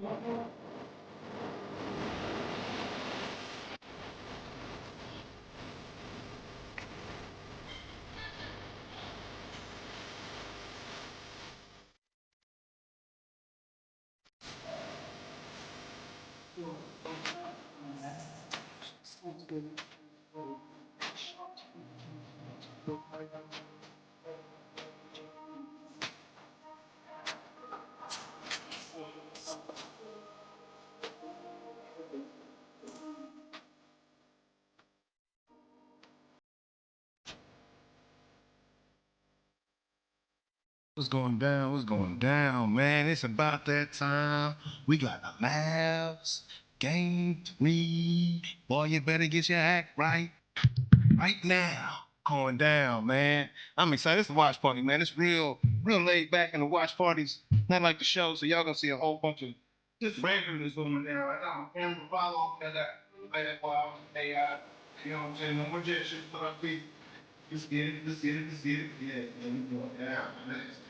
What's going down? What's going down, man? It's about that time. We got the Mavs game 3. Boy, you better get your act right now. Going down, man. I'm excited. It's a watch party, man. It's real laid back in the watch parties. Not like the show, so y'all gonna see a whole bunch of just regulars going down right now. Camera follow, I got wow, AI. You know what I'm saying? No more jet shit, put up feet. Let's get it. Yeah, and we going down.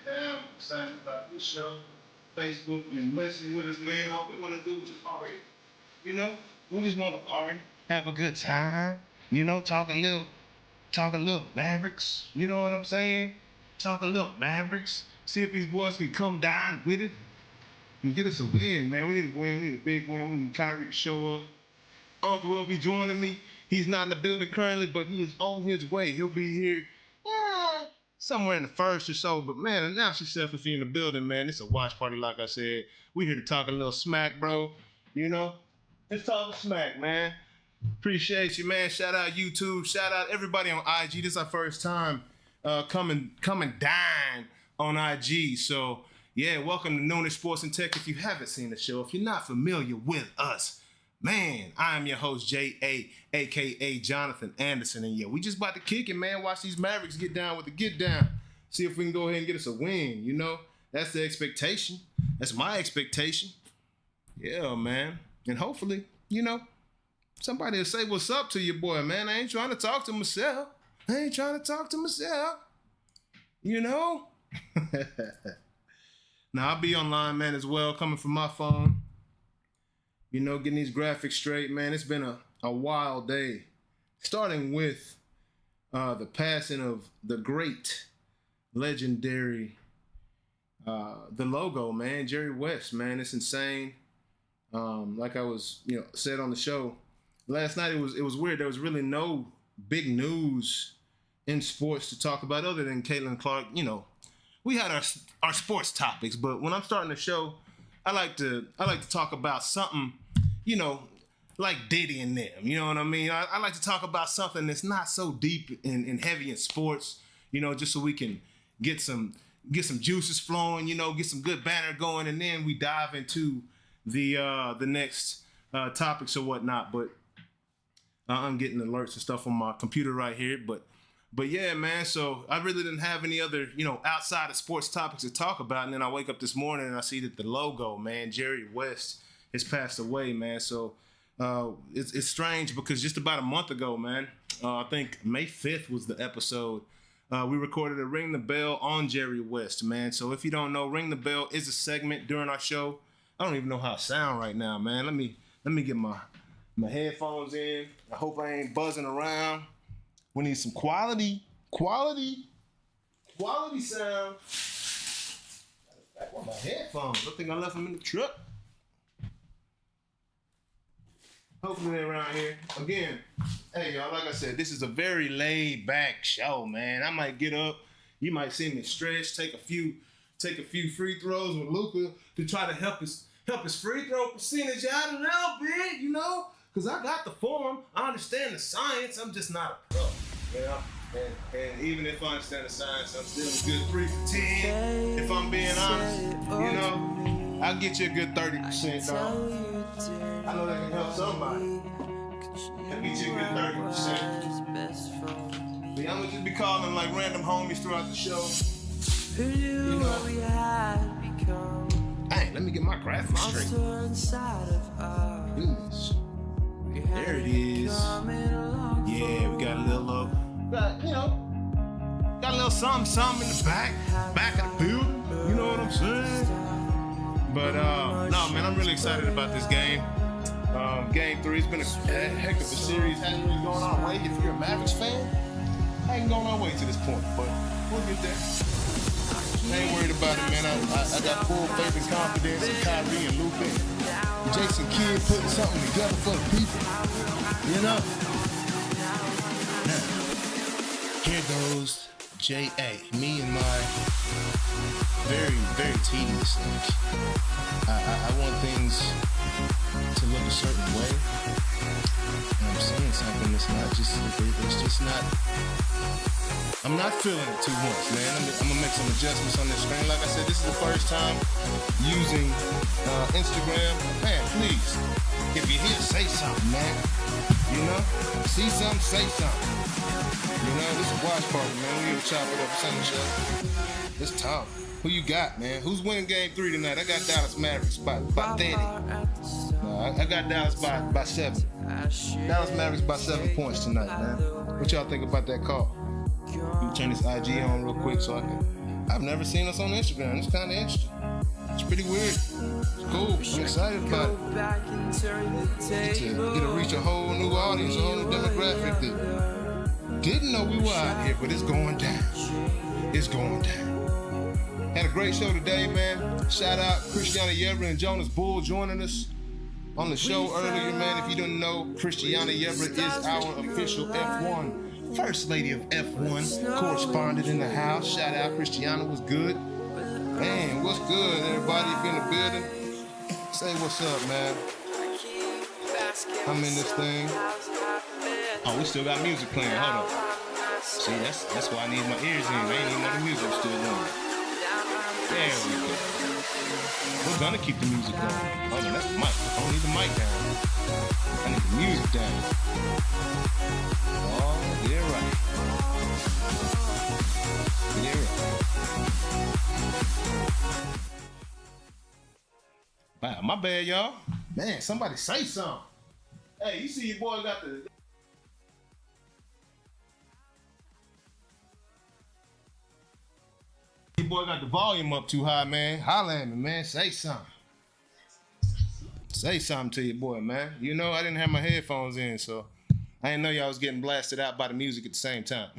Down. Excited about this show. Facebook and messing with us, man. All we want to do is just party. You know, we just want to party, have a good time. You know, talk a little Mavericks. You know what I'm saying? Talk a little Mavericks. See if these boys can come down with it and get us a win, man. We need a win. We need a big win. We need Kyrie to show up. Uncle will be joining me. He's not in the building currently, but he is on his way. He'll be here somewhere in the first or so. But man, announce yourself if you're in the building, man. It's a watch party, like I said. We here to talk a little smack, bro. You know? Let's talk smack, man. Appreciate you, man. Shout out YouTube. Shout out everybody on IG. This is our first time coming down on IG. So yeah, welcome to Noonish Sports and Tech. If you haven't seen the show, if you're not familiar with us, man, I am your host, J.A., a.k.a. Jonathan Anderson. And yeah, we just about to kick it, man. Watch these Mavericks get down with the get down. See if we can go ahead and get us a win, you know? That's the expectation. That's my expectation. Yeah, man. And hopefully, you know, somebody will say what's up to your boy, man. I ain't trying to talk to myself. You know? Now, I'll be online, man, as well, coming from my phone. You know, getting these graphics straight, man. It's been a wild day. Starting with the passing of the great, legendary, the logo, man, Jerry West, man. It's insane. Like I was, said on the show last night, it was weird. There was really no big news in sports to talk about other than Caitlin Clark. You know, we had our sports topics, but when I'm starting the show, I like to talk about something, you know, like Diddy and them. You know what I mean? I like to talk about something that's not so deep and heavy in sports. You know, just so we can get some juices flowing. You know, get some good banter going, and then we dive into the next topics or whatnot. But I'm getting alerts and stuff on my computer right here. But yeah, man. So I really didn't have any other, outside of sports topics to talk about. And then I wake up this morning and I see that the logo, man, Jerry West, has passed away, man. So it's strange because just about a month ago, man, I think May 5th was the episode. We recorded a Ring the Bell on Jerry West, man. So if you don't know, Ring the Bell is a segment during our show. I don't even know how I sound right now, man. Let me get my headphones in. I hope I ain't buzzing around. We need some quality sound. Back on my headphones. I think I left them in the truck. Hopefully they're around here. Again, hey y'all, like I said, this is a very laid back show, man. I might get up. You might see me stretch, take a few free throws with Luka to try to help his free throw percentage out a little bit, you know? Because I got the form. I understand the science. I'm just not a pro, you know? And even if I understand the science, I'm still a good 3 for 10. If I'm being honest, you know? I'll get you a good 30%, dog. I know that can help somebody. I'll get you a good 30%. But I'm going to just be calling like random homies throughout the show. You know? Hey, let me get my graphics straight. Goodness. There it is. Yeah, we got a little got a little something in the back of the building. You know what I'm saying? But no, man, I'm really really excited about this game. Game 3, it's been a heck of a series. Hasn't really gone our way. If you're a Mavericks fan, ain't gone our way to this point, but we'll get there. I ain't worried about it, man. I got full faith and confidence in Kyrie and Luka and Jason Kidd putting something together for the people. You know? Now, here goes J.A. Me and my very, very tedious things. I want things to look a certain way. And I'm saying something that's not just, it's just not, I'm not feeling it too much, man. I'm gonna make some adjustments on this screen. Like I said, this is the first time using Instagram. Man, please, if you're here, say something, man. You know, see something, say something. You know, this is a watch party, man. We need to chop it up, Sunday show. It's tough. Who you got, man? Who's winning game 3 tonight? I got Dallas Mavericks by 30. No, I got Dallas by 7. Dallas Mavericks by 7 points tonight, man. What y'all think about that call? You turn this IG on real quick so I can. I've never seen us on Instagram. It's kind of interesting. It's pretty weird. It's cool. I'm excited about it. Get to reach a whole new audience, a whole new demographic that didn't know we were out here, but it's going down. It's going down. Had a great show today, man. Shout out Christiana Yebra and Jonas Bull joining us on the show earlier, man. If you didn't know, Christiana Yebra is our official F1 First Lady of F1 correspondent in the house. Shout out Christiana, was good. Man, what's good, everybody? If you're in the building, say what's up, man. I'm in this thing. Oh, we still got music playing. Hold on. See, that's why I need my ears in. I ain't even know the music still going. There we go. We're gonna keep the music going. Oh no, that's the mic. I don't need the mic down. I need the music down. Oh, yeah, right. Yeah, right. Wow, my bad, y'all. Man, somebody say something. Hey, you see your boy got the... Your boy got the volume up too high, man. Holla at me, man. Say something. Say something to your boy, man. You know, I didn't have my headphones in, so I didn't know y'all was getting blasted out by the music at the same time.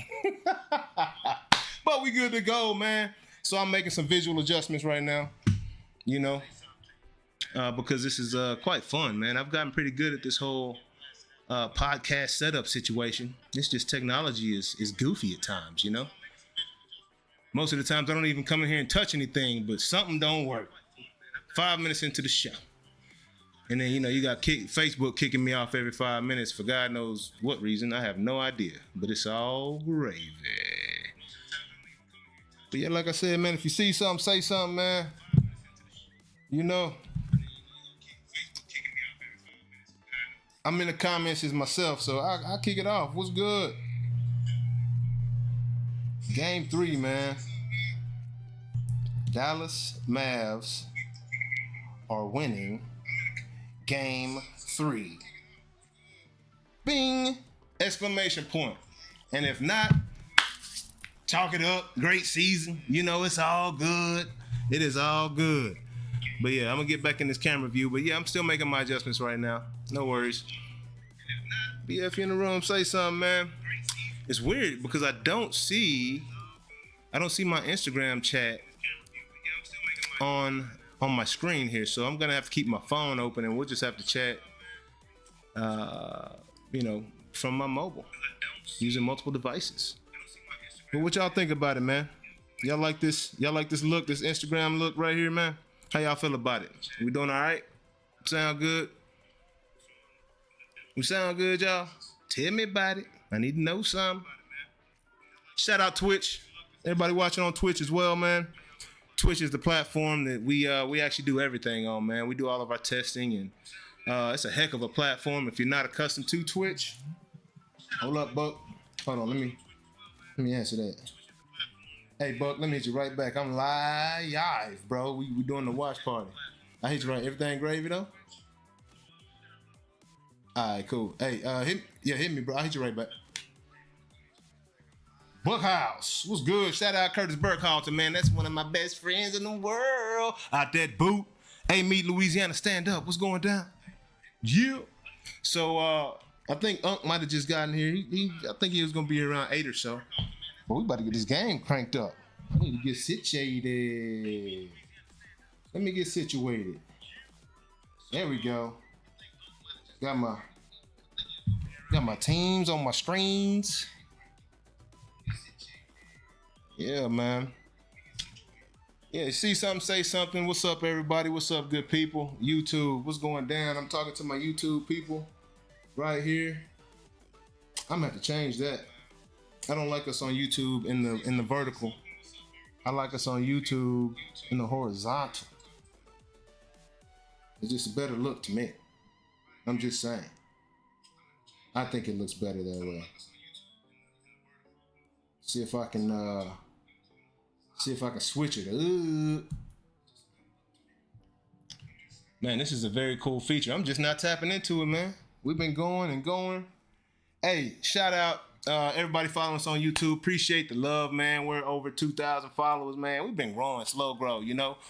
But we good to go, man. So I'm making some visual adjustments right now, you know, because this is quite fun, man. I've gotten pretty good at this whole podcast setup situation. It's just technology is goofy at times, you know. Most of the times I don't even come in here and touch anything, but something don't work. 5 minutes into the show. And then, you know, you got Facebook kicking me off every 5 minutes for God knows what reason. I have no idea, but it's all gravy. But yeah, like I said, man, if you see something, say something, man. You know, I'm in the comments as myself, so I'll kick it off. What's good? Game 3, man. Dallas Mavs are winning Game 3. Bing! Exclamation point. And if not, chalk it up. Great season. You know, it's all good. It is all good. But yeah, I'm going to get back in this camera view. But yeah, I'm still making my adjustments right now. No worries. But yeah, if you're in the room, say something, man. It's weird because I don't see my Instagram chat on my screen here, so I'm gonna have to keep my phone open and we'll just have to chat, you know, from my mobile using multiple devices. But what y'all think about it, man? Y'all like this look, this Instagram look right here, man? How y'all feel about it? We doing all right? Sound good? We sound good, y'all? Tell me about it. I need to know something. Shout out Twitch. Everybody watching on Twitch as well, man. Twitch is the platform that we actually do everything on, man. We do all of our testing, and it's a heck of a platform. If you're not accustomed to Twitch, hold up, Buck. Hold on, let me answer that. Hey, Buck, let me hit you right back. I'm live, bro. We doing the watch party. I hit you right. Everything gravy though? All right, cool. Hey, hit me, bro. I'll hit you right back. Buckhouse, what's good? Shout out Curtis Burkhalter, man. That's one of my best friends in the world. Out that boot. Hey, meet Louisiana, stand up. What's going down? Yeah. So I think Unc might have just gotten here. I think he was gonna be here around 8 or so. But we about to get this game cranked up. I need to get situated. Let me get situated. There we go. Got my teams on my screens. Yeah, man. Yeah, see something, say something. What's up, everybody? What's up, good people? YouTube, what's going down? I'm talking to my YouTube people right here. I'm gonna have to change that. I don't like us on YouTube in the vertical. I like us on YouTube in the horizontal. It's just a better look to me. I'm just saying. I think it looks better that way. See if I can switch it up. Man, this is a very cool feature. I'm just not tapping into it, man. We've been going and going. Hey, shout out everybody following us on YouTube. Appreciate the love, man. We're over 2,000 followers, man. We've been growing, slow grow,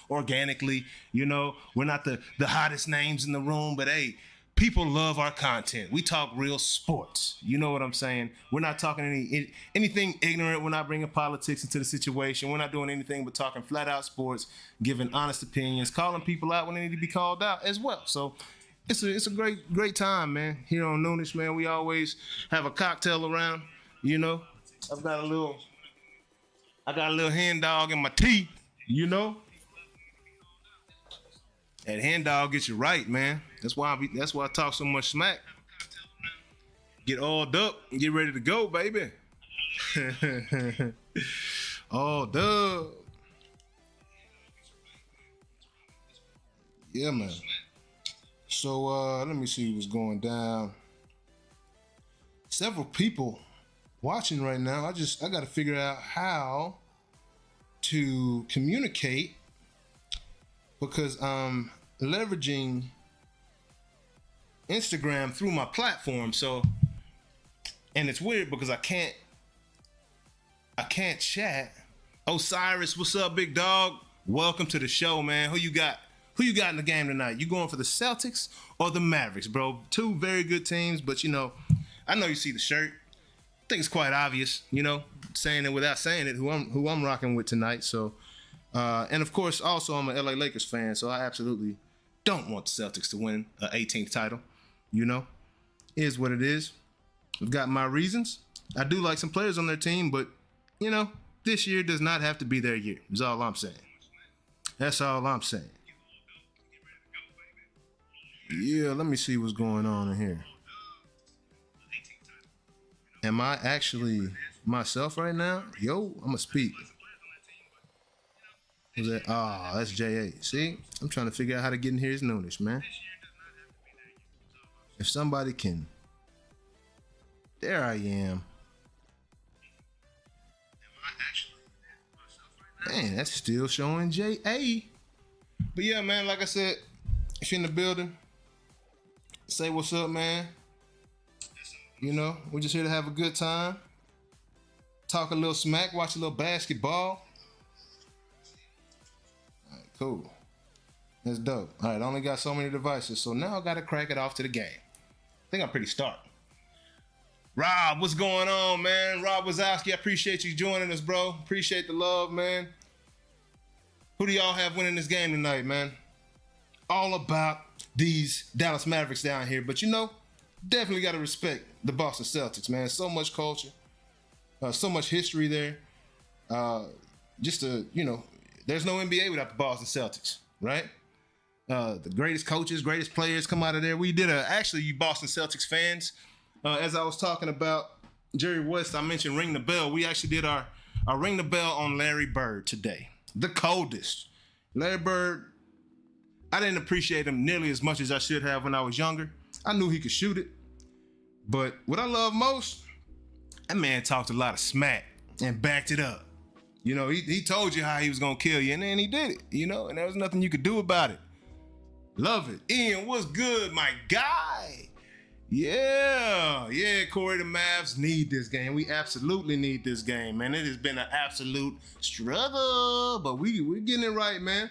organically. We're not the hottest names in the room, but hey, people love our content. We talk real sports. You know what I'm saying? We're not talking anything ignorant. We're not bringing politics into the situation. We're not doing anything but talking flat out sports, giving honest opinions, calling people out when they need to be called out as well. So it's a great time, man. Here on Noonish, man, we always have a cocktail around. I got a little hen dog in my tea. That hen dog gets you right, man. That's why I talk so much smack. Get oiled up and get ready to go, baby. Oiled up. Yeah, man. So let me see what's going down. Several people watching right now. I got to figure out how to communicate because I'm leveraging Instagram through my platform. So, and it's weird because I can't chat. Osiris, what's up, big dog? Welcome to the show, man. Who you got in the game tonight? You going for the Celtics or the Mavericks, bro? Two very good teams, but I know you see the shirt. I think it's quite obvious, saying it without saying it, who I'm rocking with tonight. So, and of course, also I'm an LA Lakers fan, so I absolutely don't want the Celtics to win an 18th title. Is what it is. I've got my reasons. I do like some players on their team, but this year does not have to be their year. Is all I'm saying. That's all I'm saying. Yeah, let me see what's going on in here. Am I actually myself right now? Yo, I'm gonna speak. Who's that? Oh, that's J8. See? I'm trying to figure out how to get in here. It's Noonish, man. If somebody can. There I am. Man, that's still showing J8. But yeah, man, like I said, if you're in the building, say what's up, man. We're just here to have a good time. Talk a little smack, watch a little basketball. All right, cool. That's dope. All right, I only got so many devices, so now I got to crack it off to the game. I think I'm pretty stark. Rob, what's going on, man? Rob Wazowski, I appreciate you joining us, bro. Appreciate the love, man. Who do y'all have winning this game tonight, man? All about these Dallas Mavericks down here, but definitely got to respect the Boston Celtics, man. So much culture, so much history there. There's no NBA without the Boston Celtics, right? The greatest coaches, greatest players come out of there. We did actually, you Boston Celtics fans, as I was talking about Jerry West, I mentioned Ring the Bell. We actually did our Ring the Bell on Larry Bird today. The coldest. Larry Bird, I didn't appreciate him nearly as much as I should have when I was younger. I knew he could shoot it. But what I love most, that man talked a lot of smack and backed it up. He told you how he was going to kill you, and then he did it, and there was nothing you could do about it. Love it. Ian, what's good, my guy? Yeah, Corey, the Mavs need this game. We absolutely need this game, man. It has been an absolute struggle, but we're getting it right, man.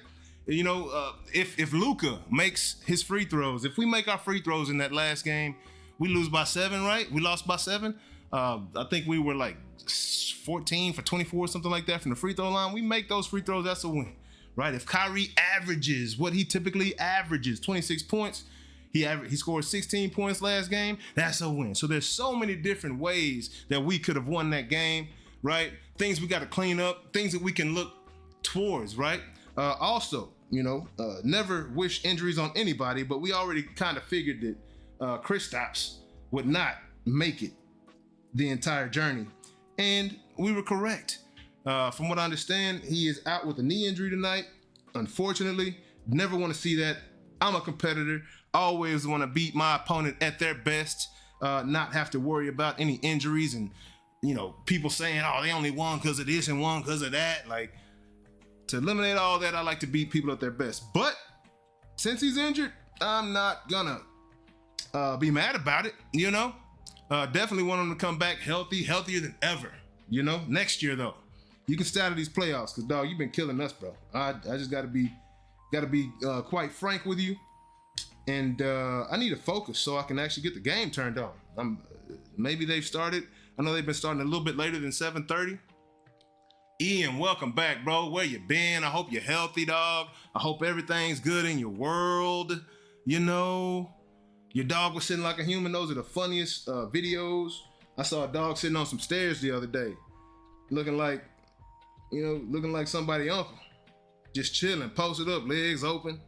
if Luka makes his free throws, if we make our free throws in that last game, we lose by 7, right? We lost by 7. I think we were like 14 for 24, something like that from the free throw line. We make those free throws, that's a win, right? If Kyrie averages what he typically averages, 26 points, he scored 16 points last game, that's a win. So there's so many different ways that we could have won that game, right? Things we got to clean up, things that we can look towards, right? Also, never wish injuries on anybody, but we already kind of figured that Kristaps would not make it the entire journey. And we were correct. From what I understand, he is out with a knee injury tonight. Unfortunately, never want to see that. I'm a competitor. Always want to beat my opponent at their best, not have to worry about any injuries and, people saying, oh, they only won because of this and won because of that. Like, to eliminate all that, I like to beat people at their best. But since he's injured, I'm not gonna be mad about it, Definitely want him to come back healthier than ever, Next year, though, you can stay out of these playoffs because, dog, you've been killing us, bro. I just gotta be quite frank with you. And I need to focus so I can actually get the game turned on. Maybe they've started. I know they've been starting a little bit later than 7:30. Ian, welcome back, bro. Where you been? I hope you're healthy, dog. I hope everything's good in your world. Your dog was sitting like a human. Those are the funniest videos. I saw a dog sitting on some stairs the other day, looking like somebody's uncle, just chilling, posted up, legs open,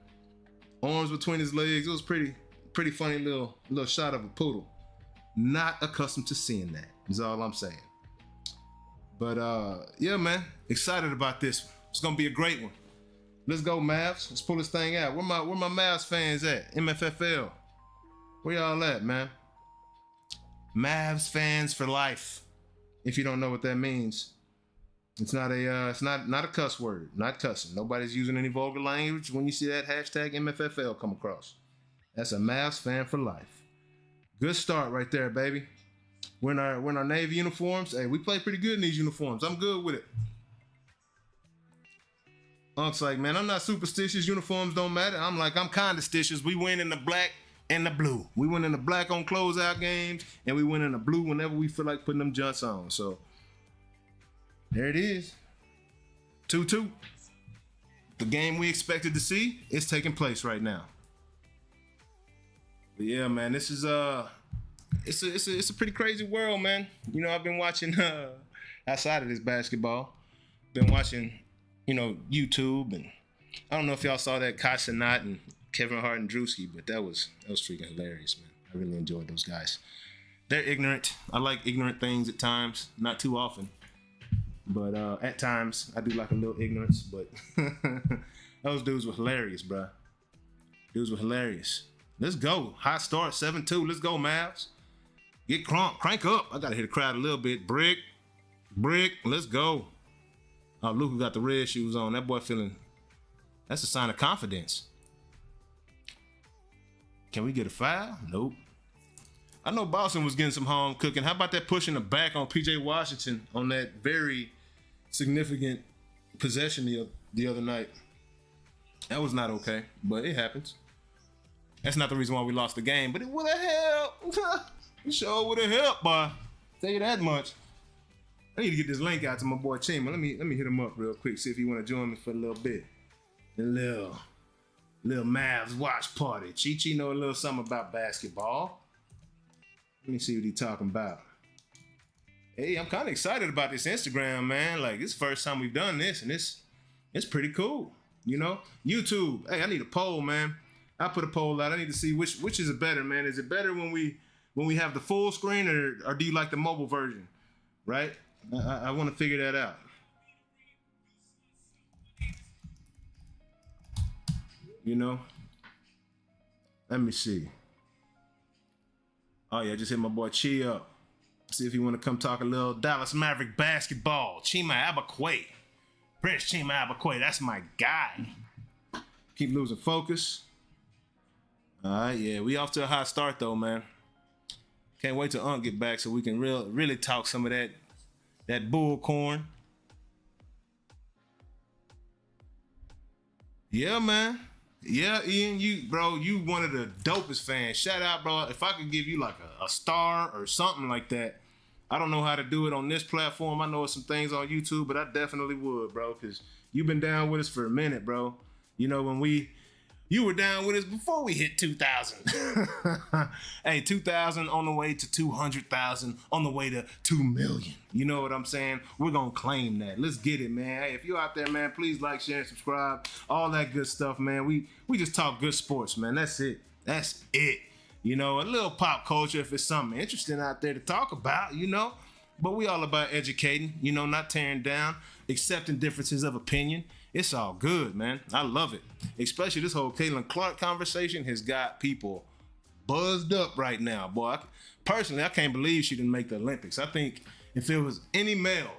arms between his legs. It was pretty funny little shot of a poodle. Not accustomed to seeing that, is all I'm saying. But yeah, man, excited about this one. It's gonna be a great one. Let's go, Mavs. Let's pull this thing out. Where my Mavs fans at? MFFL. Where y'all at, man? Mavs fans for life. If you don't know what that means, it's not a cuss word. Not cussing. Nobody's using any vulgar language when you see that hashtag MFFL come across. That's a Mavs fan for life. Good start right there, baby. We're in our Navy uniforms. Hey, we play pretty good in these uniforms. I'm good with it. Unc's like, man, I'm not superstitious. Uniforms don't matter. I'm kind of stitious. We win in the black and the blue. We win in the black on closeout games, and we win in the blue whenever we feel like putting them junts on. So there it is. 2-2. The game we expected to see is taking place right now. But yeah, man, this is it's a pretty crazy world, man. I've been watching outside of this basketball. Been watching, YouTube, and I don't know if y'all saw that Kai Cenat and Kevin Hart and Drewski, but that was freaking hilarious, man. I really enjoyed those guys. They're ignorant. I like ignorant things at times, not too often, but at times I do like a little ignorance. But those dudes were hilarious, bro. Dudes were hilarious. Let's go. Hot start, 7-2. Let's go, Mavs. Get crank up. I gotta hit the crowd a little bit. Brick. Let's go. Oh, Luka got the red shoes on. That boy feeling. That's a sign of confidence. Can we get a foul? Nope. I know Boston was getting some home cooking. How about that push in the back on PJ Washington on that very significant possession the other night? That was not okay, but it happens. That's not the reason why we lost the game, but it would have helped. It sure would have helped, boy. Tell you that much. I need to get this link out to my boy Chima. Let me hit him up real quick, see if he want to join me for a little bit. A little Mavs watch party. Chi know a little something about basketball. Let me see what he talking about. Hey, I'm kind of excited about this Instagram, man. Like, it's the first time we've done this, and it's pretty cool. YouTube. Hey, I need a poll, man. I put a poll out. I need to see which is it better, man. Is it better when we have the full screen, or do you like the mobile version? Right? I want to figure that out. Let me see. Oh yeah, just hit my boy Chi up. See if he want to come talk a little Dallas Maverick basketball. Chima Abakwe. Prince Chima Abakwe, that's my guy. Keep losing focus. All right, yeah, we off to a hot start though, man. Can't wait till Unc get back so we can really talk some of that bull corn. Yeah, man. Yeah, Ian, you one of the dopest fans. Shout out, bro. If I could give you like a star or something like that, I don't know how to do it on this platform. I know some things on YouTube, but I definitely would, bro, because you've been down with us for a minute, bro. You know, you were down with us before we hit 2,000. Hey, 2,000 on the way to 200,000, on the way to 2 million. You know what I'm saying? We're going to claim that. Let's get it, man. Hey, if you're out there, man, please like, share, and subscribe. All that good stuff, man. We just talk good sports, man. That's it. That's it. You know, a little pop culture if it's something interesting out there to talk about, you know. But we all about educating, you know, not tearing down, accepting differences of opinion. It's all good, man. I love it. Especially this whole Caitlin Clark conversation has got people buzzed up right now, boy. Personally, I can't believe she didn't make the Olympics. I think if it was any male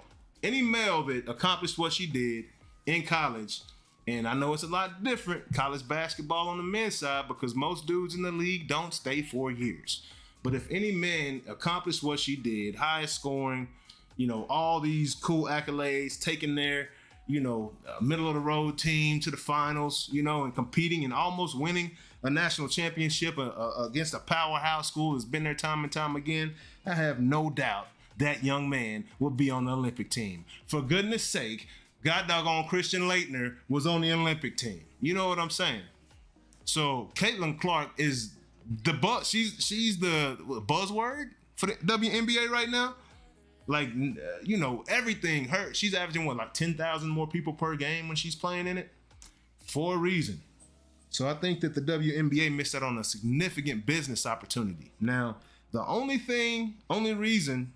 that accomplished what she did in college, and I know it's a lot different, college basketball on the men's side, because most dudes in the league don't stay 4 years. But if any man accomplished what she did, highest scoring, you know, all these cool accolades, taking their, you know, middle of the road team to the finals, you know, and competing and almost winning a national championship against a powerhouse school that's been there time and time again, I have no doubt that young man will be on the Olympic team. For goodness sake, God doggone Christian Laettner was on the Olympic team. You know what I'm saying? So Caitlin Clark is the buzz. She's the buzzword for the WNBA right now. Like, you know, everything. She's averaging what, like 10,000 more people per game when she's playing in it, for a reason. So I think that the WNBA missed out on a significant business opportunity. Now, the only reason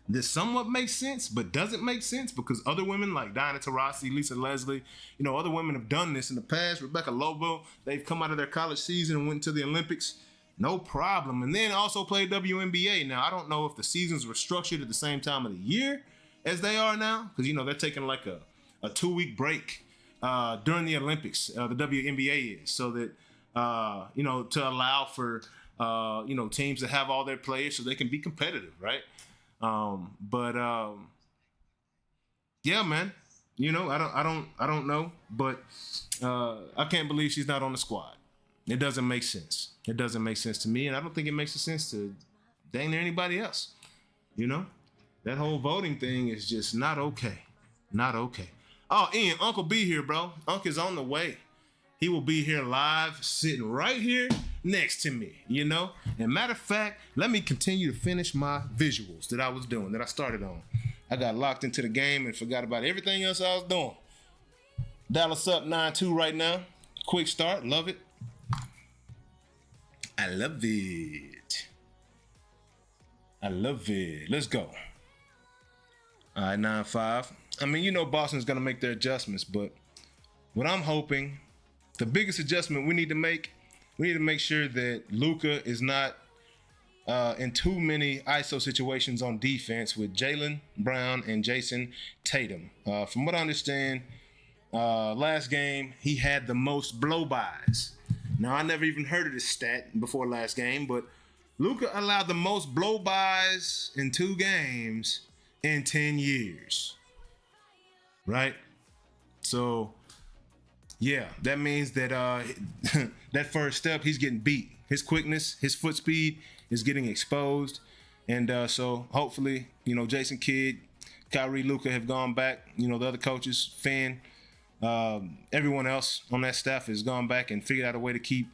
this somewhat makes sense, but doesn't make sense, because other women like Diana Taurasi, Lisa Leslie, you know, other women have done this in the past. Rebecca Lobo, they've come out of their college season and went to the Olympics. No problem. And then also played WNBA. Now, I don't know if the seasons were structured at the same time of the year as they are now, because, you know, they're taking like a 2-week break during the Olympics, the WNBA is, so that, you know, to allow for, you know, teams to have all their players so they can be competitive, right? Yeah, man, you know, I don't know, but I can't believe she's not on the squad. It doesn't make sense. It doesn't make sense to me, and I don't think it makes sense to dang near anybody else. You know, that whole voting thing is just not okay. Not okay. Oh, Ian, Uncle B here, bro. Unc is on the way. He will be here live, sitting right here next to me, you know? And matter of fact, let me continue to finish my visuals that I was doing, that I started on. I got locked into the game and forgot about everything else I was doing. Dallas up 9-2 right now. Quick start, love it. I love it. I love it. Let's go. All right, 9-5. I mean, you know Boston's going to make their adjustments, but what I'm hoping, the biggest adjustment we need to make sure that Luka is not in too many ISO situations on defense with Jaylen Brown and Jason Tatum. From what I understand, last game, he had the most blow-bys. Now, I never even heard of this stat before last game, but Luka allowed the most blow-bys in 2 games in 10 years. Right? So, yeah, that means that that first step, he's getting beat. His quickness, his foot speed is getting exposed. And so hopefully, you know, Jason Kidd, Kyrie, Luka have gone back. You know, the other coaches, Finn, everyone else on that staff has gone back and figured out a way to keep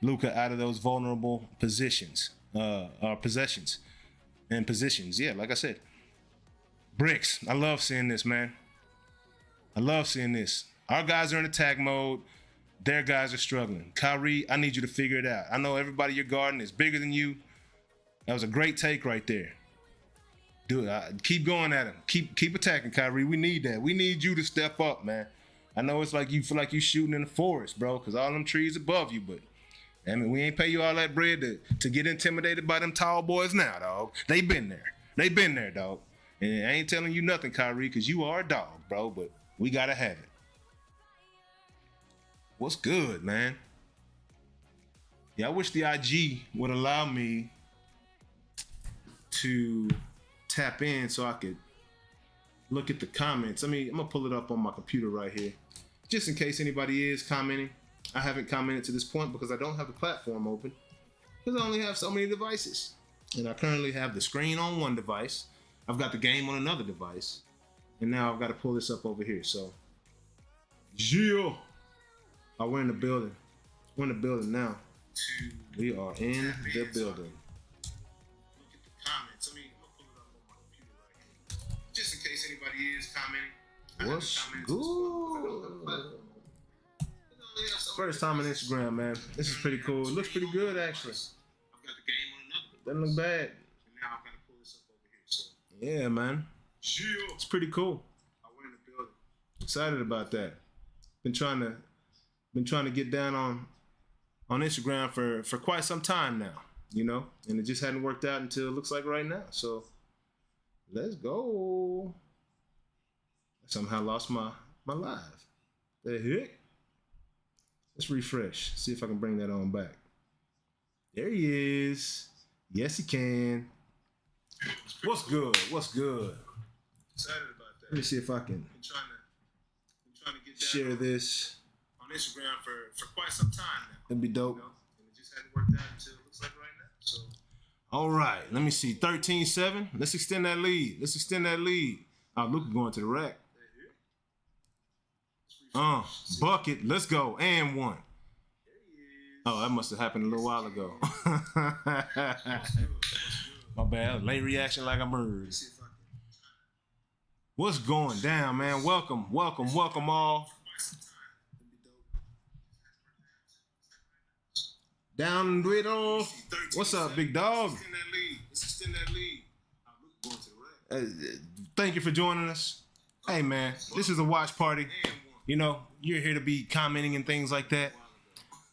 Luka out of those vulnerable positions, or possessions and positions. Yeah, like I said, bricks. I love seeing this, man. I love seeing this. Our guys are in attack mode. Their guys are struggling. Kyrie, I need you to figure it out. I know everybody you're guarding is bigger than you. That was a great take right there. Do it. Keep going at him. Keep attacking, Kyrie. We need that. We need you to step up, man. I know it's like you feel like you shooting in the forest, bro, because all them trees above you, but I mean, we ain't pay you all that bread to get intimidated by them tall boys now, dog. They been there. They been there, dog. And I ain't telling you nothing, Kyrie, because you are a dog, bro, but we got to have it. What's good, man? Yeah, I wish the IG would allow me to tap in so I could look at the comments. I mean, I'm going to pull it up on my computer right here. just in case anybody is commenting, I haven't commented to this point because I don't have the platform open because I only have so many devices. And I currently have the screen on one device. I've got the game on another device. And now I've got to pull this up over here. So, yeah. Oh, we're in the building. We're in the building now. We are in the building. Look at the comments. I'm gonna pull it up on my computer right here. Just in case anybody is commenting. What's good? First time on Instagram, man. This is pretty cool. It looks pretty good, actually. I've got the game on another. Doesn't look bad. And now I've got to pull this up over here. So yeah, man. It's pretty cool. We're in the building. Excited about that. Been trying to get down on Instagram for quite some time now, you know, and it just hadn't worked out until it looks like right now. So let's go. I somehow lost my live. The heck? Let's refresh. See if I can bring that on back. There he is. Yes, he can. What's good? What's good? Excited about that. Let me see if I can. Been trying to get share this on Instagram for quite some time now. That'd be dope. You know? And it just hadn't worked out until it looks like right now. So, all right. Let me see. 13-7. Let's extend that lead. Oh, Luka going to the rack. Bucket. Let's go. And one. Oh, that must have happened a little while ago. My bad. Late reaction like I'm heard. What's going down, man? Welcome all. Down with all. What's up, big dog? Thank you for joining us. Hey, man, this is a watch party. You know, you're here to be commenting and things like that.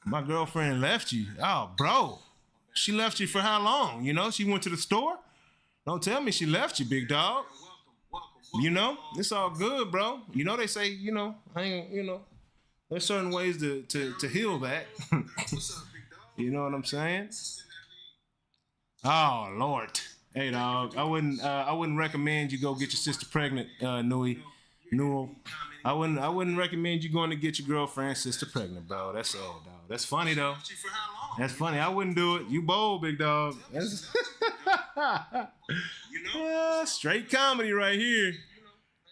My girlfriend left you. Oh, bro. She left you for how long? You know, she went to the store? Don't tell me she left you, big dog. You know, it's all good, bro. You know, they say, you know, there's certain ways to heal that. You know what I'm saying? Oh, Lord. Hey, dog, I wouldn't recommend you go get your sister pregnant, Newell. I wouldn't recommend you going to get your girlfriend's sister pregnant, bro. That's sad, dog. That's funny, though. That's funny. I wouldn't do it. You bold, big dog. Straight comedy right here.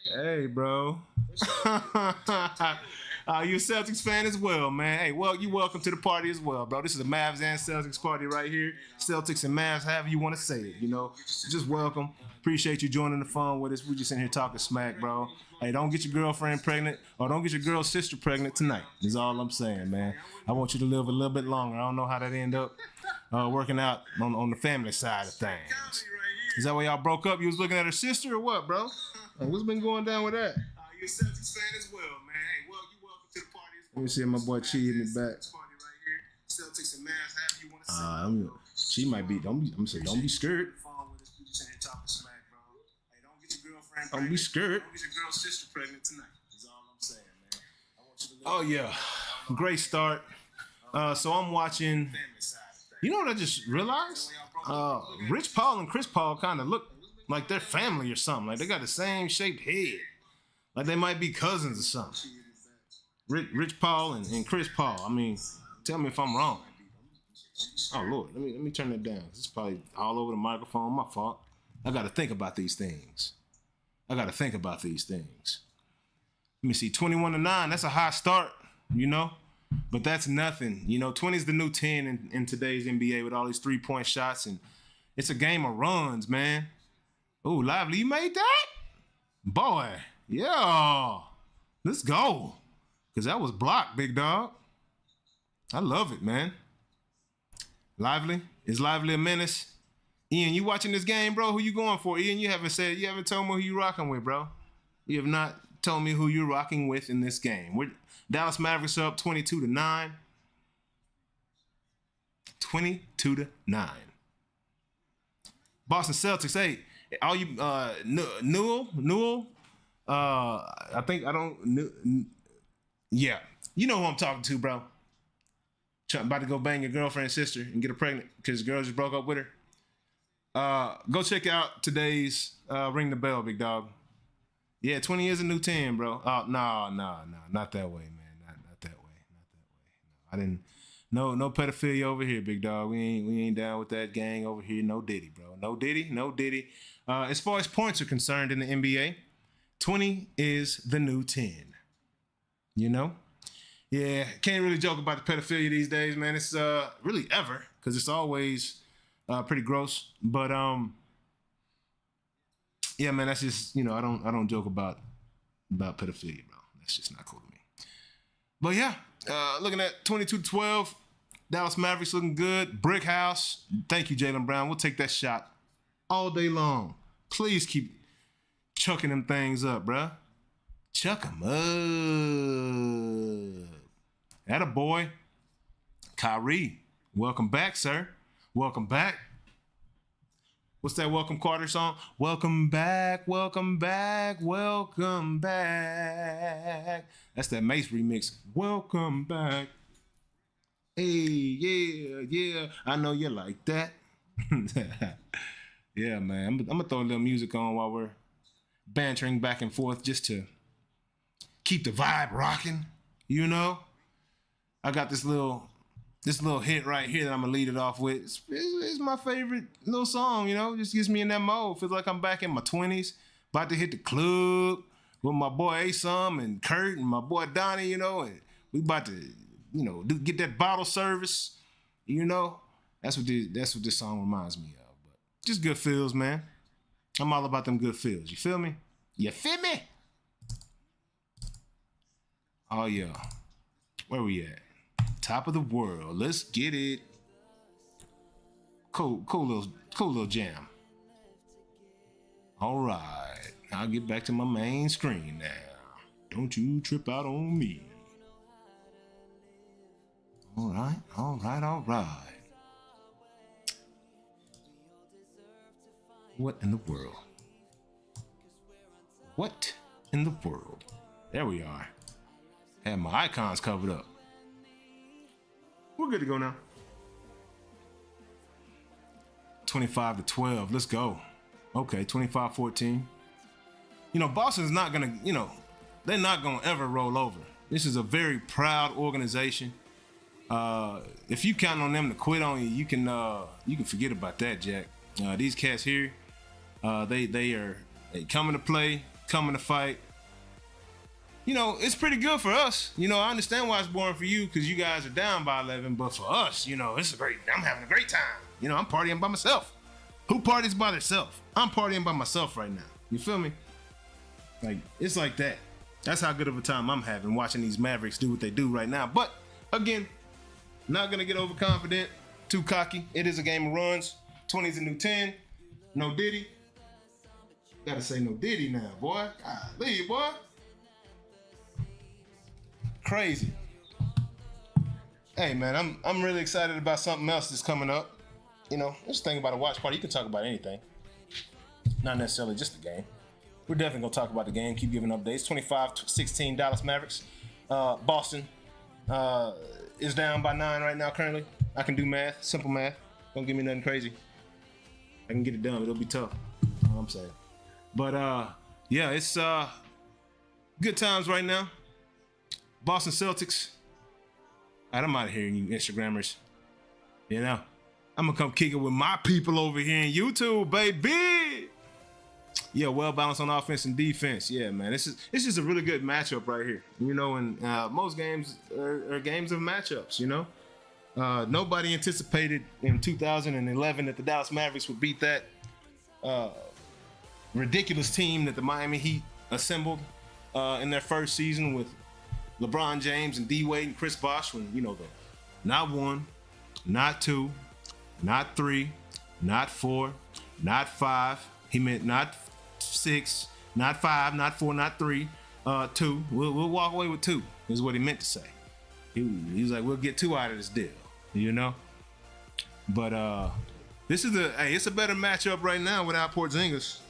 Hey, bro. You a Celtics fan as well, man. Hey, well, you welcome to the party as well, bro. This is a Mavs and Celtics party right here. Celtics and Mavs, however you want to say it, you know. Just welcome. Appreciate you joining the fun with us. We just in here talking smack, bro. Hey, don't get your girlfriend pregnant or don't get your girl's sister pregnant tonight. Is all I'm saying, man. I want you to live a little bit longer. I don't know how that end up working out on the family side of things. Is that why y'all broke up? You was looking at her sister or what, bro? What's been going down with that? You're a Celtics fan as well, man. Hey, well, you welcome to the party. Let me see if my boy Chi hit me back. Celtics and Mavs, you want to say. Chi might be. Don't be scared. Don't be scared. Don't get your girl's sister pregnant tonight. Is all I'm saying, man. I want you to oh yeah, great start. So I'm watching. You know what I just realized? Rich Paul and Chris Paul kind of look like they're family or something. Like they got the same shaped head. Like they might be cousins or something. Rich Paul and Chris Paul. I mean, tell me if I'm wrong. Oh Lord, let me turn that down. It's probably all over the microphone. My fault. I got to think about these things. Let me see, 21-9. That's a high start, you know, but that's nothing. You know, 20 is the new 10 in today's NBA with all these 3-point shots, and it's a game of runs, man. Oh, Lively, you made that? Boy, yeah. Let's go. Because that was blocked, big dog. I love it, man. Lively? Is Lively a menace? Ian, you watching this game, bro? Who you going for? Ian, you haven't told me who you rocking with, bro. You have not told me who you're rocking with in this game. Dallas Mavericks are up 22-9. 22-9. Boston Celtics, hey, all you Newell, yeah, you know who I'm talking to, bro. About to go bang your girlfriend's sister and get her pregnant because the girl just broke up with her. Go check out today's Ring the Bell, big dog. Yeah, 20 is a new 10, bro. Oh, no, not that way, man. Not that way. No, I didn't. No pedophilia over here, big dog. We ain't down with that gang over here. No Diddy, bro. No Diddy. As far as points are concerned in the NBA, 20 is the new 10. You know? Yeah, can't really joke about the pedophilia these days, man. It's really ever, because it's always pretty gross. But yeah, man, that's just, I don't joke about pedophilia, bro. That's just not cool to me. But yeah, looking at 22-12, Dallas Mavericks looking good. Brick house. Thank you, Jaylen Brown. We'll take that shot all day long. Please keep chucking them things up, bro. Chuck them up. Atta boy. Kyrie, welcome back, sir. Welcome back. What's that Welcome Carter song? Welcome back, welcome back, welcome back. That's that Mace remix. Welcome back. Hey, yeah. I know you like that. Yeah, man. I'm going to throw a little music on while we're bantering back and forth just to keep the vibe rocking, I got this little hit right here that I'm gonna lead it off with. It's my favorite little song, just gets me in that mode. Feels like I'm back in my 20s, about to hit the club with my boy Asom and Kurt and my boy Donnie, and we about to, get that bottle service, That's what this song reminds me of. But just good feels, man. I'm all about them good feels. You feel me? You feel me? Oh yeah. Where we at? Top of the world. Let's get it. Cool little jam. All right. I'll get back to my main screen now. Don't you trip out on me. All right. What in the world? What in the world? There we are. Had my icons covered up. We're good to go now. 25-12. Let's go. Okay, 25-14. Boston's not gonna, they're not gonna ever roll over. This is a very proud organization. If you count on them to quit on you, you can forget about that, Jack. These cats here, they are coming to play, coming to fight. It's pretty good for us. I understand why it's boring for you, because you guys are down by 11. But for us, it's I'm having a great time. I'm partying by myself. Who parties by themselves? I'm partying by myself right now. You feel me? Like, it's like that. That's how good of a time I'm having watching these Mavericks do what they do right now. But, again, not going to get overconfident, too cocky. It is a game of runs. 20 is a new 10. No Diddy. Gotta say no Diddy now, boy. Golly, boy. Crazy. Hey man, I'm really excited about something else that's coming up. Just think about a watch party. You can talk about anything, not necessarily just the game. We're definitely gonna talk about the game. Keep giving updates. 25-16 Dallas Mavericks. Boston is down by 9 right now currently. I can do math, simple math. Don't give me nothing crazy. I can get it done. It'll be tough. All I'm saying. But yeah, it's good times right now. Boston Celtics. All right, I'm out of here, you Instagrammers. I'm gonna come kick it with my people over here in YouTube, baby. Yeah, well balanced on offense and defense. Yeah, man, it's just a really good matchup right here. And most games are games of matchups. Nobody anticipated in 2011 that the Dallas Mavericks would beat that ridiculous team that the Miami Heat assembled in their first season with LeBron James and D Wade and Chris Bosh. When not 1, not 2, not 3, not 4, not 5. He meant not 6, not 5, not 4, not 3, 2. We'll walk away with 2. Is what he meant to say. He was like, we'll get 2 out of this deal. But this is it's a better matchup right now without Porzingis.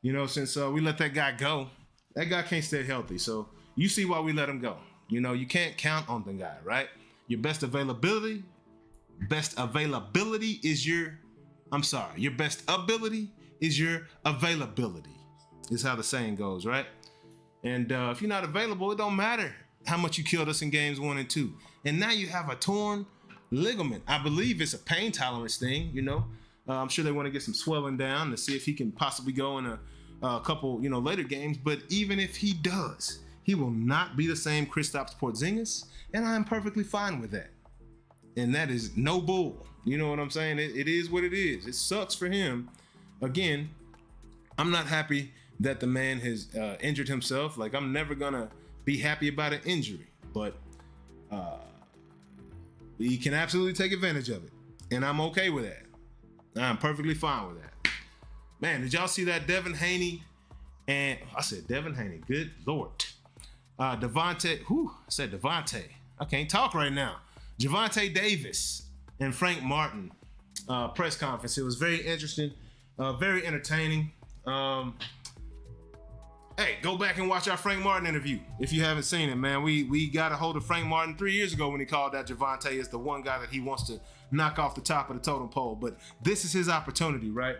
Since we let that guy go. That guy can't stay healthy, so you see why we let him go. You can't count on the guy, right? Your best availability is your best ability is your availability. is how the saying goes, right? And if you're not available, it don't matter how much you killed us in games 1 and 2. And now you have a torn ligament. I believe it's a pain tolerance thing, you know. I'm sure they want to get some swelling down to see if he can possibly go in a couple, you know, later games. But even if he does, he will not be the same Kristaps Porzingis, and I am perfectly fine with that. And that is no bull. You know what I'm saying? It is what it is. It sucks for him. Again, I'm not happy that the man has injured himself. Like, I'm never gonna be happy about an injury, but he can absolutely take advantage of it, and I'm okay with that. I'm perfectly fine with that. Man, did y'all see that Devin Haney and I said Devin Haney? Good Lord, Devontae. I said Devontae. I can't talk right now. Javonte Davis and Frank Martin press conference. It was very interesting, very entertaining. Hey, go back and watch our Frank Martin interview if you haven't seen it, man. We got a hold of Frank Martin 3 years ago when he called out Javonte as the one guy that he wants to knock off the top of the totem pole. But this is his opportunity, right?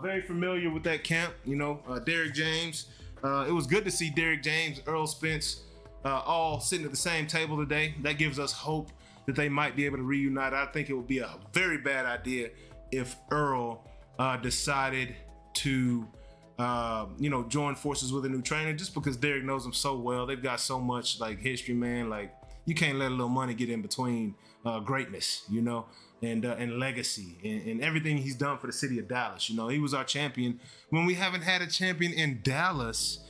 Very familiar with that camp, you know. Derrick James. It was good to see Derrick James, Earl Spence, all sitting at the same table today. That gives us hope that they might be able to reunite. I think it would be a very bad idea if Earl decided to join forces with a new trainer, just because Derrick knows him so well. They've got so much like history, man. Like, you can't let a little money get in between greatness, you know, and legacy and everything he's done for the city of Dallas. You know, he was our champion when we haven't had a champion in Dallas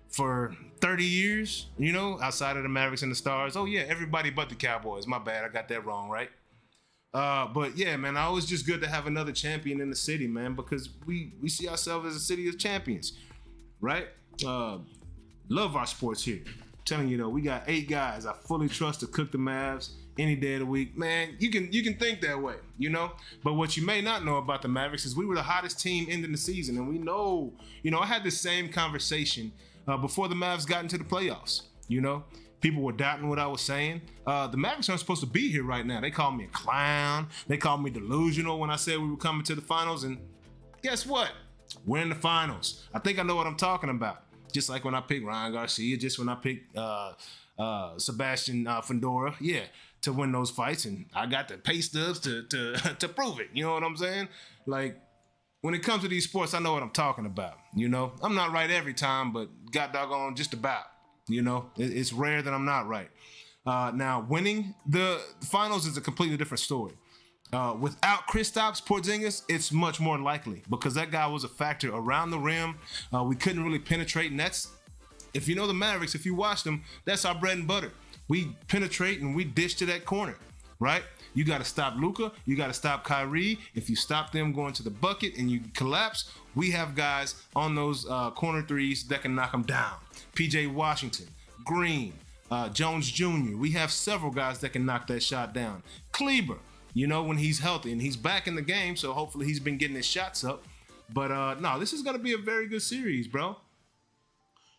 for 30 years, you know, outside of the Mavericks and the Stars. Oh yeah, everybody but the Cowboys. My bad, I got that wrong, right? But yeah, man, always just good to have another champion in the city, man, because we see ourselves as a city of champions, right? Love our sports here. I'm telling you though, we got 8 guys I fully trust to cook the Mavs any day of the week. Man, you can think that way, you know? But what you may not know about the Mavericks is we were the hottest team ending the season, and we know, you know, I had this same conversation before the Mavs got into the playoffs, you know? People were doubting what I was saying. The Mavericks aren't supposed to be here right now. They called me a clown. They called me delusional when I said we were coming to the finals. And guess what? We're in the finals. I think I know what I'm talking about. Just like when I picked Ryan Garcia, just when I picked Sebastian Fedora, yeah, to win those fights. And I got the pay stubs to prove it. You know what I'm saying? Like, when it comes to these sports, I know what I'm talking about. You know, I'm not right every time, but got doggone just about. You know, it's rare that I'm not right. Now, winning the finals is a completely different story. Without Kristaps Porzingis, it's much more likely because that guy was a factor around the rim. We couldn't really penetrate, and that's, if you know the Mavericks, if you watch them, that's our bread and butter. We penetrate and we dish to that corner, right? You got to stop Luka. You got to stop Kyrie. If you stop them going to the bucket and you collapse, we have guys on those corner threes that can knock them down. PJ Washington, Green, Jones Jr. We have several guys that can knock that shot down. Kleber, you know, when he's healthy, and he's back in the game, so hopefully he's been getting his shots up. But no, this is going to be a very good series, bro.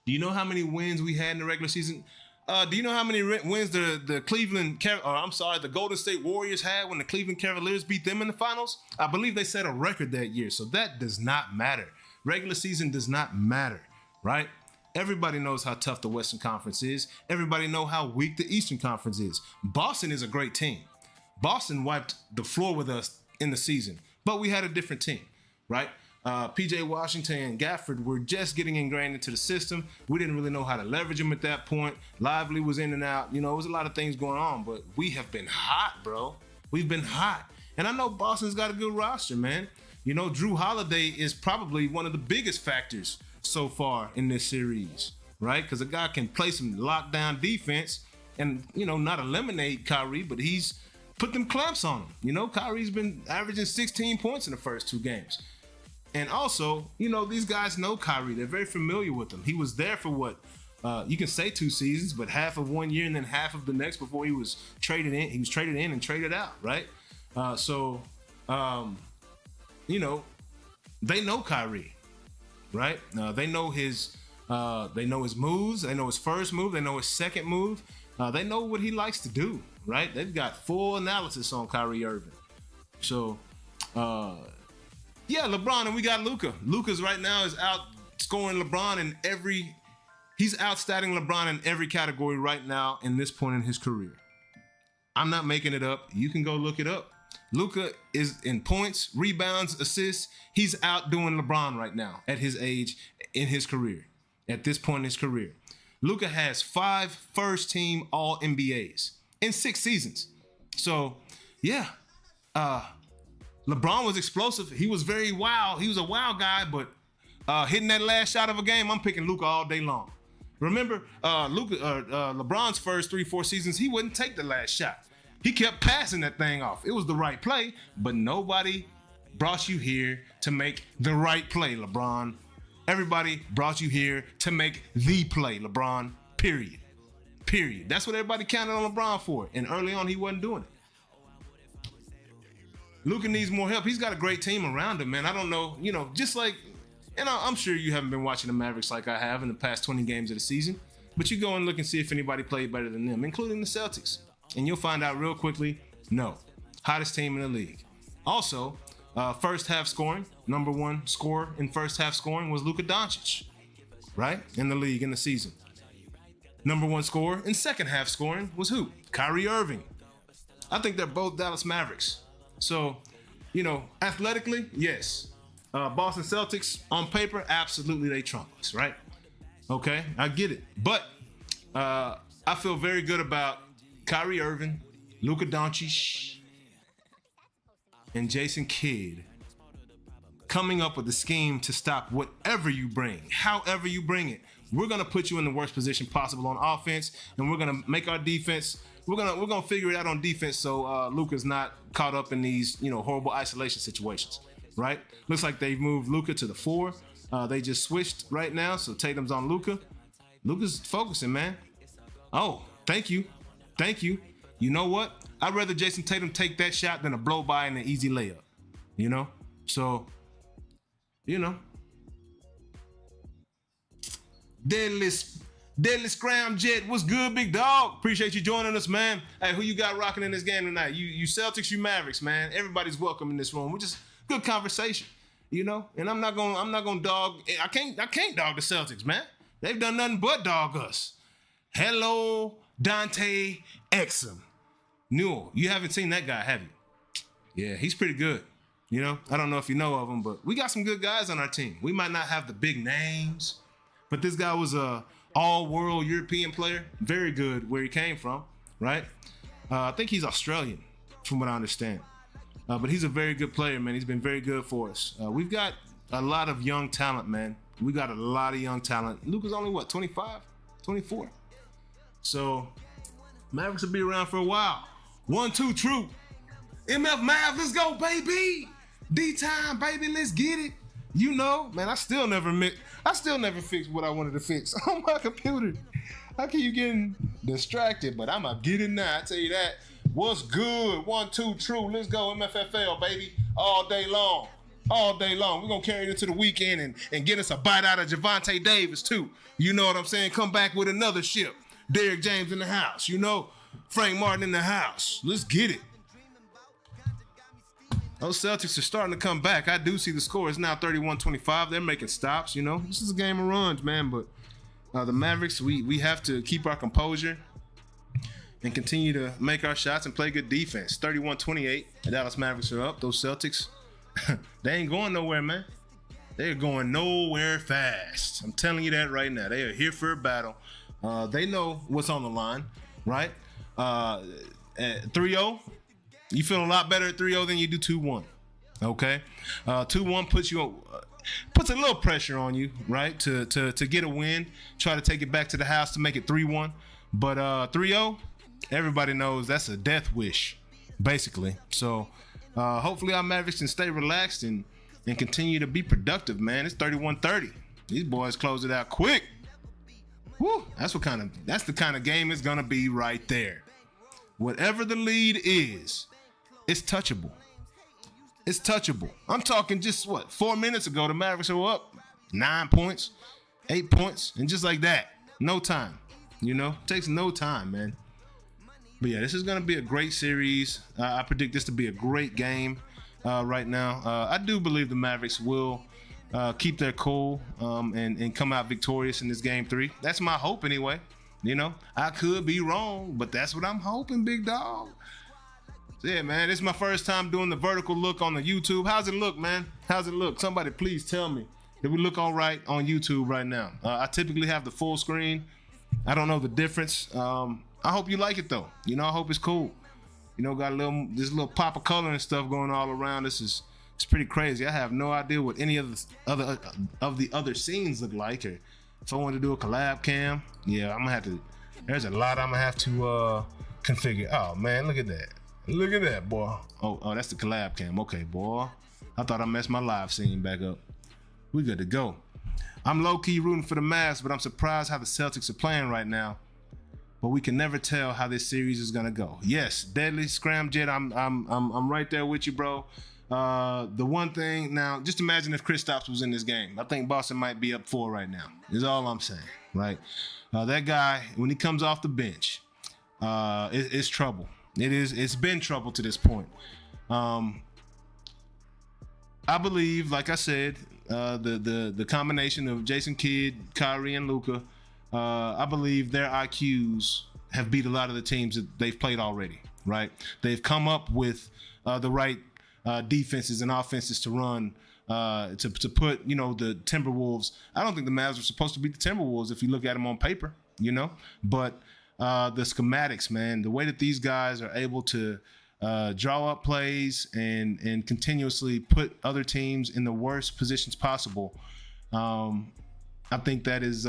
Do you know how many wins we had in the regular season? Do you know how many wins the the Golden State Warriors had when the Cleveland Cavaliers beat them in the finals? I believe they set a record that year, so that does not matter. Regular season does not matter, right? Everybody knows how tough the Western Conference is. Everybody knows how weak the Eastern Conference is. Boston is a great team. Boston wiped the floor with us in the season, but we had a different team, right? PJ Washington and Gafford were just getting ingrained into the system. We didn't really know how to leverage them at that point. Lively was in and out. You know, there was a lot of things going on, but we have been hot, bro. We've been hot. And I know Boston's got a good roster, man. You know, Drew Holiday is probably one of the biggest factors so far in this series, right? Because a guy can play some lockdown defense and, you know, not eliminate Kyrie, but he's put them clamps on him. You know, Kyrie's been averaging 16 points in the first 2 games. And also, you know, these guys know Kyrie. They're very familiar with him. He was there for what? You can say 2 seasons, but half of 1 year and then half of the next before he was traded in. He was traded in and traded out, right? You know, they know Kyrie, right? They know his moves. They know his first move. They know his second move. They know what he likes to do, right? They've got full analysis on Kyrie Irving. So, yeah, LeBron, and we got Luka. Luka's right now is out outscoring LeBron in every. He's outstatting LeBron in every category right now in this point in his career. I'm not making it up. You can go look it up. Luka is in points, rebounds, assists. He's outdoing LeBron right now at his age in his career. At this point in his career, Luka has 5 first-team All-NBAs in 6 seasons. So, yeah, LeBron was explosive. He was very wild. He was a wild guy, but hitting that last shot of a game, I'm picking Luka all day long. Remember, LeBron's first 3-4 seasons, he wouldn't take the last shot. He kept passing that thing off. It was the right play, but nobody brought you here to make the right play, LeBron. Everybody brought you here to make the play, LeBron, period. Period. That's what everybody counted on LeBron for. And early on, he wasn't doing it. Luka needs more help. He's got a great team around him, man. I don't know, just like, I'm sure you haven't been watching the Mavericks like I have in the past 20 games of the season, but you go and look and see if anybody played better than them, including the Celtics. And you'll find out real quickly, no. Hottest team in the league. Also, first half scoring, number one scorer in first half scoring was Luka Doncic, right? In the league in the season. Number one scorer in second half scoring was who? Kyrie Irving. I think they're both Dallas Mavericks. So, athletically, yes. Boston Celtics, on paper, absolutely they trump us, right? Okay, I get it. But I feel very good about Kyrie Irving, Luka Doncic, and Jason Kidd coming up with a scheme to stop whatever you bring, however you bring it. We're gonna put you in the worst position possible on offense, and we're gonna make our defense. We're gonna figure it out on defense so Luka's not caught up in these horrible isolation situations, right? Looks like they've moved Luka to the 4. They just switched right now, so Tatum's on Luka. Luka's focusing, man. Oh, thank you. You know what? I'd rather Jason Tatum take that shot than a blow by and an easy layup. So, Deadly Scram Jet, what's good, big dog? Appreciate you joining us, man. Hey, who you got rocking in this game tonight? You Celtics, you Mavericks, man. Everybody's welcome in this room. We're just good conversation, And I'm not gonna dog. I can't dog the Celtics, man. They've done nothing but dog us. Hello, Dante Exum. Newell, you haven't seen that guy, have you? Yeah, he's pretty good. I don't know if you know of him, but we got some good guys on our team. We might not have the big names, but this guy was a all-world European player. Very good where he came from, right? I think he's Australian, from what I understand. But he's a very good player, man. He's been very good for us. We've got a lot of young talent, man. We got a lot of young talent. Luka's only, 25? 24? So, Mavericks will be around for a while. 1-2 true. MF Mavs, let's go, baby. D-time, baby, let's get it. Man, I still never fixed what I wanted to fix on my computer. I keep getting distracted, but I'm going to get it now. I tell you that. What's good? 1-2 true. Let's go, MFFL, baby. All day long. All day long. We're going to carry it into the weekend and get us a bite out of Javonte Davis, too. You know what I'm saying? Come back with another ship. Derrick James in the house, Frank Martin in the house. Let's get it. Those Celtics are starting to come back. I do see the score. It's now 31-25. They're making stops, This is a game of runs, man. But the Mavericks, we have to keep our composure and continue to make our shots and play good defense. 31-28. The Dallas Mavericks are up. Those Celtics, they ain't going nowhere, man. They're going nowhere fast. I'm telling you that right now. They are here for a battle. They know what's on the line, right? 3-0, you feel a lot better at 3-0 than you do 2-1, okay? 2-1 puts a little pressure on you, right? To get a win, try to take it back to the house to make it 3-1. But 3-0, everybody knows that's a death wish, basically. So hopefully our Mavericks can stay relaxed and continue to be productive, man. It's 31-30. These boys close it out quick. Woo, that's the kind of game it's gonna be right there. Whatever the lead is, it's touchable. It's touchable. I'm talking just 4 minutes ago, the Mavericks were up 9 points, 8 points, and just like that, no time. It takes no time, man. But yeah, this is gonna be a great series. I predict this to be a great game right now. I do believe the Mavericks will keep their cool and come out victorious in this game 3. That's my hope anyway. You know, I could be wrong, but that's what I'm hoping, big dog. So yeah, man, this is my first time doing the vertical look on the YouTube. How's it look, man? How's it look? Somebody please tell me. Did we look all right on YouTube right now? I typically have the full screen. I don't know the difference. I hope you like it though. You know, I hope it's cool. You know, got this little pop of color and stuff going all around. It's pretty crazy. I have no idea what any of the other scenes look like, or if I want to do a collab cam. Yeah, I'm gonna have to. There's a lot I'm gonna have to configure. Oh man, look at that. Look at that, boy. Oh, that's the collab cam. Okay, boy. I thought I messed my live scene back up. We good to go. I'm low-key rooting for the Mavs, but I'm surprised how the Celtics are playing right now. But we can never tell how this series is gonna go. Yes, Deadly Scramjet, I'm right there with you, bro. The one thing now, just imagine if Kristaps was in this game. I think Boston might be up 4 right now. Is all I'm saying, right? That guy, when he comes off the bench, it's trouble. It's been trouble to this point. I believe, like I said, the combination of Jason Kidd, Kyrie, and Luka, I believe their IQs have beat a lot of the teams that they've played already, right? They've come up with the right defenses and offenses to run to put, you know, the Timberwolves. I don't think the Mavs are supposed to beat the Timberwolves if you look at them on paper, you know, but the schematics, man, the way that these guys are able to draw up plays and continuously put other teams in the worst positions possible. I think that is,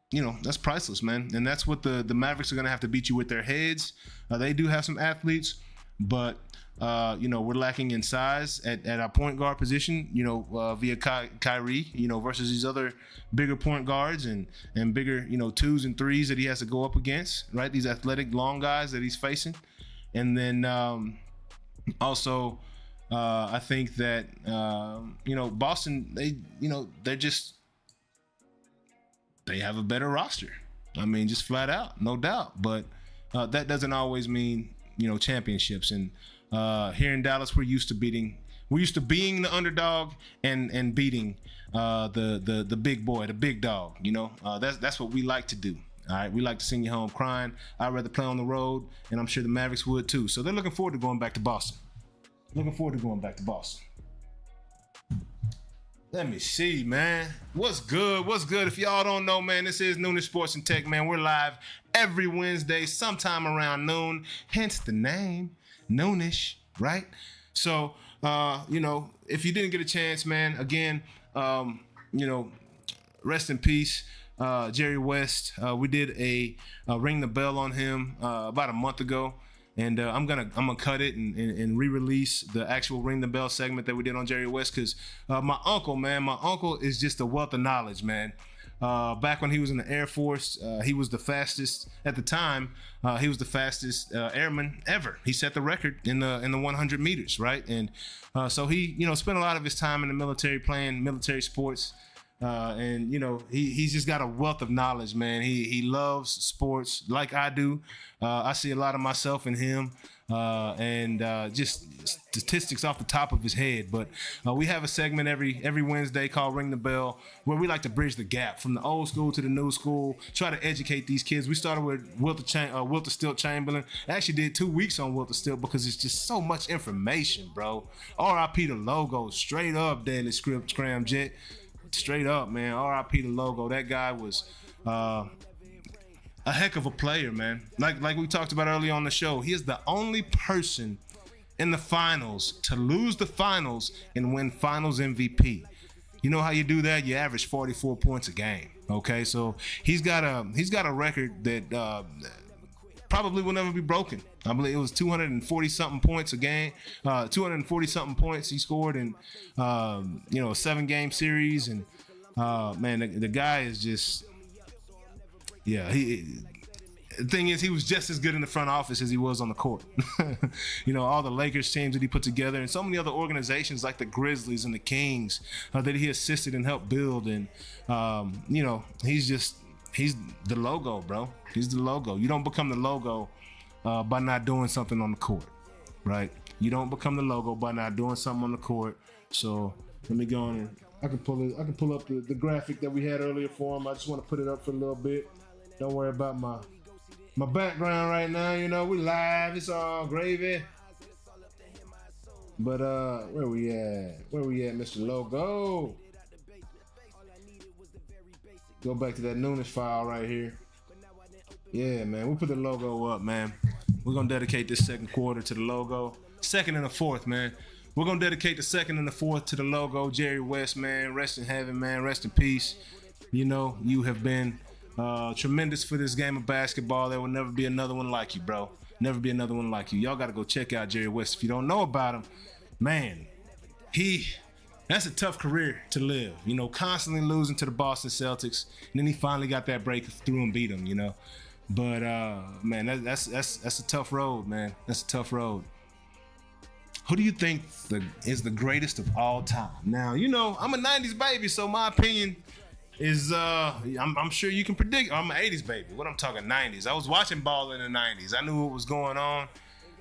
you know, that's priceless, man. And that's what the Mavericks are going to have to beat you with their heads. They do have some athletes, but, you know, we're lacking in size at our point guard position, you know, via Kyrie, you know, versus these other bigger point guards and bigger, you know, 2s and 3s that he has to go up against, right? These athletic long guys that he's facing. And then also, I think that, you know, Boston, they have a better roster. I mean, just flat out, no doubt. But that doesn't always mean, you know, championships. And here in Dallas, we're used to being the underdog and beating the big boy, the big dog. You know, that's what we like to do. All right, we like to send you home crying. I'd rather play on the road, and I'm sure the Mavericks would too. So they're looking forward to going back to Boston. Let me see, man. What's good? If y'all don't know, man, this is Noonish Sports and Tech, man. We're live every Wednesday, sometime around noon. Hence the name, Noonish, right? So, you know, if you didn't get a chance, man, again, you know, rest in peace. Jerry West, we did a ring the bell on him about a month ago, and I'm gonna cut it and re-release the actual ring the bell segment that we did on Jerry West, because my uncle is just a wealth of knowledge, man. Back when he was in the Air Force, he was the fastest at the time. He was the fastest airman ever. He set the record in the 100 meters, right? And so he, you know, spent a lot of his time in the military playing military sports. And you know, he's just got a wealth of knowledge, man. He loves sports like I do. I see a lot of myself in him, and just statistics off the top of his head. But we have a segment every Wednesday called Ring the Bell, where we like to bridge the gap from the old school to the new school, try to educate these kids. We started with Wilter Stilt Chamberlain. I actually did 2 weeks on Wilter Stilt because it's just so much information, bro. R.I.P. the logo, straight up, Deadly Scramjet. Straight up, man. R.I.P. the logo. That guy was a heck of a player, man. Like we talked about earlier on the show, he is the only person in the finals to lose the finals and win finals MVP. You know how you do that? You average 44 points a game. Okay, so he's got a record that probably will never be broken. I believe it was 240 something points a game, 240 something points he scored in, you know, a 7-game series. And man, the guy is just, yeah. The thing is, he was just as good in the front office as he was on the court. You know, all the Lakers teams that he put together, and so many other organizations like the Grizzlies and the Kings that he assisted and helped build. And you know, he's the logo, bro. He's the logo. You don't become the logo by not doing something on the court, right? You don't become the logo by not doing something on the court. So let me go on and I can pull up the graphic that we had earlier for him. I just want to put it up for a little bit. Don't worry about my background right now. You know, we live. It's all gravy. But where we at, Mr. Logo? Go back to that Noonish file right here. Yeah, man, we put the logo up, man. We're gonna dedicate this second quarter to the logo. Second and the fourth, man. We're gonna dedicate the second and the fourth to the logo. Jerry West, man, rest in heaven, man, rest in peace. You know, you have been tremendous for this game of basketball. There will never be another one like you, bro. Never be another one like you. Y'all gotta go check out Jerry West. If you don't know about him, man, that's a tough career to live. You know, constantly losing to the Boston Celtics, and then he finally got that break through and beat them. You know, but man, that's a tough road, man. That's a tough road. Who do you think is the greatest of all time? Now, you know, I'm a '90s baby, so my opinion is I'm sure you can predict. I'm an '80s baby. What I'm talking '90s. I was watching ball in the '90s. I knew what was going on.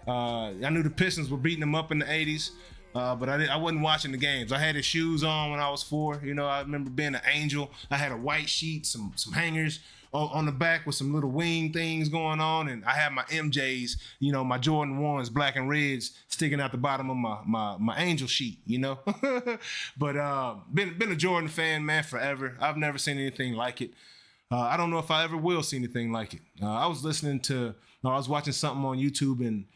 I knew the Pistons were beating them up in the '80s. But I wasn't watching the games. I had his shoes on when I was 4. You know, I remember being an angel. I had a white sheet, some hangers on the back with some little wing things going on, and I had my MJs, you know, my Jordan 1s, black and reds, sticking out the bottom of my angel sheet, you know. But been a Jordan fan, man, forever. I've never seen anything like it. I don't know if I ever will see anything like it. I was watching something on YouTube, and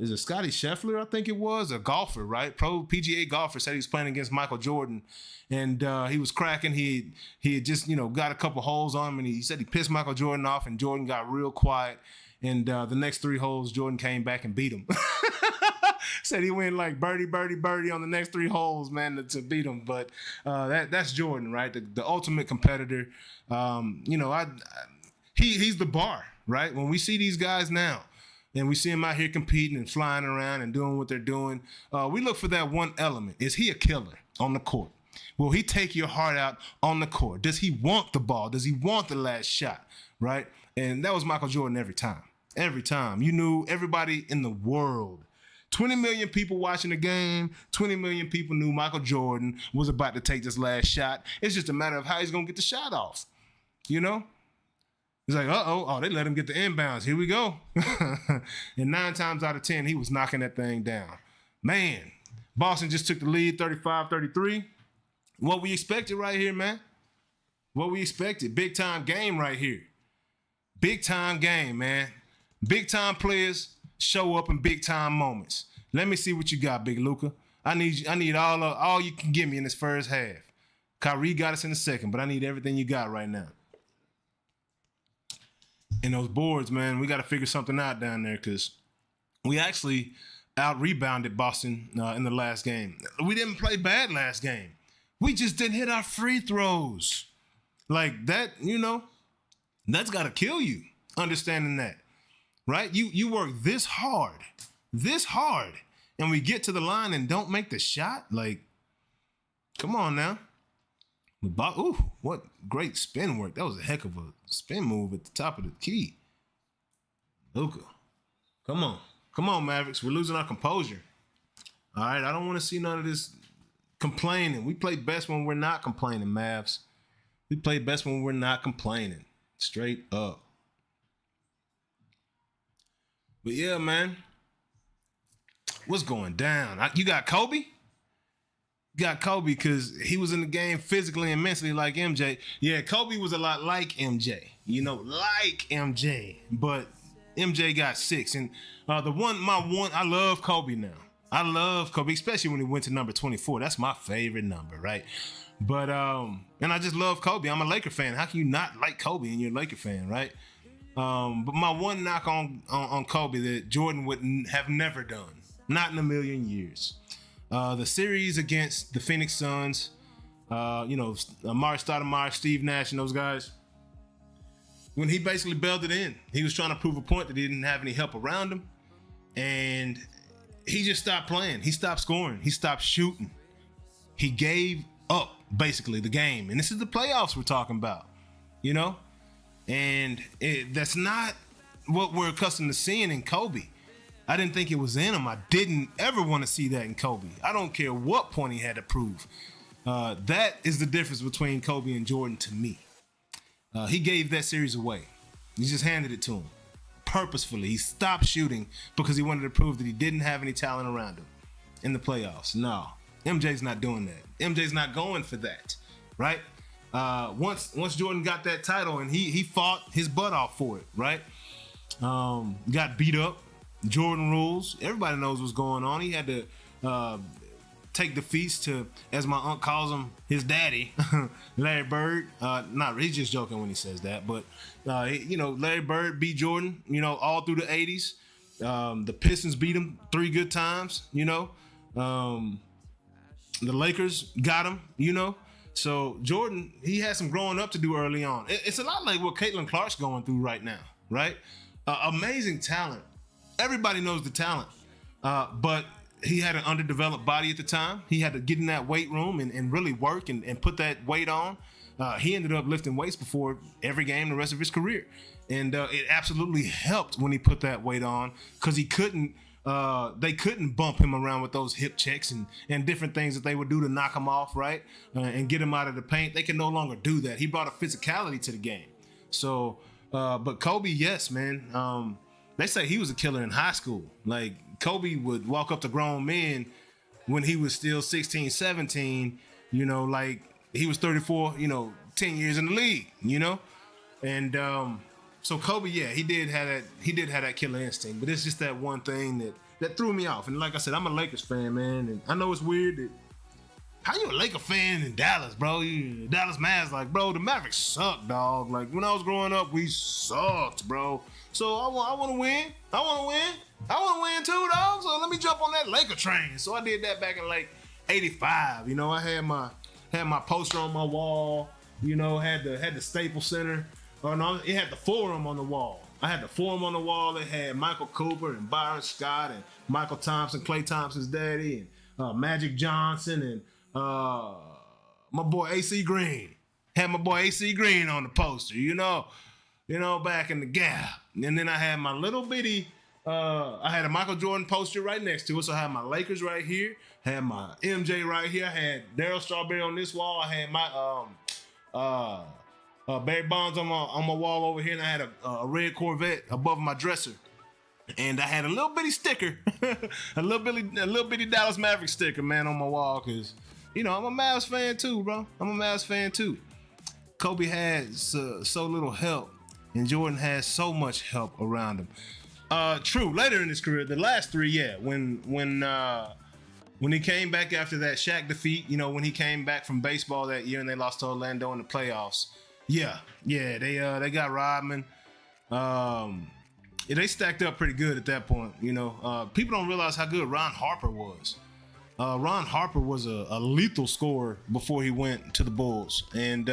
is it Scotty Scheffler? I think it was a golfer, right? Pro PGA golfer, said he was playing against Michael Jordan, and he was cracking. He had just, you know, got a couple holes on him, and he said he pissed Michael Jordan off, and Jordan got real quiet. And the next 3 holes, Jordan came back and beat him. Said he went like birdie on the next 3 holes, man, to beat him. But that's Jordan, right? The ultimate competitor. You know, he's the bar, right? When we see these guys now, and we see him out here competing and flying around and doing what they're doing, we look for that one element. Is he a killer on the court? Will he take your heart out on the court? Does he want the ball? Does he want the last shot, right? And that was Michael Jordan every time. Every time. You knew everybody in the world. 20 million people watching the game. 20 million people knew Michael Jordan was about to take this last shot. It's just a matter of how he's going to get the shot off, you know? He's like, oh, they let him get the inbounds. Here we go. And 9 times out of 10, he was knocking that thing down. Man, Boston just took the lead 35-33. What we expected right here, man. What we expected. Big time game right here. Big time game, man. Big time players show up in big time moments. Let me see what you got, Big Luka. I need all you can give me in this first half. Kyrie got us in the second, but I need everything you got right now. And those boards, man, we got to figure something out down there, because we actually out-rebounded Boston in the last game. We didn't play bad last game. We just didn't hit our free throws. Like that, you know, that's got to kill you, understanding that, right? You work this hard, and we get to the line and don't make the shot? Like, come on now. Ooh, what great spin work. That was a heck of a spin move at the top of the key. Luka, come on, Mavericks. We're losing our composure. All right, I don't want to see none of this complaining. We play best when we're not complaining, Mavs. We play best when we're not complaining. Straight up. But yeah, man. What's going down? You got Kobe? Got Kobe because he was in the game physically and mentally like MJ. Yeah, Kobe was a lot like MJ, you know, like MJ, but MJ got 6. And I love Kobe now. I love Kobe, especially when he went to number 24. That's my favorite number, right? But and I just love Kobe. I'm a Laker fan. How can you not like Kobe and you're a Laker fan, right? But my one knock on Kobe that Jordan would have never done, not in a million years. The series against the Phoenix Suns, you know, Amari Stoudemire, Steve Nash, and those guys, when he basically bailed it in. He was trying to prove a point that he didn't have any help around him, and he just stopped playing. He stopped scoring. He stopped shooting. He gave up, basically, the game. And this is the playoffs we're talking about, you know? And that's not what we're accustomed to seeing in Kobe. I didn't think it was in him. I didn't ever want to see that in Kobe. I don't care what point he had to prove. That is the difference between Kobe and Jordan to me. He gave that series away. He just handed it to him purposefully. He stopped shooting because he wanted to prove that he didn't have any talent around him in the playoffs. No, MJ's not doing that. MJ's not going for that, right? Once Jordan got that title and he fought his butt off for it, right? Got beat up. Jordan rules. Everybody knows what's going on. He had to take defeats to, as my aunt calls him, his daddy, Larry Bird. He's just joking when he says that, but Larry Bird beat Jordan, all through the 80s. The Pistons beat him 3 good times, the Lakers got him, So Jordan, he had some growing up to do early on. It's a lot like what Caitlin Clark's going through right now, right? Amazing talent. Everybody knows the talent, but he had an underdeveloped body at the time. He had to get in that weight room and really work and put that weight on. He ended up lifting weights before every game the rest of his career. And it absolutely helped when he put that weight on because they couldn't bump him around with those hip checks and different things that they would do to knock him off, right? And get him out of the paint. They can no longer do that. He brought a physicality to the game. So, but Kobe, yes, man. They say he was a killer in high school. Like, Kobe would walk up to grown men when he was still 16, 17, like he was 34, 10 years in the league, And so Kobe, yeah, he did have that killer instinct, but it's just that one thing that threw me off. And like I said, I'm a Lakers fan, man, and I know it's weird that how you a Laker fan in Dallas, bro? You Dallas Mavs, like, bro, the Mavericks suck, dog. Like, when I was growing up, we sucked, bro. So I want to win. I want to win too, dog. So let me jump on that Laker train. So I did that back in like '85. I had my poster on my wall. Had the Staples Center. Or no, it had the Forum on the wall. I had the Forum on the wall. It had Michael Cooper and Byron Scott and Michael Thompson, Klay Thompson's daddy, and Magic Johnson and my boy AC Green. Had my boy AC Green on the poster, back in the Gap. And then I had my little bitty, I had a Michael Jordan poster right next to it. So I had my Lakers right here, had my MJ right here. I had Darryl Strawberry on this wall. I had my Barry Bonds on my wall over here, and I had a red Corvette above my dresser. And I had a little bitty sticker, a little bitty Dallas Mavericks sticker, man, on my wall, because I'm a Mavs fan too, bro. I'm a Mavs fan too. Kobe had so little help, and Jordan had so much help around him. True. Later in his career, the last 3, yeah, when he came back after that Shaq defeat, when he came back from baseball that year and they lost to Orlando in the playoffs. Yeah, they got Rodman. They stacked up pretty good at that point. People don't realize how good Ron Harper was. Ron Harper was a lethal scorer before he went to the Bulls, and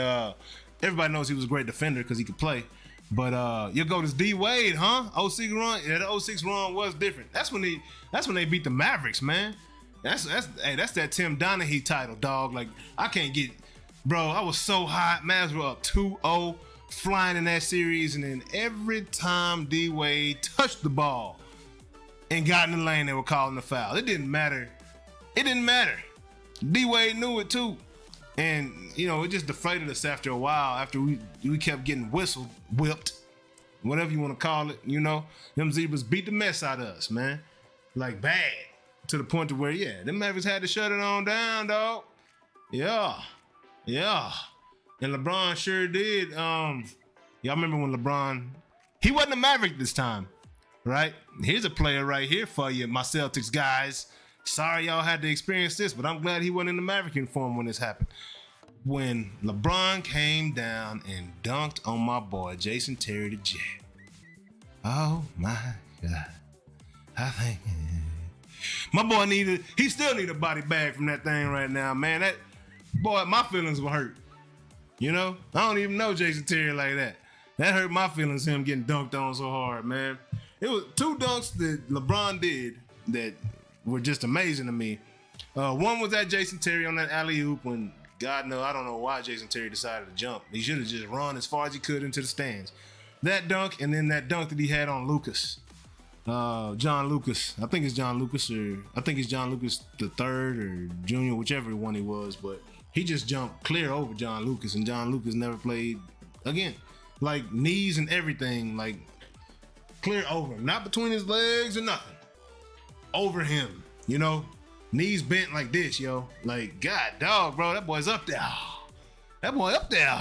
everybody knows he was a great defender because he could play. But your GOAT is D Wade, huh? 06 run, yeah, the 06 run was different. That's when they beat the Mavericks, man. That's that Tim Donaghy title, dog. Like, I can't get, bro. I was so hot. Mavs were up 2-0, flying in that series, and then every time D Wade touched the ball and got in the lane, they were calling the foul. It didn't matter. D Wade knew it too. And, it just deflated us after a while, after we kept getting whipped, whatever you want to call it, Them Zebras beat the mess out of us, man. Like, bad. To the point to where, yeah, them Mavericks had to shut it on down, dog. Yeah. And LeBron sure did. Y'all remember when LeBron, he wasn't a Maverick this time, right? Here's a player right here for you, my Celtics guys. Sorry y'all had to experience this, but I'm glad he wasn't in the Maverick uniform when this happened. When LeBron came down and dunked on my boy, Jason Terry the Jet. Oh my God. I think my boy he still need a body bag from that thing right now, man. That boy, my feelings were hurt. I don't even know Jason Terry like that. That hurt my feelings, him getting dunked on so hard, man. It was 2 dunks that LeBron did that were just amazing to me. One was at Jason Terry on that alley-oop when, God knows, I don't know why Jason Terry decided to jump. He should have just run as far as he could into the stands. That dunk, and then that dunk that he had on Lucas. John Lucas. I think it's John Lucas the third or junior, whichever one he was. But he just jumped clear over John Lucas, and John Lucas never played again. Like knees and everything, like clear over him, not between his legs or nothing. Over him, you know, knees bent like this, yo. Like, God dog, bro, that boy's up there. That boy up there.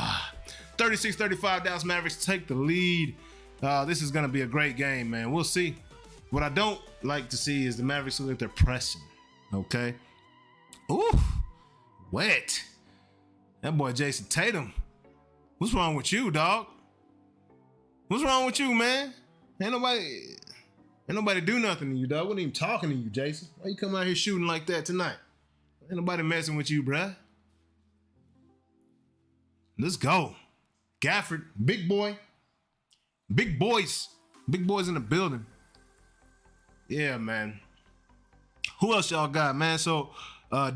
36-35, Dallas Mavericks take the lead. This is gonna be a great game, man. We'll see. What I don't like to see is the Mavericks look like they're pressing. Okay. Ooh, wet. That boy Jason Tatum. What's wrong with you, dog? What's wrong with you, man? Ain't nobody do nothing to you, dog. Wasn't even talking to you, Jason. Why you come out here shooting like that tonight? Ain't nobody messing with you, bruh. Let's go. Gafford, big boy. Big boys. Big boys in the building. Yeah, man. Who else y'all got, man? So,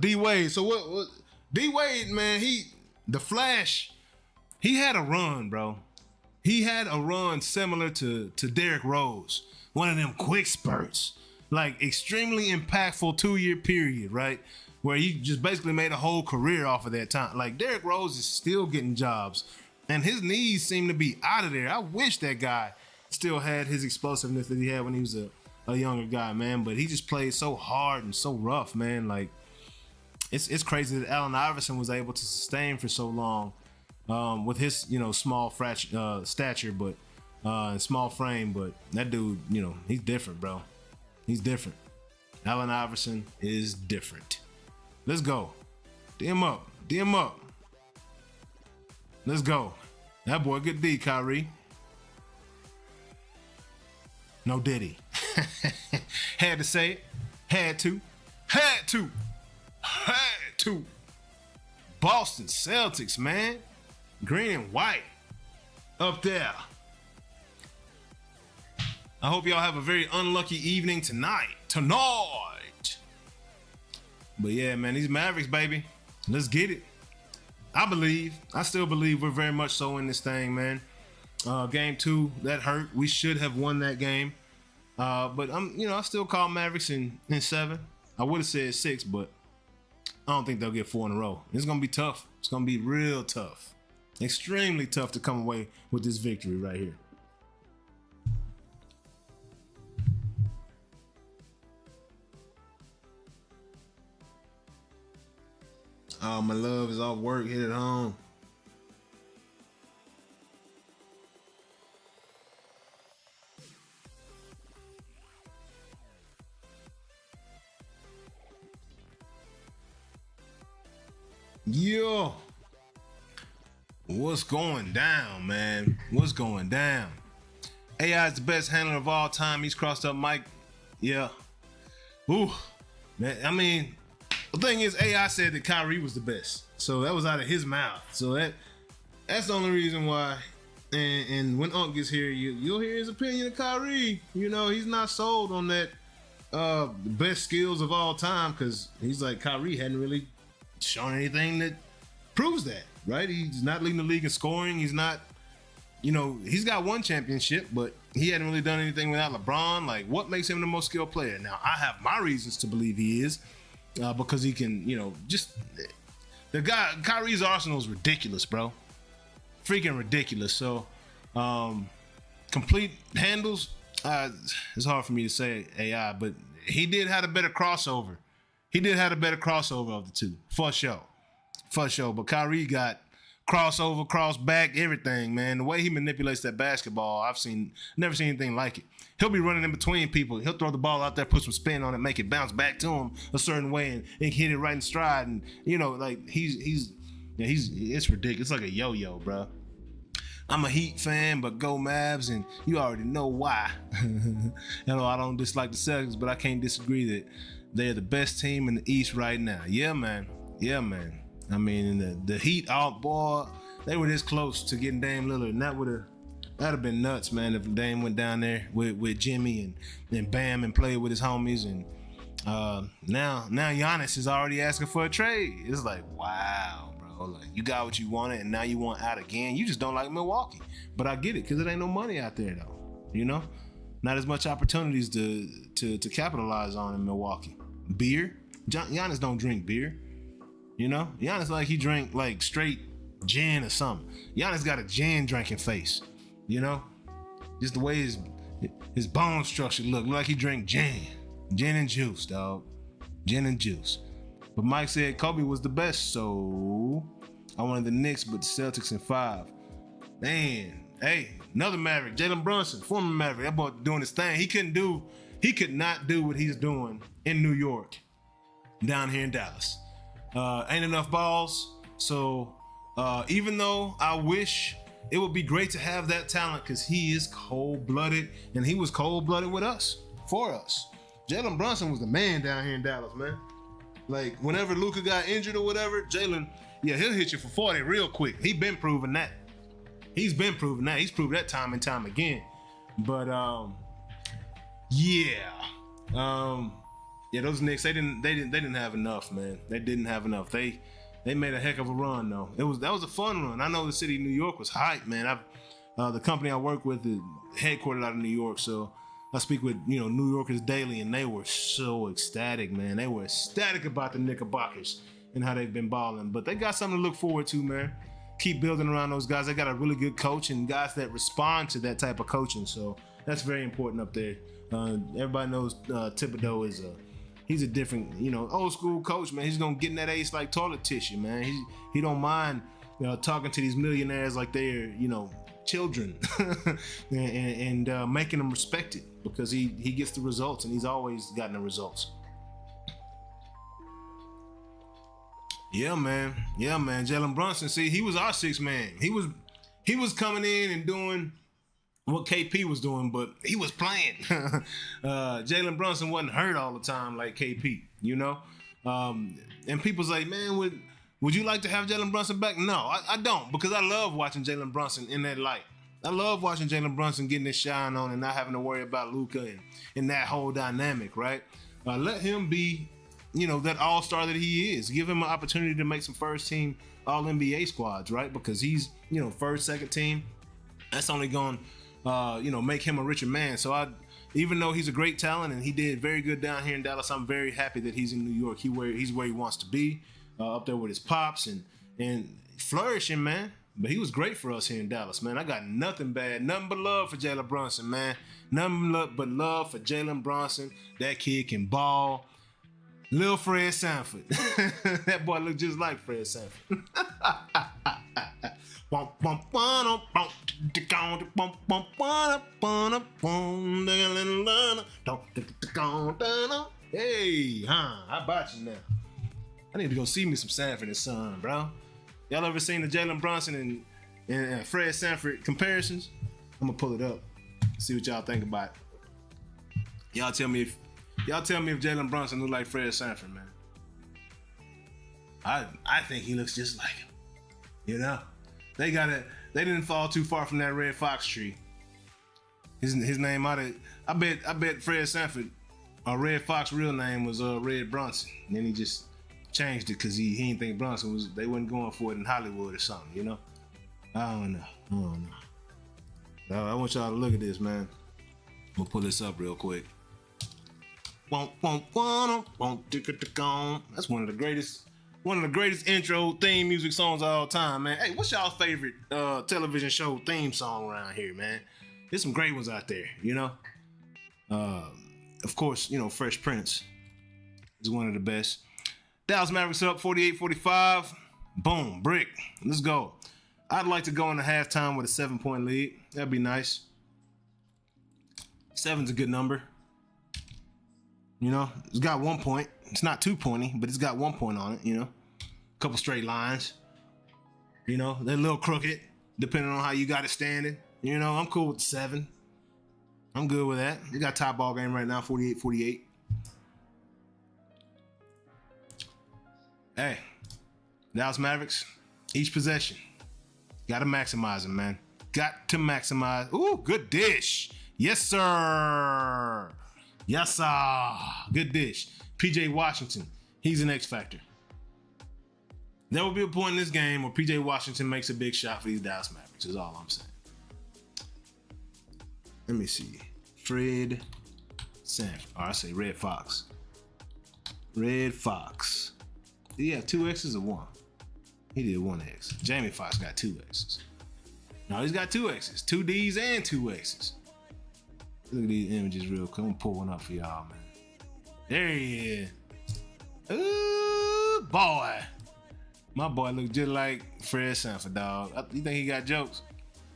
D-Wade. So what D-Wade, man, the Flash, he had a run, bro. He had a run similar to Derrick Rose. One of them quick spurts. Like, extremely impactful 2-year period, right? Where he just basically made a whole career off of that time. Like, Derrick Rose is still getting jobs. And his knees seem to be out of there. I wish that guy still had his explosiveness that he had when he was a younger guy, man. But he just played so hard and so rough, man. Like, it's crazy that Allen Iverson was able to sustain for so long with his, small stature, but and small frame. But that dude, he's different, bro. He's different. Allen Iverson is different. Let's go. D him up. Let's go. That boy, good D, Kyrie. No Diddy. Had to say it. Had to. Boston Celtics, man. Green and white. Up there. I hope y'all have a very unlucky evening tonight. But yeah, man, these Mavericks, baby. Let's get it. I still believe we're very much so in this thing, man. Game 2, that hurt. We should have won that game. But I still call Mavericks in 7. I would have said 6, but I don't think they'll get 4 in a row. It's gonna be tough. It's gonna be real tough. Extremely tough to come away with this victory right here. Oh, my love is off work, hit it home. Yo, what's going down, man? What's going down? AI is the best handler of all time. He's crossed up Mike. Yeah. Ooh, man. I mean, the thing is, AI said that Kyrie was the best, so that was out of his mouth. So that's the only reason why. And when Unc gets here, you'll hear his opinion of Kyrie. He's not sold on that the best skills of all time, because he's like, Kyrie hadn't really shown anything that proves that, right? He's not leading the league in scoring. He's not, he's got one championship, but he hadn't really done anything without LeBron. Like, what makes him the most skilled player? Now, I have my reasons to believe he is, because he can, just the guy. Kyrie's arsenal is ridiculous, bro. Freaking ridiculous. So, complete handles. It's hard for me to say AI, but he did have a better crossover. He did have a better crossover of the two, for sure. But Kyrie got crossover, cross back, everything, man. The way he manipulates that basketball, never seen anything like it. He'll be running in between people. He'll throw the ball out there, put some spin on it, make it bounce back to him a certain way, and hit it right in stride. And like it's ridiculous. It's like a yo-yo, bro. I'm a Heat fan, but go Mavs, and you already know why. I don't dislike the Celtics, but I can't disagree that they're the best team in the East right now. Yeah, man. I mean, the Heat out, boy, they were this close to getting Dame Lillard, and that'd have been nuts, man, if Dame went down there with Jimmy and Bam and played with his homies. And now Jonas is already asking for a trade. It's like, wow, bro. Like, you got what you wanted, and now you want out again. You just don't like Milwaukee. But I get it, because it ain't no money out there, though. Not as much opportunities to capitalize on in Milwaukee. Beer? Giannis don't drink beer. You know, Giannis like he drank like straight gin or something. Giannis got a gin drinking face. You know, just the way his bone structure look like he drank gin and juice, dog. Gin and juice. But Mike said Kobe was the best, so I wanted the Knicks, but the Celtics in 5. Man, hey, another Maverick, Jaylen Brunson, former Maverick. That boy doing his thing. He could not do what he's doing in New York, down here in Dallas. Ain't enough balls. So even though I wish it would be great to have that talent, because he is cold-blooded, and he was cold-blooded with us, for us. Jaylen Brunson was the man down here in Dallas, man. Like, whenever Luka got injured or whatever, Jaylen, yeah, he'll hit you for 40 real quick. He's been proving that. He's proved that time and time again. But yeah, those Knicks, they didn't have enough, man. They didn't have enough. They made a heck of a run though. That was a fun run. I know the city of New York was hype, man. The company I work with is headquartered out of New York, so I speak with New Yorkers daily, and they were so ecstatic, man. They were ecstatic about the Knickerbockers and how they've been balling. But they got something to look forward to, man. Keep building around those guys. They got a really good coach and guys that respond to that type of coaching. So that's very important up there. Everybody knows Thibodeau he's a different, old school coach, man. He's gonna get in that ace like toilet tissue, man. He don't mind talking to these millionaires like they're children and making them respect it, because he gets the results, and he's always gotten the results. Yeah, man. Jaylen Brunson, see, he was our sixth man. He was coming in and doing what KP was doing, but he was playing. Jaylen Brunson wasn't hurt all the time like KP, and people's like, man, would you like to have Jaylen Brunson back? No, I don't, because I love watching Jaylen Brunson in that light. I love watching Jaylen Brunson getting his shine on and not having to worry about Luka and that whole dynamic, right? Let him be, that all-star that he is. Give him an opportunity to make some first-team All-NBA squads, right? Because he's, first, second team. That's only going to, make him a richer man. So even though he's a great talent and he did very good down here in Dallas, I'm very happy that he's in New York. He's where he wants to be, up there with his pops and flourishing, man. But he was great for us here in Dallas, man. I got nothing but love for Jaylen Brunson, man. Nothing but love for Jaylen Brunson. That kid can ball. Lil Fred Sanford. That boy look just like Fred Sanford. Hey, how about you now? I need to go see me some Sanford and Son, bro. Y'all ever seen the Jaylen Brunson and Fred Sanford comparisons? I'm gonna pull it up, see what y'all think about it. Y'all tell me if Jaylen Brunson look like Fred Sanford, man. I think he looks just like him. They didn't fall too far from that red fox tree. His name I bet Fred Sanford, Red Fox real name was Red Brunson. And then he just changed it because he didn't think Brunson they wasn't going for it in Hollywood or something, I don't know. I want y'all to look at this, man. I'm gonna pull this up real quick. That's one of the greatest intro theme music songs of all time, man. Hey, what's y'all favorite television show theme song around here, man? There's some great ones out there, Of course, Fresh Prince is one of the best. Dallas Mavericks up 48-45. Boom, brick. Let's go. I'd like to go into halftime with a 7-point lead. That'd be nice. 7's a good number. It's got 1 point. It's not 2-pointy, but it's got 1 point on it, A couple straight lines. They're a little crooked, depending on how you got it standing. I'm cool with 7. I'm good with that. We got top ball game right now, 48-48. Hey, Dallas Mavericks, each possession. Got to maximize them, man. Got to maximize. Ooh, good dish. Yes, sir. Yes, sir. Good dish. PJ Washington, he's an X factor. There will be a point in this game where PJ Washington makes a big shot for these Dallas Mavericks, is all I'm saying. Let me see. Fred Sanford. I say Red Fox. Red Fox. Did he have 2 X's or 1? He did 1 X. Jamie Foxx got 2 X's. No, he's got 2 X's. 2 D's and 2 X's. Look at these images real quick. I'm gonna pull one up for y'all, man. There he is. Ooh, boy. My boy look just like Fred Sanford, dog. You think he got jokes?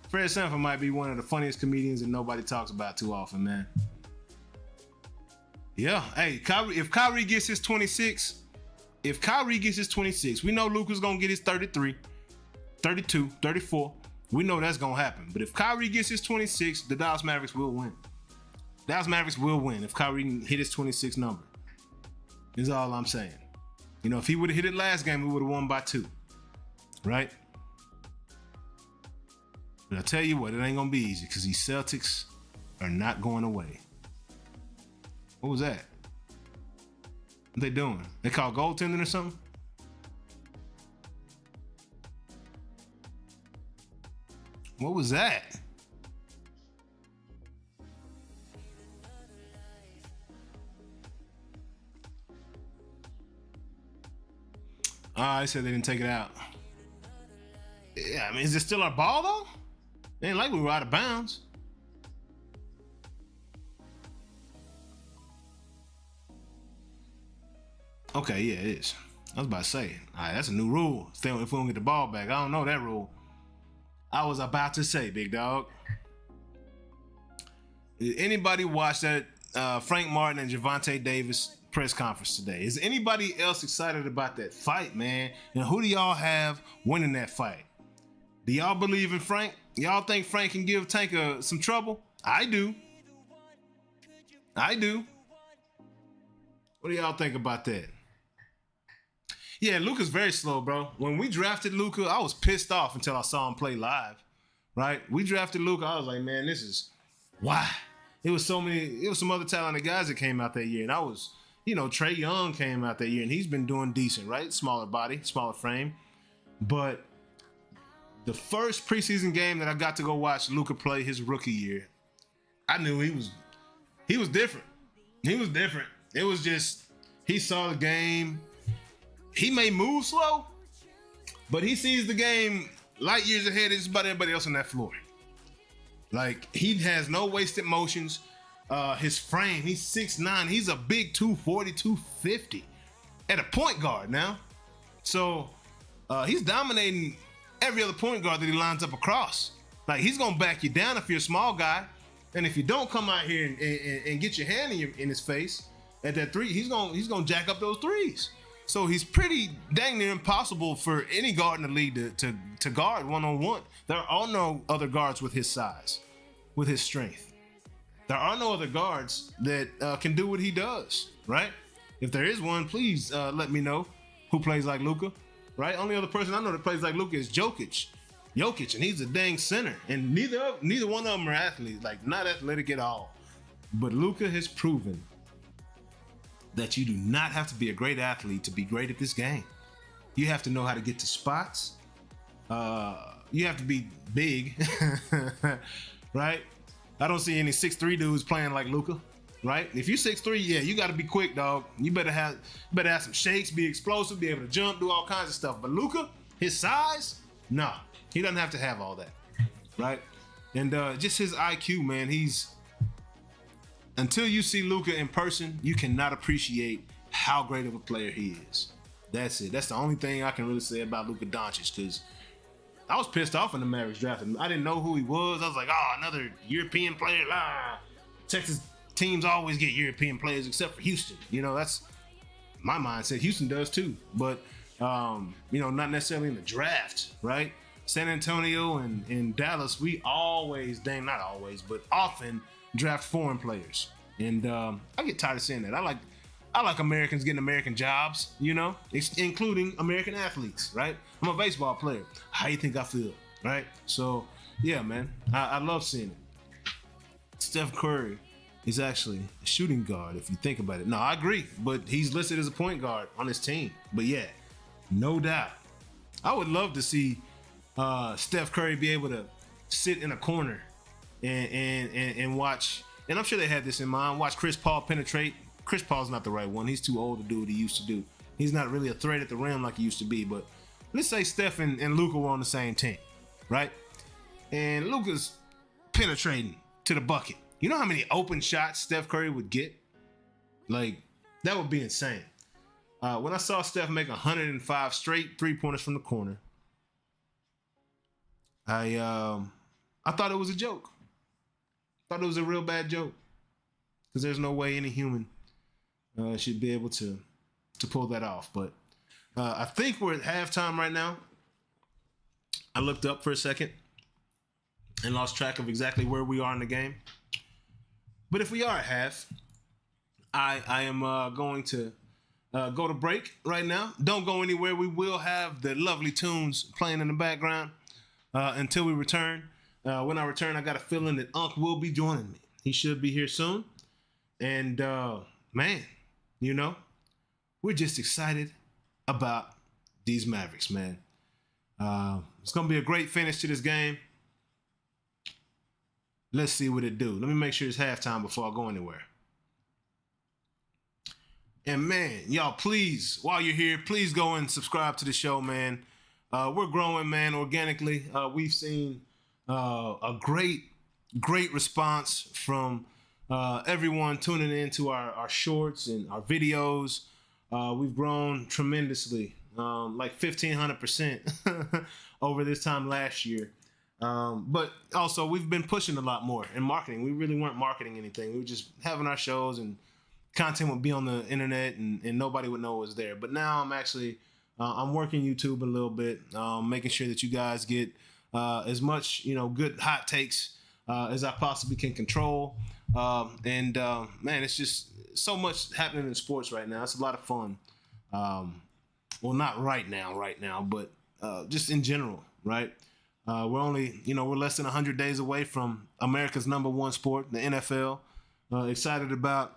Fred Sanford might be one of the funniest comedians that nobody talks about too often, man. Yeah, hey, Kyrie, if Kyrie gets his 26, we know Luka's gonna get his 33, 32, 34. We know that's gonna happen. But if Kyrie gets his 26, the Dallas Mavericks will win. Dallas Mavericks will win if Kyrie hit his 26 number. Is all I'm saying. You know, if he would have hit it last game, we would have won by 2. Right? But I tell you what, it ain't gonna be easy because these Celtics are not going away. What was that? What they doing? They call goaltending or something? What was that? I said they didn't take it out. Yeah, I mean, is it still our ball though? It ain't like we were out of bounds. Okay, yeah, it is. I was about to say, all right, that's a new rule. If we don't get the ball back, I don't know that rule. I was about to say, big dog. Did anybody watch that Frank Martin and Javonte Davis press conference today? Is anybody else excited about that fight, man? And who do y'all have winning that fight? Do y'all believe in Frank? Y'all think Frank can give Tank some trouble? I do. What do y'all think about that? Yeah, Luka's very slow, bro. When we drafted Luka, I was pissed off until I saw him play live, right? We drafted Luka. I was like, man, this is why. It was some other talented guys that came out that year. And I was, Trae Young came out that year and he's been doing decent, right? Smaller body, smaller frame. But the first preseason game that I got to go watch Luka play his rookie year, I knew he was different. He was different. It was just, he saw the game. He may move slow, but he sees the game light years ahead of just about everybody else on that floor. Like, he has no wasted motions. His frame, he's 6'9". He's a big 240, 250 at a point guard now. So he's dominating every other point guard that he lines up across. Like, he's going to back you down if you're a small guy. And if you don't come out here and get your hand in his face at that three, he's gonna jack up those threes. So he's pretty dang near impossible for any guard in the league to guard one-on-one. There are no other guards with his size, with his strength. There are no other guards that can do what he does, right? If there is one, please let me know who plays like Luka, right? Only other person I know that plays like Luka is Jokic, and he's a dang center. And neither one of them are athletes, like not athletic at all. But Luka has proven that you do not have to be a great athlete to be great at this game. You have to know how to get to spots. You have to be big, right? I don't see any 6'3" dudes playing like Luka, right? If you're 6'3", yeah, you got to be quick, dog. You better have some shakes, be explosive, be able to jump, do all kinds of stuff. But Luka, his size, no, he doesn't have to have all that, right? And just his IQ, man, until you see Luka in person, you cannot appreciate how great of a player he is. That's it. That's the only thing I can really say about Luka Doncic, because I was pissed off when the Mavericks drafted him. I didn't know who he was. I was like, oh, another European player. Texas teams always get European players except for Houston. That's my mindset. Houston does too. But, not necessarily in the draft, right? San Antonio and Dallas, we always, not always, but often draft foreign players. And I get tired of saying that. I like Americans getting American jobs, including American athletes, right? I'm a baseball player. How you think I feel, right? So, yeah, man, I love seeing it. Steph Curry is actually a shooting guard, if you think about it. No, I agree, but he's listed as a point guard on his team. But yeah, no doubt. I would love to see Steph Curry be able to sit in a corner and watch, and I'm sure they had this in mind, watch Chris Paul penetrate. Chris Paul's not the right one. He's too old to do what he used to do. He's not really a threat at the rim like he used to be. But let's say Steph and Luka were on the same team, right? And Luka's penetrating to the bucket. You know how many open shots Steph Curry would get? Like, that would be insane. When I saw Steph make 105 straight three-pointers from the corner, I thought it was a joke. Thought it was a real bad joke. Because there's no way any human should be able to pull that off. But I think we're at halftime right now. I looked up for a second and lost track of exactly where we are in the game. But if we are at half, I am going to go to break right now. Don't go anywhere. We will have the lovely tunes playing in the background until we return. When I return, I got a feeling that Unc will be joining me. He should be here soon. And, man, you know, we're just excited about these Mavericks, man. It's going to be a great finish to this game. Let's see what it do. Let me make sure it's halftime before I go anywhere. And, man, y'all, please, while you're here, please go and subscribe to the show, man. We're growing, man, organically. We've seen a great response from everyone tuning into our shorts and our videos. We've grown tremendously, like 1,500% over this time last year. But also we've been pushing a lot more in marketing. We really weren't marketing anything. We were just having our shows and content would be on the internet and nobody would know it was there. But now I'm actually, I'm working YouTube a little bit, making sure that you guys get as much, good hot takes as I possibly can control. Man, it's just so much happening in sports right now. It's a lot of fun. Well, not right now, but just in general, right? We're only, we're less than 100 days away from America's #1 sport, the NFL. Excited about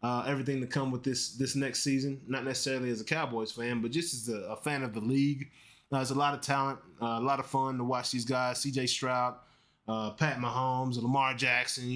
everything to come with this next season. Not necessarily as a Cowboys fan, but just as a fan of the league. There's a lot of talent, a lot of fun to watch these guys. C.J. Stroud, Pat Mahomes, Lamar Jackson,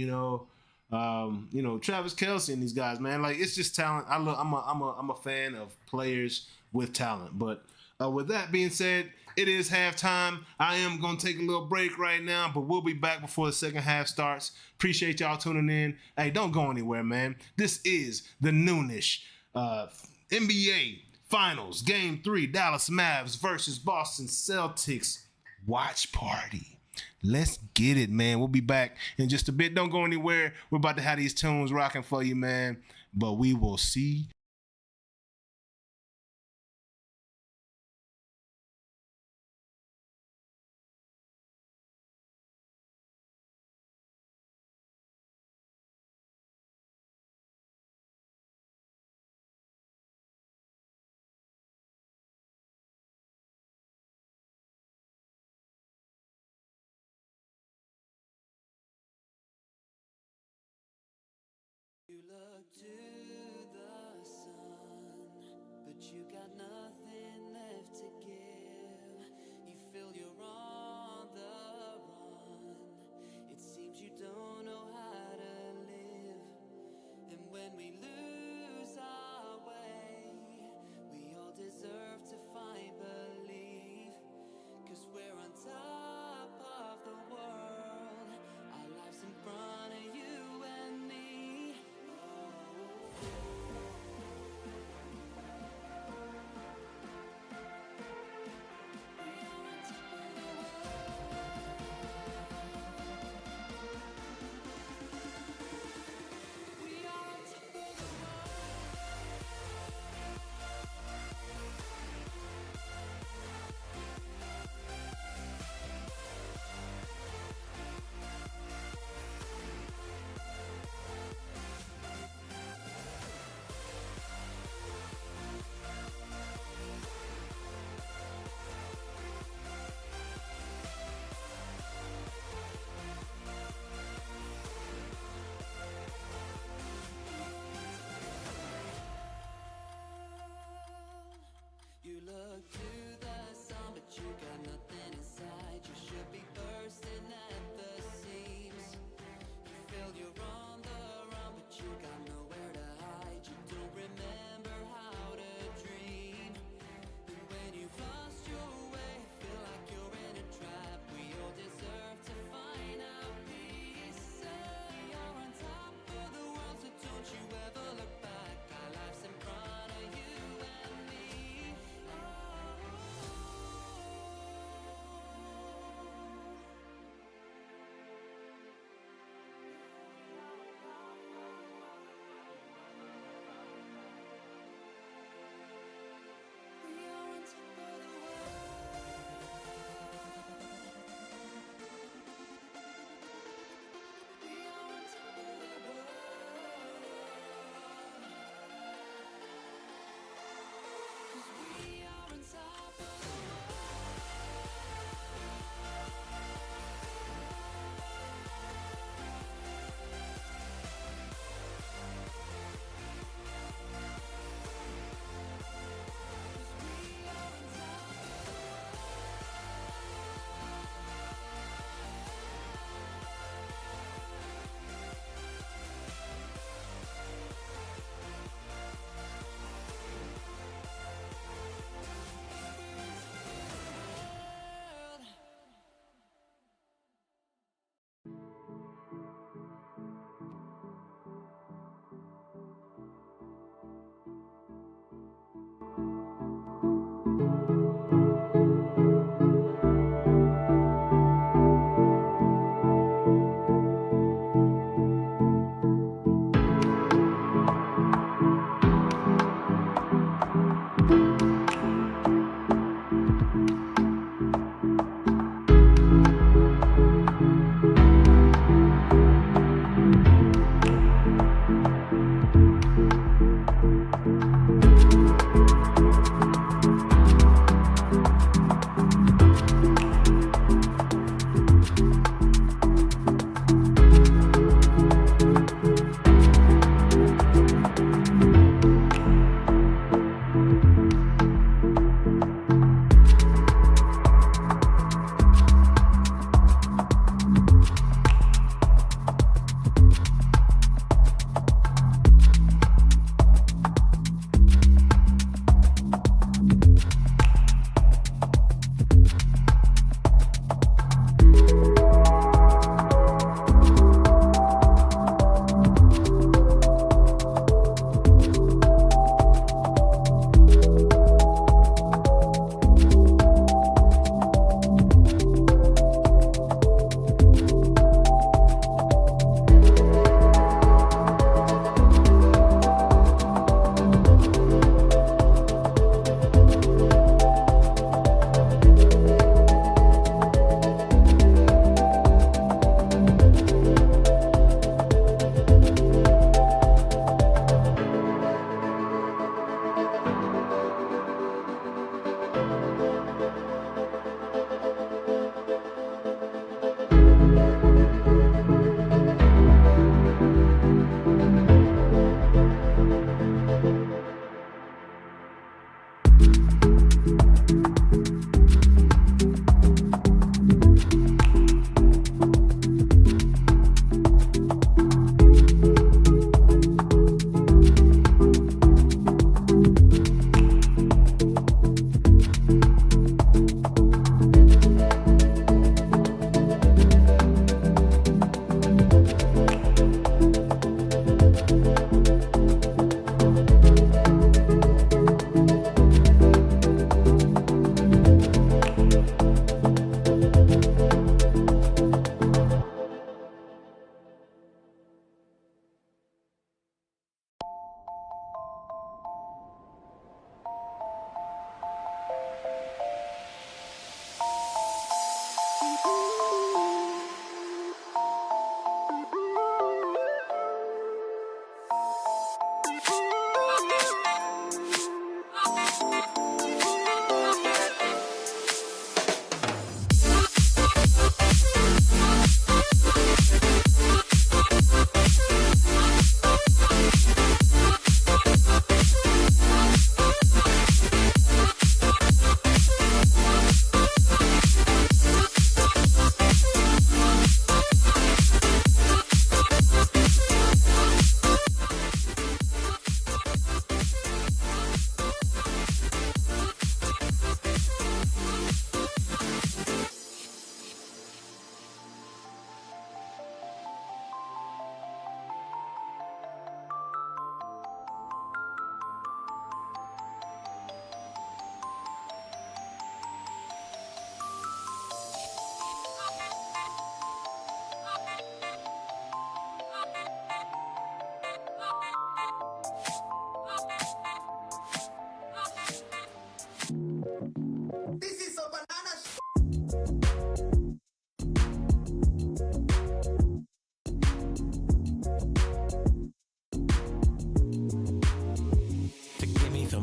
Travis Kelce and these guys, man. Like, it's just talent. I'm a fan of players with talent. But with that being said, it is halftime. I am going to take a little break right now, but we'll be back before the second half starts. Appreciate y'all tuning in. Hey, don't go anywhere, man. This is the Noonish NBA Finals, Game 3, Dallas Mavs versus Boston Celtics watch party. Let's get it, man. We'll be back in just a bit. Don't go anywhere. We're about to have these tunes rocking for you, man. But we will see. You look to the sun, but you got nothing left to give. You feel you're on the run. It seems you don't know how to live. And when we lose our way, we all deserve to find belief. 'Cause we're on top of the world. Our lives in front of you and me.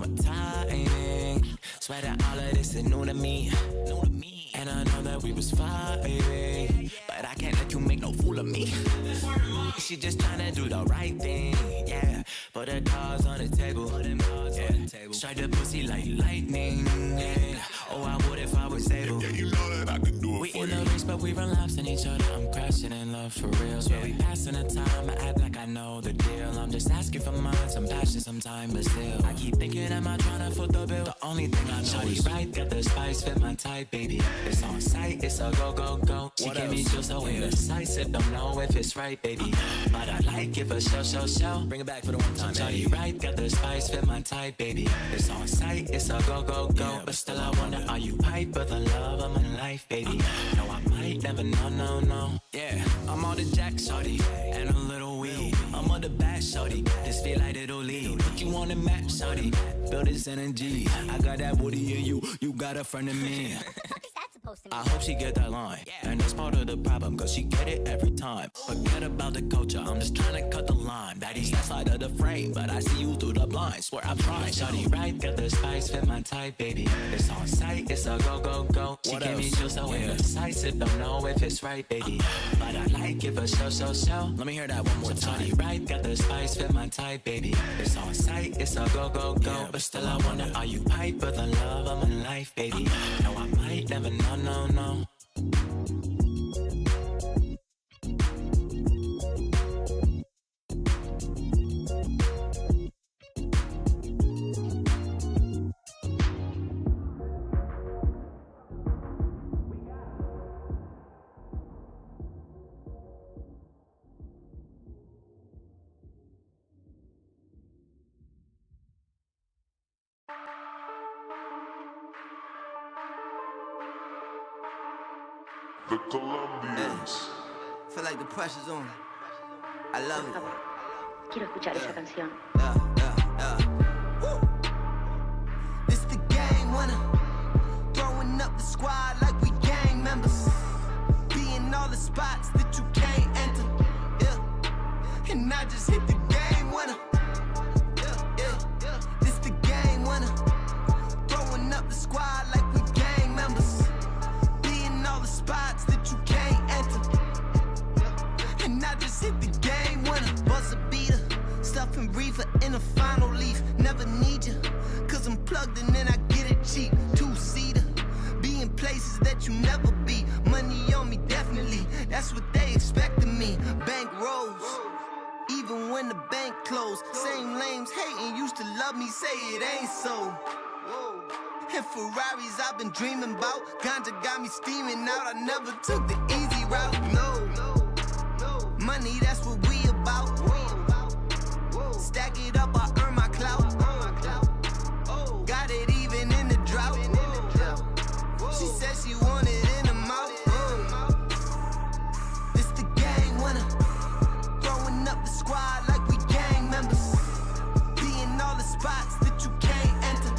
my timing. Swear that all of this is new to me. And I know that we was fighting, but I can't let you make no fool of me. She just tryna do the right thing, yeah. Put her cards on the table, yeah. Strike the pussy like lightning, yeah. Oh, I would if I was able. Yeah, you know that I could do it We for in you. the race, but we relapsing each other. I'm crashing in love for real. Swear we passing the time. I act like I know the deal. I'm just asking for mine, some passion, some time, but still I keep thinking, am I tryna foot the bill? The only thing I know is right, got the spice, fit my type, baby. It's on sight, it's a go, go, go. She give me chills so indecisive, don't know if it's right, baby. But I like it for show. Bring it back for the one time, baby. Right, got the spice, fit my type, baby. It's on sight, it's a go, go, go. But still I wonder, are you hype for the love of my life, baby? No, I might never know, no. Yeah, I'm on the jack, shorty, and a little weed. I'm on the back, shorty, this feel like it'll lead. Put you on the map, shorty, build this energy. I got that booty in you got a friend of me. I hope she get that line, and that's part of the problem, cause she get it every time. Forget about the culture, I'm just trying to cut the line. Baddies that side of the frame, but I see you through the blinds. Swear I'm trying. Shawty right, got the spice, fit my type, baby. It's on sight, it's a go, go, go. She give me chills so indecisive, don't know if it's right, baby. But I like it for show. Let me hear that one more time. Shawty right, got the spice, fit my type, baby. It's on sight, it's a go, go, go. But still I wonder, are you hype for the love of my life, baby? No, I might never know, no. The Colombians. Feel like the pressure's on. I love it. Quiero escuchar esa canción. Woo. This the game winner. Throwing up the squad like we gang members. Be in all the spots that you can't enter. Yeah. And I just hit the game winner. Yeah. This the game winner. Throwing up the squad like we gang members. Be in all the spots that you can't enter. And I just hit the game winner. Buzzer beater. Stuffing reefer in a final leaf. Never need you, cause I'm plugged in and I get it cheap. Two-seater, be in places that you never be. Money on me, definitely, that's what they expect of me. Bank rolls, even when the bank closed. Same lames hating, used to love me, say it ain't so. And Ferraris I've been dreaming about. Ganja got me steaming out, I never took the easy route, no. Money, that's what we about. Stack it up, I earn my clout. Got it even in the drought. She said she wanted in the mouth. This the game winner. Throwing up the squad like we gang members. Be in all the spots that you can't enter.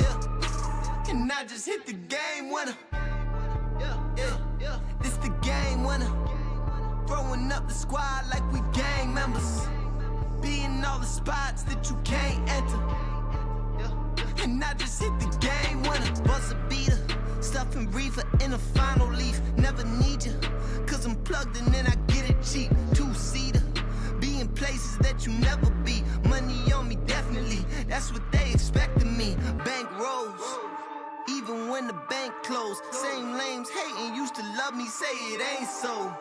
Yeah. And I just hit the game winner. Yeah. This the game winner. Throwing up the squad like we gang members. Be in all the spots that you can't enter. And I just hit the game winner. Buzzer beater, stuffing reefer in a final leaf. Never need you, cause I'm plugged in and I get it cheap. Two-seater, be in places that you never be. Money on me, definitely, that's what they expect of me. Bank rolls, even when the bank closed. Same lames hating, used to love me, say it ain't so.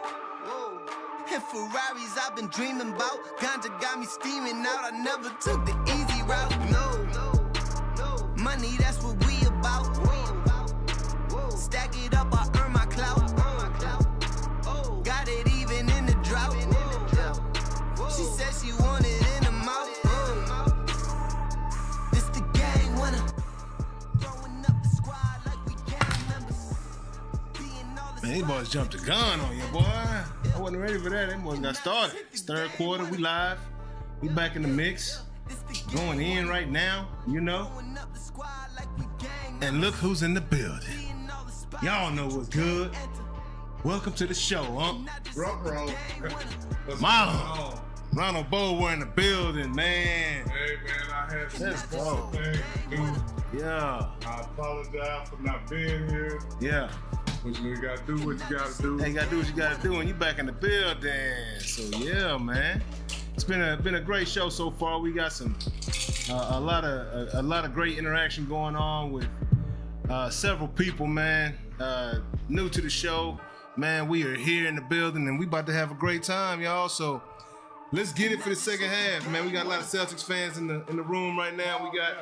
And Ferraris I've been dreaming about. Ganja got me steaming out, I never took the easy route, no. Money, that's what we about. Stack it up, I earn my clout. Got it even in the drought. She said she wanted in the mouth. This the game winner. Throwing up the squad like we gang members. Being all the Man, these boys jumped the gun on you, boy. I wasn't ready for that. Them boys got started. It's third quarter. We live. We back in the mix. Going in right now, you know. And look who's in the building. Y'all know what's good. Welcome to the show, Bro. Ronald Boleware in the building, man. Hey, man, I man. Let's go. Yeah. I apologize for not being here. Yeah. But you gotta do what you gotta do. Hey, you gotta do what you gotta do, and you back in the building. So yeah, man. It's been a great show so far. We got some a lot of great interaction going on with several people, man. New to the show, man. We are here in the building, and we about to have a great time, y'all. So let's get it for the second half, man. We got a lot of Celtics fans in the room right now. We got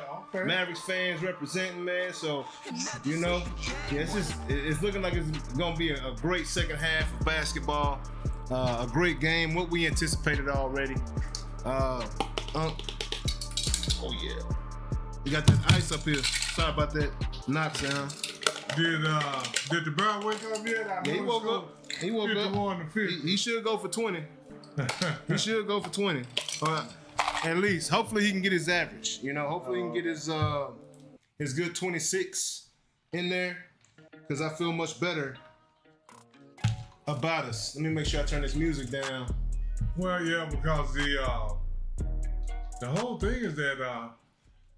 Mavericks fans representing, man. So you know, yeah, it's looking like it's gonna be a great second half of basketball. A great game, what we anticipated already. Oh yeah, we got this ice up here. Sorry about that knock sound. Did the bird wake up yet? Yeah, he woke up. He woke up. 51 to 50. He should go for 20. He should go for 20. At least, hopefully he can get his average. You know, hopefully he can get his good 26 in there, because I feel much better about us. Let me make sure I turn this music down. Well, yeah, because the whole thing is that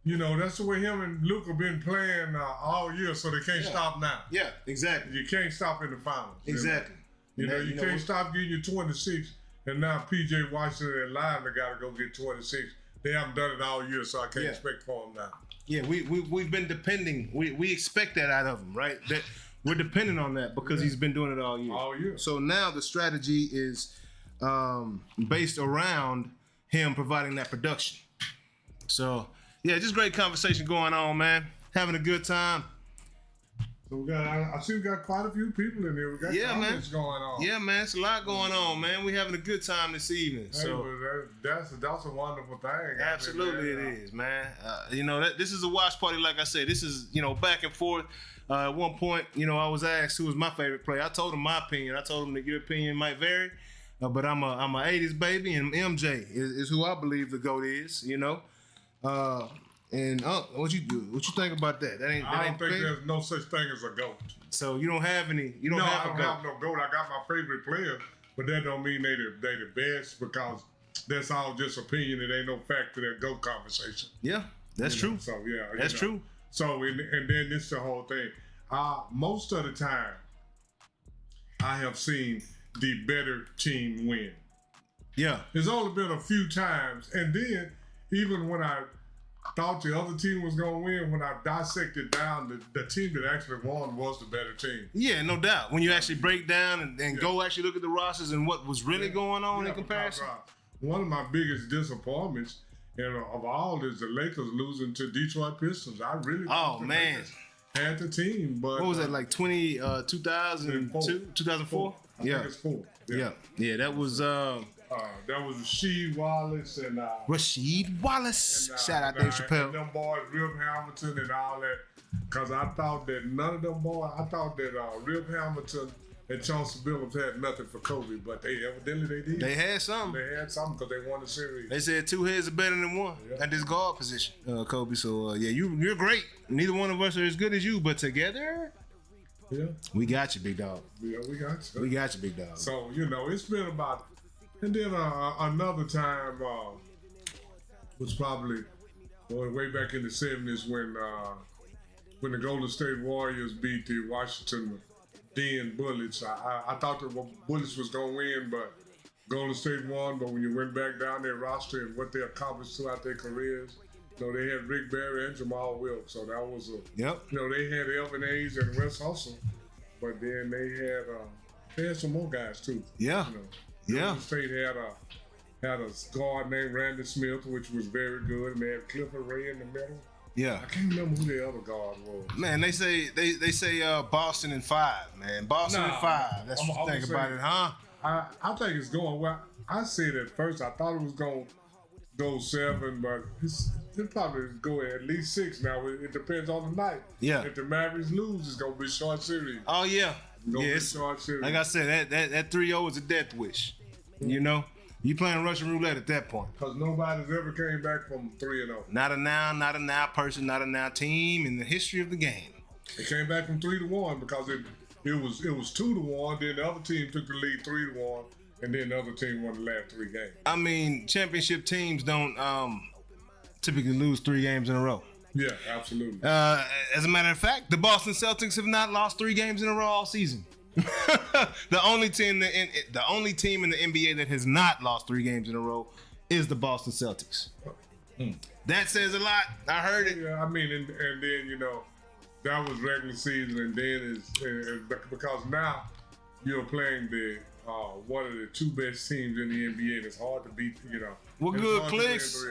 you know, that's the way him and Luke have been playing all year, so they can't stop now. Yeah, exactly. You can't stop in the finals. Exactly. You know, you can't stop getting your 26, and now PJ Washington and Lively got to go get 26. They haven't done it all year, so I can't expect for them now. Yeah, we've been depending. We expect that out of him, right? That we're depending on that because he's been doing it all year. All year. So now the strategy is based around him providing that production. So yeah, just great conversation going on, man. Having a good time. So I see we got quite a few people in here. We got comments going on. Yeah, man, it's a lot going on, man. We're having a good time this evening. Hey, so that's a wonderful thing. Absolutely, it is, man. You know, this is a watch party, like I said. This is, you know, back and forth. At one point, you know, I was asked who was my favorite player. I told him my opinion. I told him that your opinion might vary, but I'm a 80s baby, and MJ is who I believe the GOAT is. You know. And what you think about that? I don't think there's no such thing as a GOAT. So you don't have any. I don't have no GOAT. I got my favorite players, but that don't mean they the best, because that's all just opinion. It ain't no fact to that GOAT conversation. Yeah, that's true. So yeah, that's true. So and then this the whole thing. Most of the time, I have seen the better team win. Yeah, there's only been a few times, and then even when I thought the other team was going to win, when I dissected down, the team that actually won was the better team. Yeah, no doubt. When you actually break down and go actually look at the rosters and what was really going on in comparison. One of my biggest disappointments of all is the Lakers losing to Detroit Pistons. I really Lakers had the team, but what was that, like 2002, 2004? I think it's 4. Yeah, that was Rasheed Wallace and Rasheed Wallace. Shout out Dave Chappelle. And them boys, Rip Hamilton and all that. Because I thought that none of them boys, Rip Hamilton and Chauncey Billups had nothing for Kobe, but evidently they did. They had something. They had something because they won the series. They said 2 heads are better than 1 at this guard position, Kobe. So yeah, you're great. Neither one of us are as good as you, but together, we got you, big dog. Yeah, we got you. We got you, big dog. So you know, it's been about. And then another time was probably way back in the 70s when the Golden State Warriors beat the Washington Bullets. I thought the Bullets was going to win, but Golden State won. But when you went back down their roster and what they accomplished throughout their careers, you know, they had Rick Barry and Jamal Wilkes. So that was you know, they had Elvin Hayes and Wes Hustle, but then they had some more guys too. Yeah. You know. Golden State had a guard named Randy Smith, which was very good, and they had Clifford Ray in the middle. Yeah, I can't remember who the other guard was. Man, they say Boston in 5, man. Boston in 5. That's what you think about it, huh? I think it's going well. I said at first I thought it was going to go 7, but it'll probably go at least 6 now. It depends on the night. Yeah. If the Mavericks lose, it's going to be a short series. Oh yeah. Yes. Like I said, that 3-0 is a death wish. You know, you playing Russian roulette at that point. Because nobody's ever came back from 3-0. Not a now person, not a now team in the history of the game. They came back from 3-1 because it was 2-1. Then the other team took the lead 3-1, and then the other team won the last 3 games. I mean, championship teams don't typically lose 3 games in a row. Yeah, absolutely. As a matter of fact, the Boston Celtics have not lost 3 games in a row all season. The only team in the NBA that has not lost 3 games in a row is the Boston Celtics. That says a lot. I heard it. Yeah, I mean, and then, you know, that was regular season, and then because now you're playing the one of the 2 best teams in the NBA, and it's hard to beat, you know. What good, Clicks?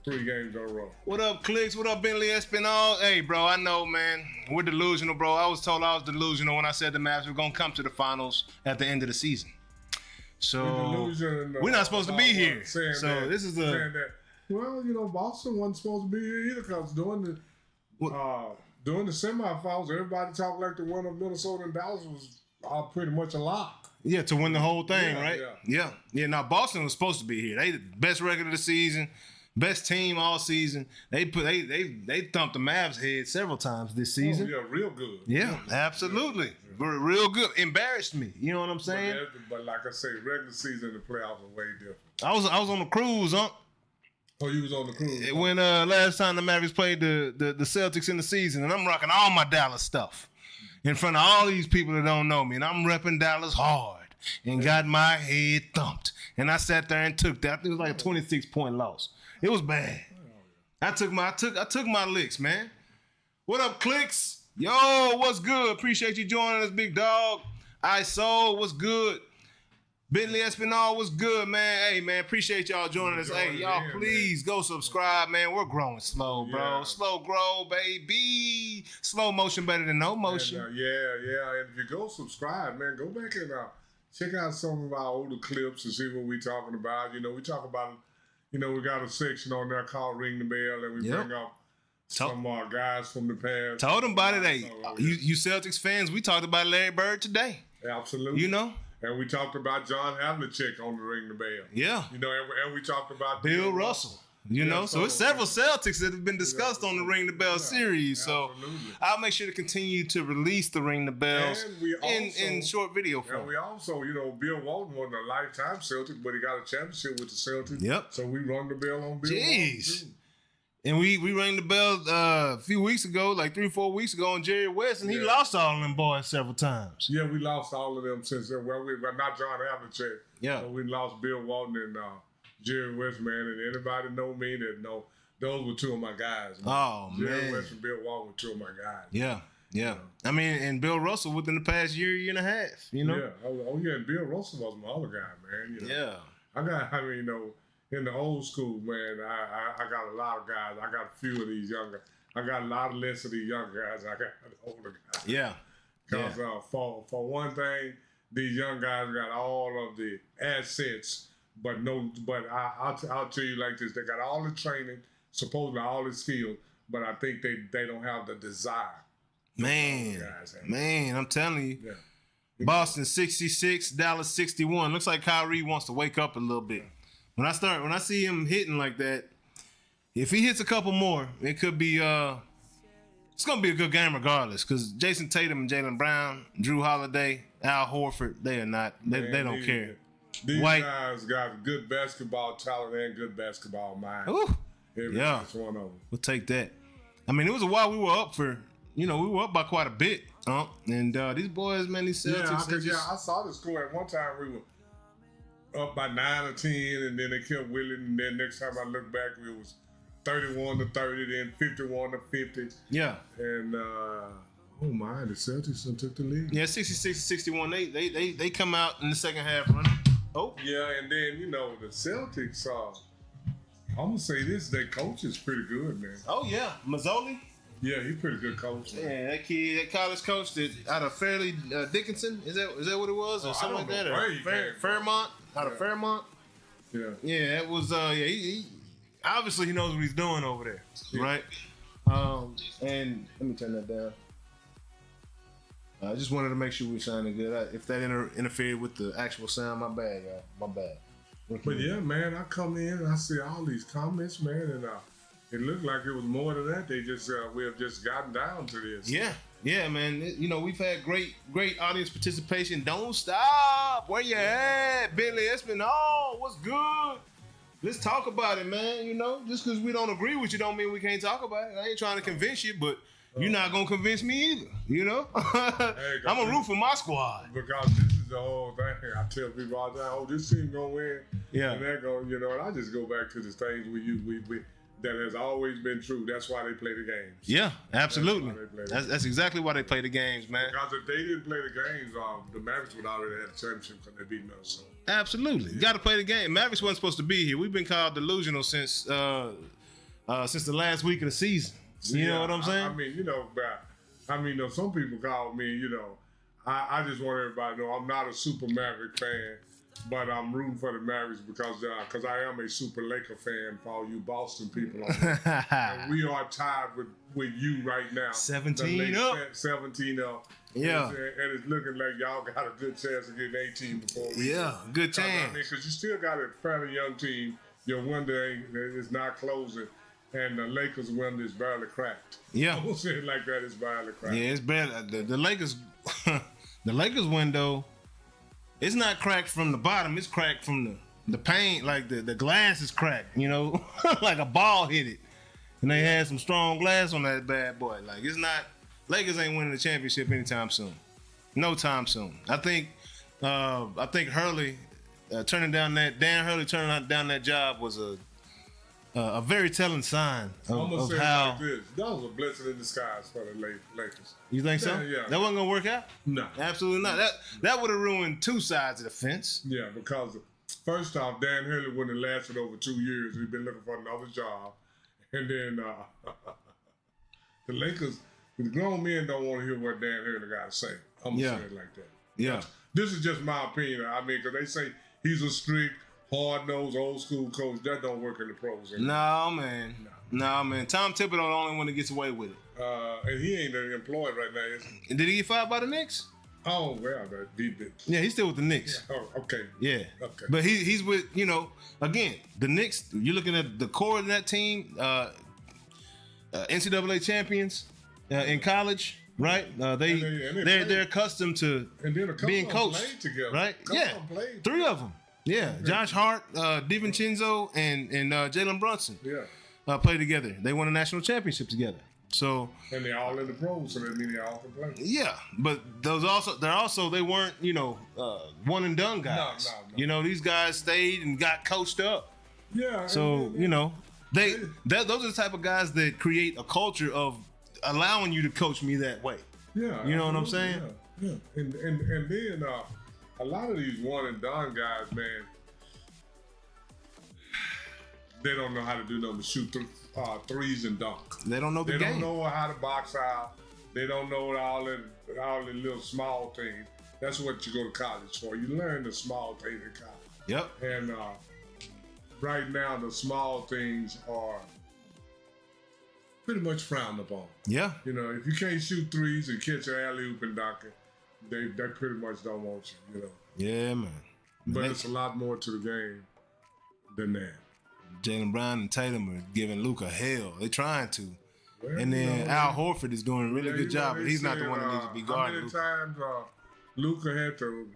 3 games in a row. What up, Clicks? What up, Bentley Espinal? Hey, bro, I know, man. We're delusional, bro. I was told I was delusional when I said the Mavs were going to come to the finals at the end of the season. So we're not supposed to be here. So this is well, you know, Boston wasn't supposed to be here either, because during the semifinals, everybody talked like the winner of Minnesota and Dallas was pretty much a lock. Yeah, to win the whole thing, Yeah, right? yeah. Yeah. Now Boston was supposed to be here. They the best record of the season, best team all season. They thumped the Mavs head several times this season. Oh, yeah, real good. Yeah, absolutely. Real good. Embarrassed me. You know what I'm saying? But like I say, regular season and the playoffs are way different. I was on the cruise, huh? Oh, you was on the cruise? When last time the Mavericks played the Celtics in the season, and I'm rocking all my Dallas stuff in front of all these people that don't know me, and I'm repping Dallas hard and got my head thumped. And I sat there and took that. I think it was like a 26-point loss. It was bad. I took my licks, man. What up, Clicks? Yo, what's good? Appreciate you joining us, big dog. ISO, what's good? Bentley Espinal, what's good, man? Hey, man, appreciate y'all joining us. Hey, y'all, please go subscribe, man. We're growing slow, bro. Yeah. Slow grow, baby. Slow motion better than no motion. And, yeah. And if you go subscribe, man, go back and check out some of our older clips and see what we're talking about. You know, we talk about, you know, we got a section on there called Ring the Bell, and we bring up some guys from the past. Told them about it. Hey, you Celtics fans, we talked about Larry Bird today. Absolutely. You know? And we talked about John Havlicek on the Ring the Bell. Yeah. You know, and we talked about Bill Russell. You know, so it's several Celtics that have been discussed on the Ring the Bell series. So I'll make sure to continue to release the Ring the Bells in short video form. And we also, you know, Bill Walton wasn't a lifetime Celtic, but he got a championship with the Celtics. Yep. So we rung the bell on Bill Walton too. And we rang the bell a few weeks ago, like 3-4 weeks ago, on Jerry West, and he lost all of them boys several times. Yeah, we lost all of them since then. Well, not John Havlicek. Yeah. But we lost Bill Walton and Jerry West, man. And anybody know me that know, those were 2 of my guys. Man. Oh, Jerry man. West and Bill Walton were 2 of my guys. Yeah. I mean, and Bill Russell within the past year and a half, you know? Yeah. Oh, yeah. And Bill Russell was my other guy, man. You know? Yeah. You know, in the old school, man, I got a lot of guys. I got a few of these younger. I got a lot less of these young guys. I got the older guys. Yeah. Because for one thing, these young guys got all of the assets, but I'll tell you like this: they got all the training, supposedly all the skills, but I think they don't have the desire. Man, I'm telling you. Yeah. Boston 66, Dallas 61. Looks like Kyrie wants to wake up a little bit. When I see him hitting like that, if he hits a couple more, it could be it's gonna be a good game regardless. Because Jason Tatum and Jaylen Brown, Drew Holiday, Al Horford, they are not. They don't care. These guys got good basketball talent and good basketball mind. Ooh, yeah, one of them. We'll take that. I mean, it was a while we were up for. You know, we were up by quite a bit, and these boys, man, these Celtics. I saw the score at one time. We were up by 9 or 10, and then they kept willing. And then next time I looked back, it was 31-30, then 51-50. Yeah. And the Celtics took the lead. Yeah, 66-61. They come out in the second half running. Oh. Yeah, and then you know the Celtics. I'm gonna say this: their coach is pretty good, man. Oh yeah, Mazzoli. Yeah, he's pretty good coach. Man. Yeah, that kid, that college coach out of Fairleigh Dickinson. Is that what it was, or something like that? Or Fairmont. Out of Fairmont? Yeah. Yeah, it was, he obviously he knows what he's doing over there, right? And let me turn that down. I just wanted to make sure we were sounding good. If that interfered with the actual sound, my bad, y'all. My bad. But yeah, man, I come in and I see all these comments, man, and it looked like it was more than that. They just, we have just gotten down to this. Yeah, man. You know, we've had great audience participation. Don't stop. Where you at? Bentley Espinal, what's good? let's talk about it, man. You know, just because we don't agree with you don't mean we can't talk about it. I ain't trying to convince you, but you're not gonna convince me either. You know, I'm gonna root for my squad because this is the whole thing. I tell people all the time, "Oh, this team gonna win." Yeah, and they're going, you know. And I just go back to the things we that has always been true. That's why they play the games. Yeah, absolutely. That's exactly why they play the games, man. Because if they didn't play the games, the Mavericks would already have the championship because they beat Minnesota. Absolutely, you got to play the game. Mavericks wasn't supposed to be here. We've been called delusional since the last week of the season. You know what I'm saying? I mean, you know, some people call me, you know, I just want everybody to know I'm not a super Maverick fan, but I'm rooting for the Mavericks because I am a super Laker fan for all you Boston people on there. And we are tied with you right now. 17 up. 17 up. Yeah. And it's looking like y'all got a good chance of getting 18 before we do. Good chance. I mean, because you still got a fairly young team. Your window is not closing. And the Lakers' window is barely cracked. Yeah. I won't say it like that. It's barely cracked. Yeah, it's barely. The Lakers, the Lakers' window, it's not cracked from the bottom. It's cracked from the paint. Like the glass is cracked, you know, like a ball hit it. And they had some strong glass on that bad boy. Like, it's not, Lakers ain't winning the championship anytime soon. No time soon. I think Hurley Dan Hurley turning down that job was a very telling sign of how. Like this. That was a blessing in disguise for the Lakers. You think so? Yeah. That wasn't gonna work out? No, absolutely not. That would have ruined two sides of the fence. Yeah, because first off, Dan Hurley wouldn't have lasted over 2 years. He'd been looking for another job, and then the Lakers, the grown men don't want to hear what Dan Hurley got to say. I'm gonna say it like that. Yeah. This is just my opinion. I mean, because they say he's a strict, hard-nosed, old-school coach. That don't work in the pros anymore. No, man. Tom Thibodeau the only one that gets away with it. And he ain't employed right now, is he? Did he get fired by the Knicks? Oh, well, he did. Yeah, he's still with the Knicks. Yeah. Oh, okay. Yeah. Okay. But he's with, you know, again, the Knicks, you're looking at the core of that team, NCAA champions in college. Right, they're accustomed to being coached, together. Right? Three of them. Yeah, Josh Hart, DiVincenzo, and Jaylen Brunson. Yeah, played together. They won a national championship together. So and they're all in the pros, so that means they all can play. Yeah, but they weren't one and done guys. No. You know, these guys stayed and got coached up. Yeah. So you know, those are the type of guys that create a culture of allowing you to coach me that way. Yeah. You know what I'm saying? Yeah. And then a lot of these one and done guys, man, they don't know how to do nothing but shoot threes and dunk. They don't know the game. They don't know how to box out. They don't know all the little small things. That's what you go to college for. You learn the small things in college. Yep. And right now, the small things are pretty much frowned upon. Yeah. You know, if you can't shoot threes and catch an alley-oop and dunk it, they pretty much don't want you, you know. Yeah, man. But it's a lot more to the game than that. Jaylen Brown and Tatum are giving Luka hell. They're trying to. Well, and then Al Horford is doing a really good job, but he's not the one that needs to be guarding. How many times Luka had to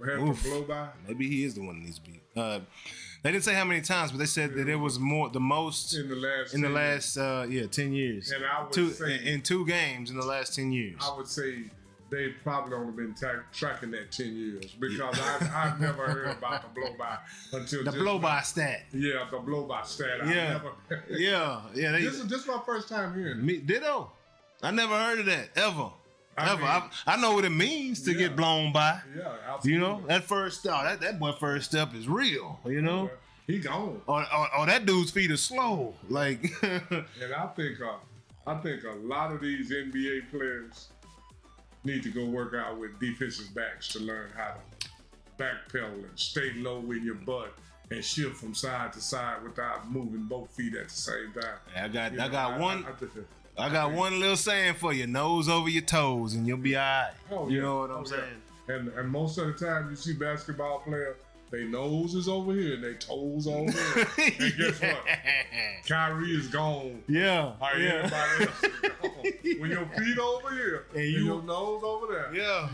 blow by? Maybe he is the one that needs to be. They didn't say how many times, but they said that it was the most in the last 10 years. And I would say in 2 games in the last 10 years. I would say they probably only been tracking that 10 years because I've never heard about the blow by until the blow by stat. Yeah, the blow by stat. Yeah. This is my first time hearing it. Me, ditto. I never heard of that ever. I know what it means to get blown by. Yeah, absolutely. You know, that first step, that boy first step is real, you know? He gone. Or that dude's feet are slow. Like and I think a lot of these NBA players need to go work out with defensive backs to learn how to backpedal and stay low in your butt and shift from side to side without moving both feet at the same time. I got one little saying for you: nose over your toes, and you'll be all right. Oh, you know what I'm saying? And most of the time, you see basketball players, Their nose is over here and their toes over here. And guess what? Kyrie is gone. Yeah. All right, everybody else is gone. When your feet over here and your nose over there. Yeah.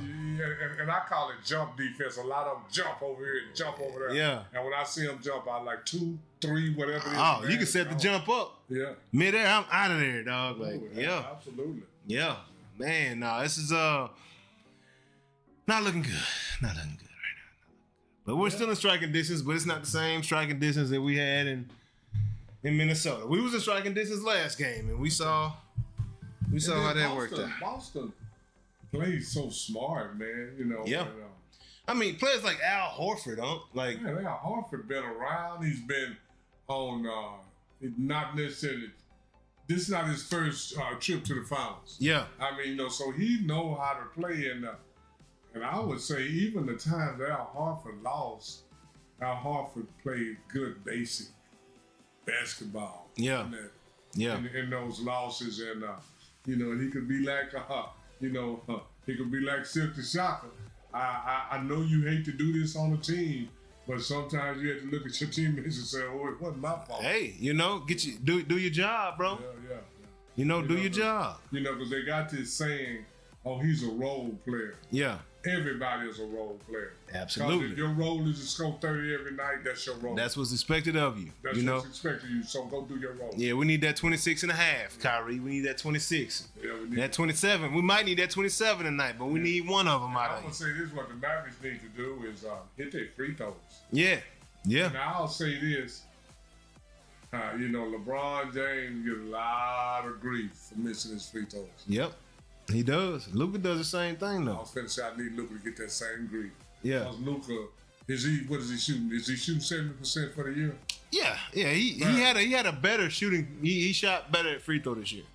And I call it jump defense. A lot of them jump over here and jump over there. Yeah. And when I see them jump, I like 2, 3, whatever it is. Oh, you can set the jump up. Yeah. Midair, I'm out of there, dog. Like, yeah. Absolutely. Yeah. Man, no, this is not looking good. Not looking good right now. But we're still in striking distance, but it's not the same striking distance that we had in Minnesota. We was in striking distance last game, and we saw how that worked out. Boston plays so smart, man. You know. Yeah. I mean, players like Al Horford, like. Man, Al Horford been around. He's been on. Not necessarily. This is not his first trip to the finals. Yeah. I mean, so he know how to play, and I would say even the times Al Horford lost, Al Horford played good basic basketball. Yeah. In those losses, and and he could be like, he could be like Silky Shaka. I know you hate to do this on a team, but sometimes you have to look at your teammates and say, "Oh, it wasn't my fault." Hey, do your job, bro. Yeah. Do your job. Because they got this saying, "Oh, he's a role player." Yeah. Everybody is a role player. Absolutely. Because if your role is to score 30 every night, that's your role. That's what's expected of you. That's what's expected of you. So go do your role. Yeah, we need that 26 and a half, Kyrie. We need that 26. Yeah, we need that 27. We might need that 27 tonight, but we need one of them out I'm of going to say this: what the Mavericks need to do is hit their free throws. Yeah. And I'll say this: LeBron James get a lot of grief for missing his free throws. Yep, he does. Luka does the same thing though. I was finna say I need Luka to get that same grief. Yeah. Because Luka, what is he shooting? Is he shooting 70% for the year? Yeah. He had a better shooting. He shot better at free throw this year.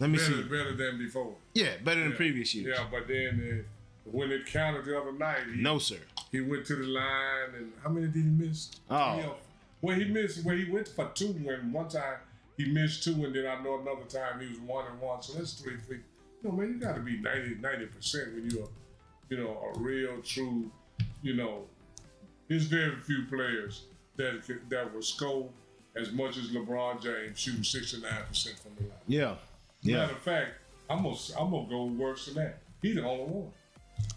Let me see. Better than before. Yeah, better than previous years. Yeah, but then when it counted the other night, no sir. He went to the line, and how many did he miss? Oh. He went for 2, and one time he missed 2, and then I know another time he was 1 and 1. So that's 3 free. Man, you got to be 90% when you're, a real, true, there's very few players that will score as much as LeBron James shooting 69% from the line. Yeah. Matter of fact, I'm gonna go worse than that. He's the only one.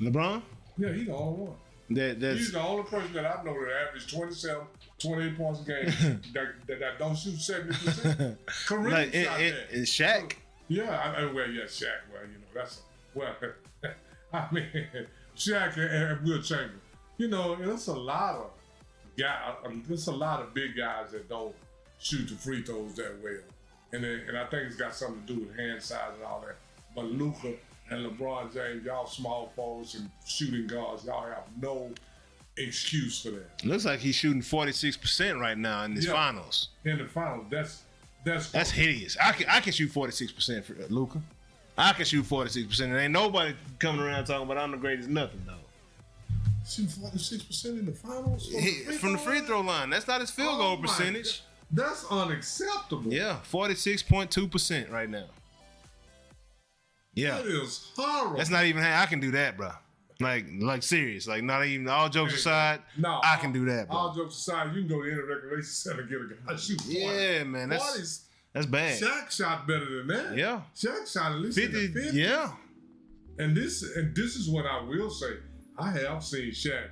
LeBron? Yeah, he's the only one. He's the only person that I know that average 27, 28 points a game that don't shoot 70%. Kareem like shot that. Is Shaq? Yeah, Shaq. I mean, Shaq and Will Chamberlain. And it's a lot of there's a lot of big guys that don't shoot the free throws that well, and I think it's got something to do with hand size and all that. But Luka and LeBron James, y'all small forwards and shooting guards, y'all have no excuse for that. Looks like he's shooting 46% right now in this finals. In the finals, that's hideous. I can shoot 46% for Luka. I can shoot 46%. And ain't nobody coming around talking about I'm the greatest nothing though. Shooting 46% in the finals from the free throw line. That's not his field goal percentage. That's unacceptable. Yeah, 46.2% right now. Yeah, that is horrible. That's not even. I can do that, bro. Like serious. Like not even. All jokes aside, I can do that, bro. All jokes aside, you can go to the end of regulation set and get a guy shoot 40. Yeah, man. That's bad. Shaq shot better than that. Yeah. Shaq shot at least 50. 50. Yeah. And this is what I will say. I have seen Shaq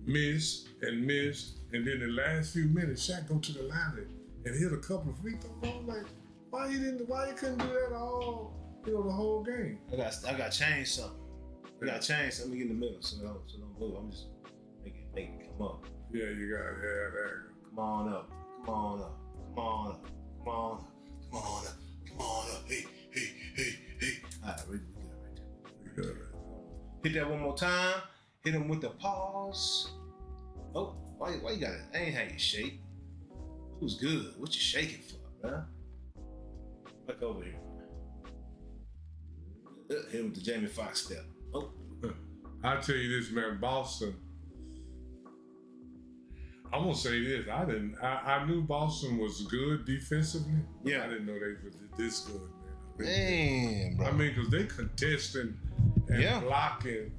miss, and then the last few minutes, Shaq go to the line and hit a couple of free throws. I'm like, why you couldn't do that all, the whole game? I got to change something. Let me get in the middle, so don't move. I'm just making it come up. Yeah, you got it. Yeah, there. Come on up. Hey. All right, we good right there. Hit that one more time. Hit him with the pause. Oh, why you got it? That ain't how you shake. It was good. What you shaking for, man? Back over here. Hit him with the Jamie Foxx step. Oh. I tell you this, man, Boston. I'm gonna say this. I knew Boston was good defensively. Yeah. I didn't know they were this good, man. Damn, bro. I mean, because they contesting and blocking.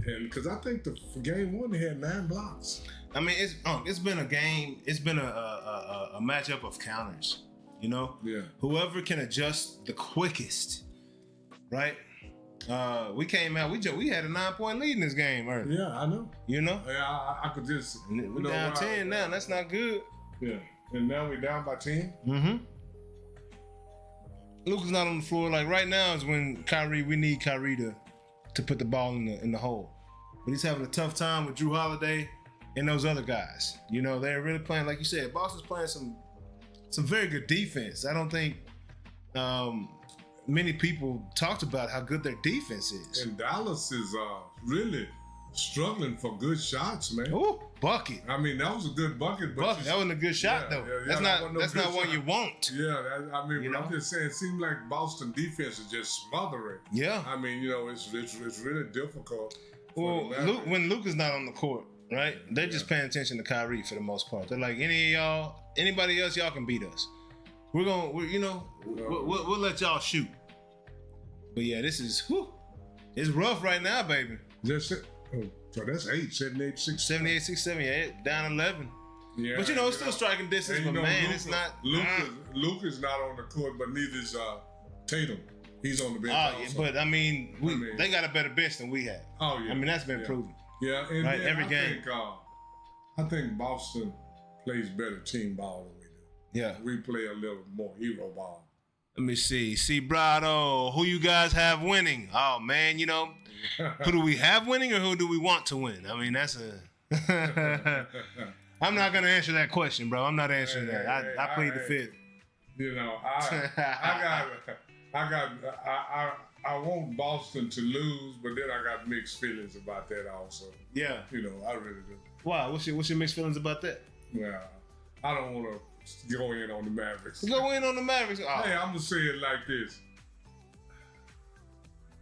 And because I think for game 1 they had 9 blocks. I mean, it's been a game. It's been a matchup of counters. You know, whoever can adjust the quickest, right? We came out. We had a 9-point lead in this game early. Yeah, I know. You know, Yeah, I could just. we're down 10 now. That's not good. Yeah, and now we're down by 10. Mm-hmm. Luka's not on the floor. Like right now is when we need Kyrie to put the ball in the hole. But he's having a tough time with Drew Holiday and those other guys. You know, they're really playing, like you said, Boston's playing some very good defense. I don't think many people talked about how good their defense is. And Dallas is really struggling for good shots, man. Ooh, bucket. I mean, that was a good bucket, but Bucket. That wasn't a good shot, though. That's not one you want. Yeah, I mean, You but know? I'm just saying, it seems like Boston defense is just smothering. Yeah. I mean, you know, it's really difficult. Well, when Luka's not on the court, right? They're just paying attention to Kyrie for the most part. They're like, anybody else, y'all can beat us. We'll let y'all shoot. But yeah, this is it's rough right now, baby. So that's 78, 6. 78, 6, 7, yeah, down 11. Yeah, But it's still striking distance. and But man, Luka, it's not. Luka's not on the court, but neither is Tatum. He's on the bench. Oh, yeah, also. but I mean, they got a better bench than we have. Oh yeah. I mean, that's been proven. Yeah, and Right, then every game. I think Boston plays better team ball than we do. Yeah. We play a little more hero ball. Let me see. See, Brado, who you guys have winning? Oh man, who do we have winning or who do we want to win? I mean, that's a. I'm not gonna answer that question, bro. I'm not answering that. I played the fifth. You know, I want Boston to lose, but then I got mixed feelings about that also. Yeah. You know, I really do. Why? What's your mixed feelings about that? Well, I don't want to go in on the Mavericks. Go in on the Mavericks. Oh. Hey, I'm gonna say it like this.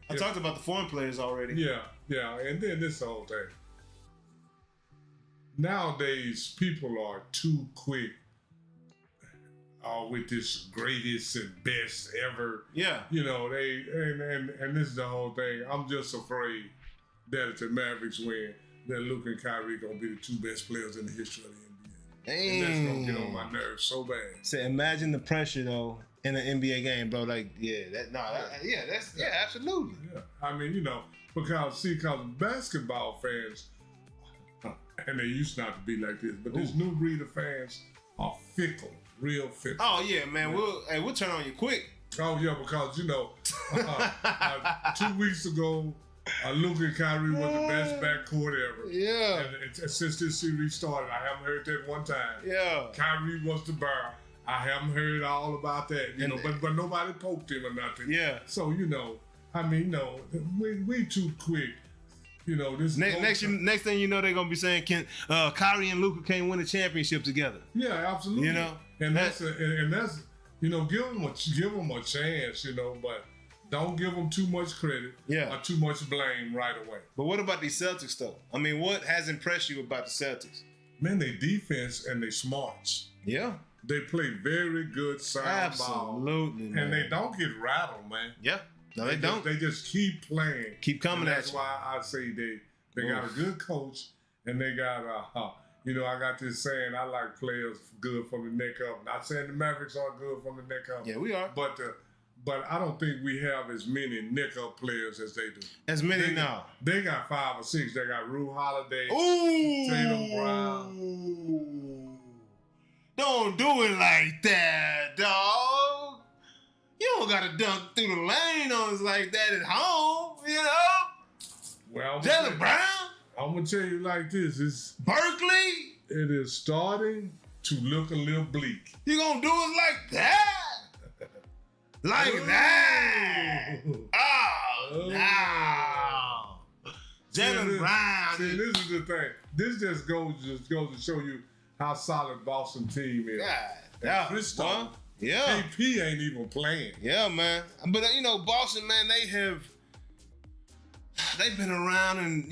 I talked about the foreign players already. Yeah, and then this whole thing. Nowadays, people are too quick with this greatest and best ever. Yeah. You know, and this is the whole thing. I'm just afraid that if the Mavericks win, that Luka and Kyrie gonna be the two best players in the history of the NBA. And that's gonna get on my nerves so bad. So imagine the pressure though in an NBA game, bro. Like, absolutely. Yeah, I mean, because basketball fans, and they used not to be like this, but this new breed of fans are fickle, real fickle. Oh yeah, man. We'll turn on you quick. Oh yeah, because 2 weeks ago, Luka and Kyrie was the best backcourt ever. Yeah. And since this series started, I haven't heard that one time. Yeah. Kyrie was the bear. I haven't heard all about that, but nobody poked him or nothing. Yeah. So, we too quick. This next thing you know, they're gonna be saying, Kyrie and Luka can't win a championship together. Yeah, absolutely. And that's give them a chance, but don't give them too much credit or too much blame right away. But what about these Celtics though? I mean, what has impressed you about the Celtics? Man, they defense and they smarts. Yeah. They play very good sound ball. Absolutely, man. And they don't get rattled, man. Yeah. No, they don't. They just keep playing. Keep coming at you. That's why I say they got a good coach and they got I got this saying, I like players good from the neck up. Not saying the Mavericks are good from the neck up. Yeah, we are. But I don't think we have as many neck up players as they do. As many now. They got 5 or 6. They got Drew Holiday, Ooh. Jaylen Brown. Don't do it like that, dog. You don't gotta dunk through the lane on us like that at home, Well, Jaylen Brown. I'm gonna tell you like this: it's Berkeley. It is starting to look a little bleak. You gonna do it like that? Like that? Oh, no. Jaylen Brown. See, this is the thing. This just goes to show you how solid Boston team is. Yeah. Kristaps, yeah. KP ain't even playing. Yeah, man. But Boston, man, they've been around, and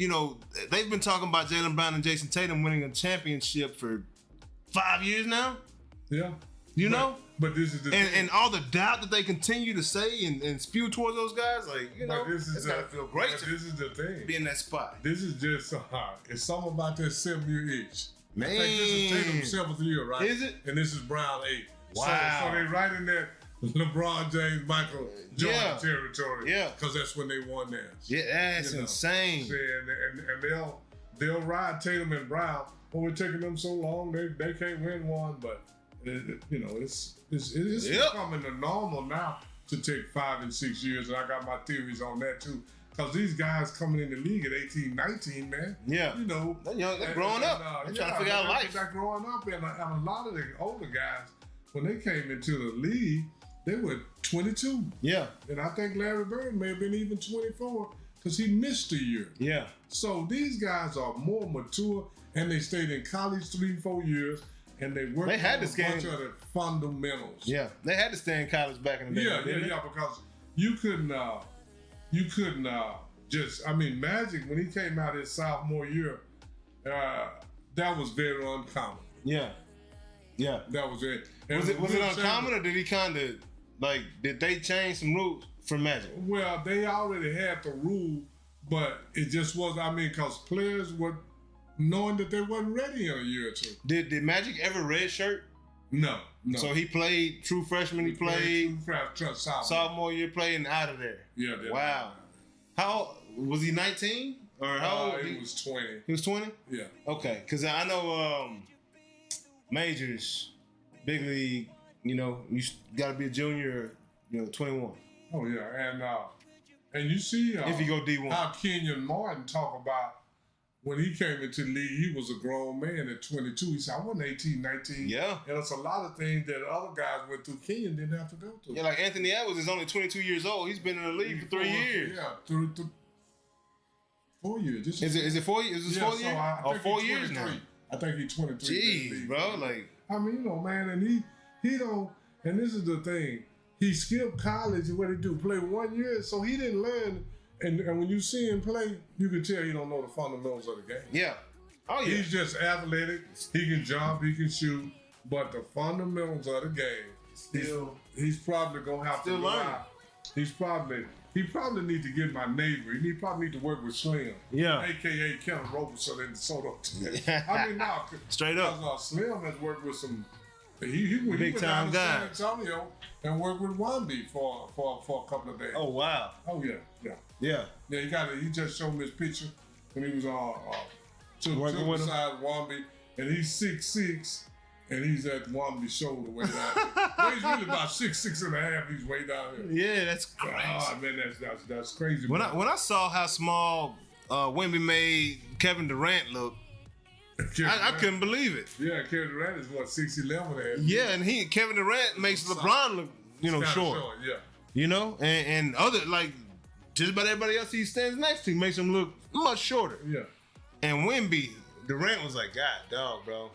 they've been talking about Jaylen Brown and Jason Tatum winning a championship for 5 years now. Yeah. But this is the thing. And all the doubt that they continue to say and spew towards those guys, it's gotta feel great. This is the thing. Be in that spot. This is just it's something about that 7-year itch. Man. I think this is Tatum's 7th year, right? Is it? And this is Brown 8th. Wow. So they right in that LeBron James, Michael Jordan Yeah. territory. Yeah. Because that's when they won theirs. Yeah, that's insane. See, and they'll ride Tatum and Brown. Oh, it's taking them so long, they can't win one, but it's becoming the normal now to take 5 and 6 years, and I got my theories on that too. Because these guys coming in the league at 18, 19, man. Yeah. You know. They're growing up. They're trying to figure out life. They're growing up, and a lot of the older guys, when they came into the league, they were 22. Yeah. And I think Larry Bird may have been even 24 because he missed a year. Yeah. So these guys are more mature, and they stayed in college 3-4 years, and they worked on a bunch of the fundamentals. Yeah. They had to stay in college back in the day. Yeah, because you couldn't just, Magic, when he came out his sophomore year, that was very uncommon. Yeah. Yeah. That was it. Was it uncommon, or did he kind of, did they change some rules for Magic? Well, they already had the rule, but it just was, because players were knowing that they wasn't ready in a year or two. Did Magic ever redshirt? No. So he played true freshman, he played sophomore year, playing out of there. Yeah. Wow. How was he 19? Or how old? He was 20. He was 20? Yeah. Okay, because I know majors, big league, you got to be a junior, 21. Oh, yeah. And you see if you go D1. How Kenyon Martin talk about when he came into the league, he was a grown man at 22. He said, I wasn't 18, 19. Yeah. And it's a lot of things that other guys went through. Kenyon didn't have to go through. Yeah, like Anthony Edwards is only 22 years old. He's been in the league for 3 years. Yeah, through 4 years. Is it 4 years? Is this 4 years? So 4 years now. I think he's 23. Jeez, bro. Man, and he don't, and this is the thing. He skipped college and what he do, play 1 year, so he didn't learn. And when you see him play, you can tell he don't know the fundamentals of the game. Yeah. Oh, yeah. He's just athletic. He can jump, he can shoot, but the fundamentals of the game, he's probably going to have to learn. He probably need to get my neighbor. He probably need to work with Slim. Yeah. AKA Kevin Robertson in DeSoto. Straight up. Because Slim has worked with some he big went time down to guys. San Antonio and worked with Wamby for a couple of days. Oh, wow. Oh, yeah. Yeah. Yeah, he just showed me his picture when he was working with beside Wamby, and he's 6'6", and he's at Wamby's shoulder way down here. Well, he's really about 6'6" and a half. He's way down here. Yeah, that's crazy. Oh man, that's crazy. When I saw how small Wemby made Kevin Durant look, I couldn't believe it. Yeah, Kevin Durant is what 6'11". Yeah, and Kevin Durant makes LeBron look short. Yeah. And other just about everybody else he stands next to makes him look much shorter. Yeah. And Wemby, Durant was like, God, dog, bro.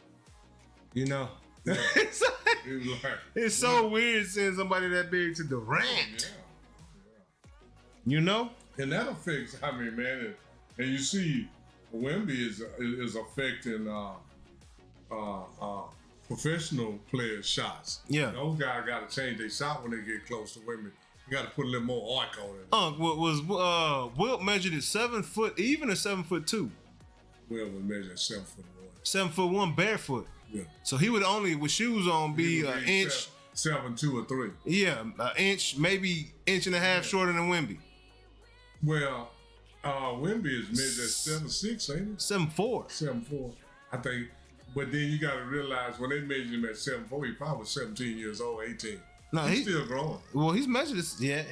Yeah. It's so weird seeing somebody that big to Durant. Yeah. And that affects, man, and you see Wemby is affecting professional players' shots. Yeah. Those guys got to change their shot when they get close to Wemby. You got to put a little more arc on it. Was Wilt measured at 7 foot even or 7'2"? Wilt was measured 7'1". 7'1" barefoot. Yeah. So he would only with shoes on be an inch. 7'2" or 3. Yeah, an inch, maybe inch and a half shorter than Wemby. Well, Wemby is measured at 7'6", ain't it? 7'4". 7'4", I think. But then you got to realize when they measured him at 7'4", he probably was 17 years old, 18. No, he's still growing. Well, he's measured.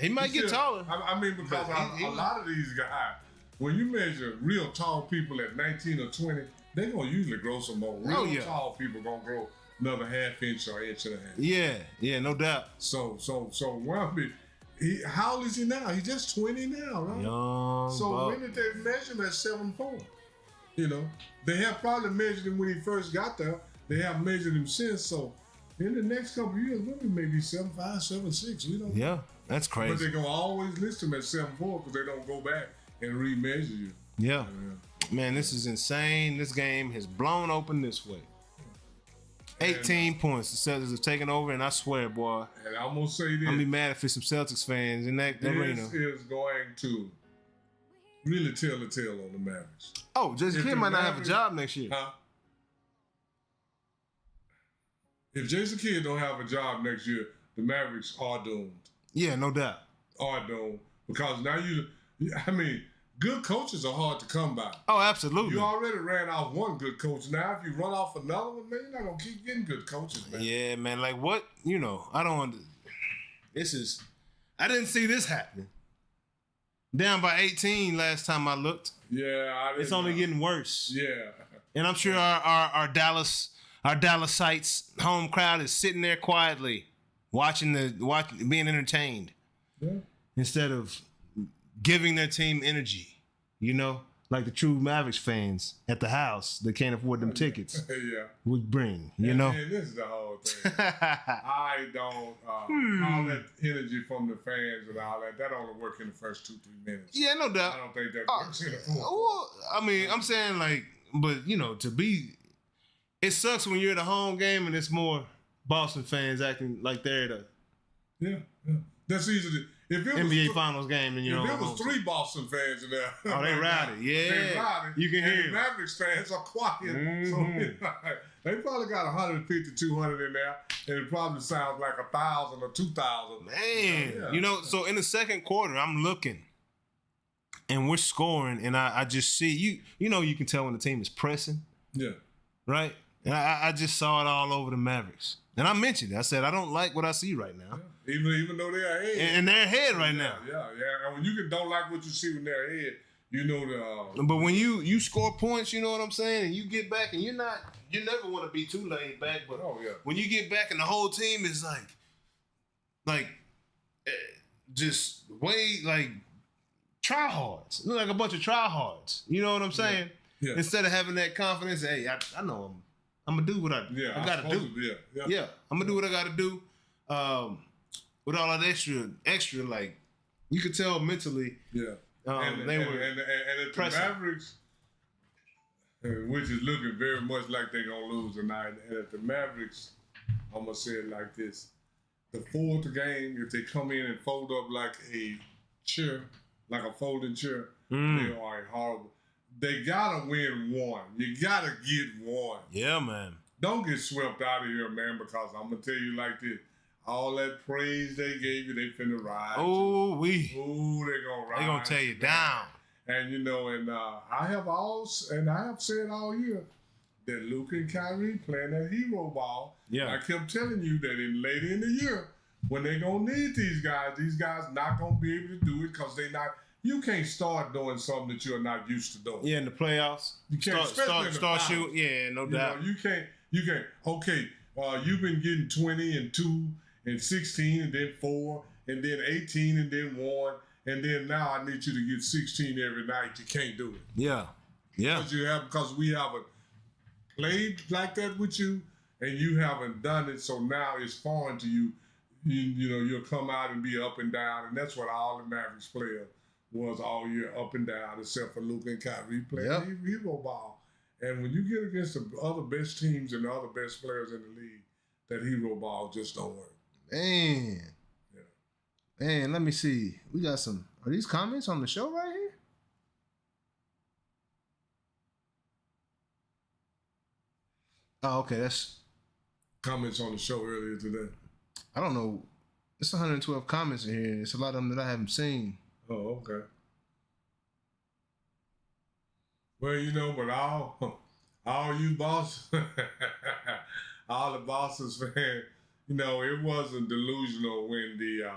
He might get taller. Because a lot of these guys, when you measure real tall people at 19 or 20, they're going to usually grow some more. Real tall people going to grow another half inch or inch and a half. Yeah, no doubt. So Wemby, how old is he now? He's just 20 now, right? Young so when did they measure him at 7'4"? They have probably measured him when he first got there. They have measured him since. So in the next couple of years, Wemby may be 7'5", 7'6". We don't know. Yeah, that's crazy. But they're going to always list him at 7'4" because they don't go back and remeasure you. Yeah. Man, this is insane. This game has blown open this way. 18 points. The Celtics have taken over, and I swear, boy. And I'm going to say this. I'm going to be mad if it's some Celtics fans in that arena. This is going to really tell the tale on the Mavericks. Oh, Jason Kidd might not have a job next year. Huh? If Jason Kidd don't have a job next year, the Mavericks are doomed. Yeah, no doubt. Are doomed. Because now good coaches are hard to come by. Oh, absolutely. You already ran off one good coach. Now, if you run off another one, man, you're not going to keep getting good coaches, man. Yeah, man. Like, what? I don't... I didn't see this happening. Down by 18 last time I looked. Yeah, it's only getting worse. Yeah. And I'm sure our Dallasites home crowd is sitting there quietly watching being entertained. Yeah. Instead of giving their team energy, like the true Mavericks fans at the house that can't afford them tickets would bring, And this is the whole thing. I don't, all that energy from the fans and all that only work in the first 2-3 minutes. Yeah, no doubt. I don't think that works in the fourth. Well, I'm saying but it sucks when you're at a home game and it's more Boston fans acting like they're at a That's easy to. If it NBA was Finals game and if it was 3 Boston fans in there, oh, they rowdy, they rowdy. You can hear the Mavericks fans are quiet, so they probably got 150, 200 in there, and it probably sounds like 1,000 or 2,000. Man, so in the second quarter, I'm looking, and we're scoring, and I just see you can tell when the team is pressing, right, and I just saw it all over the Mavericks. And I mentioned it. I said, I don't like what I see right now. Yeah. Even though they're ahead. And they're ahead right now. Yeah. And when you don't like what you see when they're ahead, But when you score points, you know what I'm saying, and you get back, and you never want to be too laid back, but when you get back and the whole team is just tryhards. Look like a bunch of tryhards. You know what I'm saying? Yeah. Instead of having that confidence, hey, I know I'm gonna do what I gotta do. I'm gonna do what I gotta do. With all that extra, like you could tell mentally. Yeah. And at the Mavericks, which is looking very much like they're gonna lose tonight. And at the Mavericks, I'm gonna say it like this: the fourth game, if they come in and fold up like a chair, like a folding chair, they are horrible. They gotta win one. You gotta get one. Yeah, man. Don't get swept out of here, man, because I'm gonna tell you like this. All that praise they gave you, they finna ride. They're gonna ride. They gonna tear you down. And I have said all year that Luke and Kyrie playing that hero ball. Yeah. I kept telling you that later in the year, when they gonna need these guys not gonna be able to do it because they not. You can't start doing something that you're not used to doing. Yeah, in the playoffs. You can't start shooting. Yeah, no doubt. You can't. Okay, you've been getting 20 and 2 and 16 and then 4 and then 18 and then 1 and then now I need you to get 16 every night. You can't do it. Yeah. Because we haven't played like that with you and you haven't done it. So now it's foreign to you. You'll come out and be up and down, and that's what all the Mavericks players was all year, up and down, except for Luke and Kyrie playing hero ball. And when you get against the other best teams and the other best players in the league, that hero ball just don't work. Man. Yeah. Man, let me see. We got some. Are these comments on the show right here? Oh, okay. That's comments on the show earlier today. I don't know. It's 112 comments in here. It's a lot of them that I haven't seen. Oh, okay. Well, but all you bosses, all the bosses, man, it wasn't delusional when the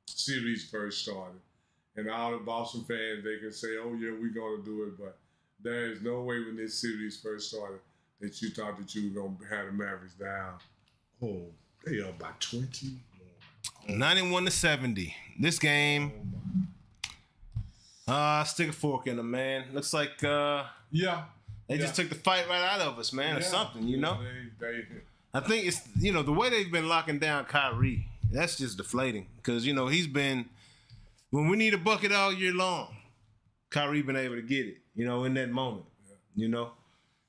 series first started. And all the Boston fans, they can say, oh, yeah, we're going to do it. But there is no way when this series first started that you thought that you were going to have the Mavericks down. Oh, they are by 20. 91-70. This game, stick a fork in them, man. Looks like they just took the fight right out of us, man, or something, I think it's, the way they've been locking down Kyrie, that's just deflating. Because, he's been, when we need a bucket all year long, Kyrie been able to get it, in that moment,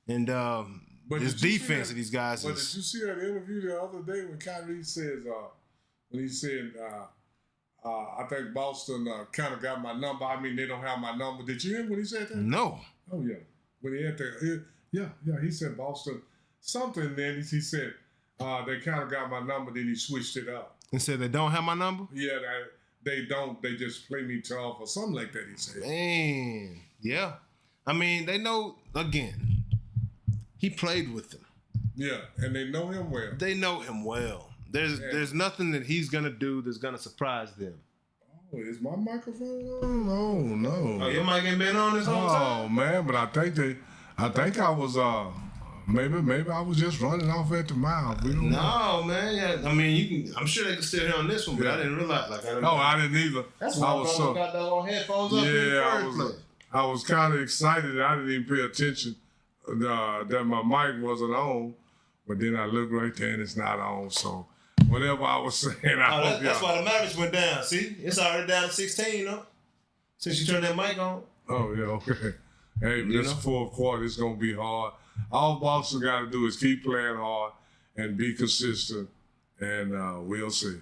And but his defense of these guys But did you see that interview the other day when Kyrie says, when he said, I think Boston kind of got my number. I mean, they don't have my number. Did you hear when he said that? No. Oh, yeah. When he had that, he said Boston something. Then he said, They kind of got my number, then he switched it up. And said they don't have my number? Yeah, they don't. They just play me tough or something like that, he said. Man, yeah. I mean, they know, again, he played with them. Yeah, and they know him well. They know him well. There's nothing that he's going to do that's going to surprise them. Oh, is my microphone on? Oh, no. Oh, your mic ain't been on this whole time? Oh, man, but I think I was, maybe I was just running off at the mouth. We don't know. No, man. Yeah. I mean, I'm sure they can still hear on this one, but I didn't realize. I didn't either. That's why I got the old headphones up in the first place. I was kind of excited. I didn't even pay attention that my mic wasn't on, but then I looked right there and it's not on. So whatever I was saying, that's why the Mavs went down. See, it's already down to 16, though. Since you turned that mic on. Oh yeah, okay. Hey, this fourth quarter is gonna be hard. All Boston got to do is keep playing hard and be consistent, and we'll see.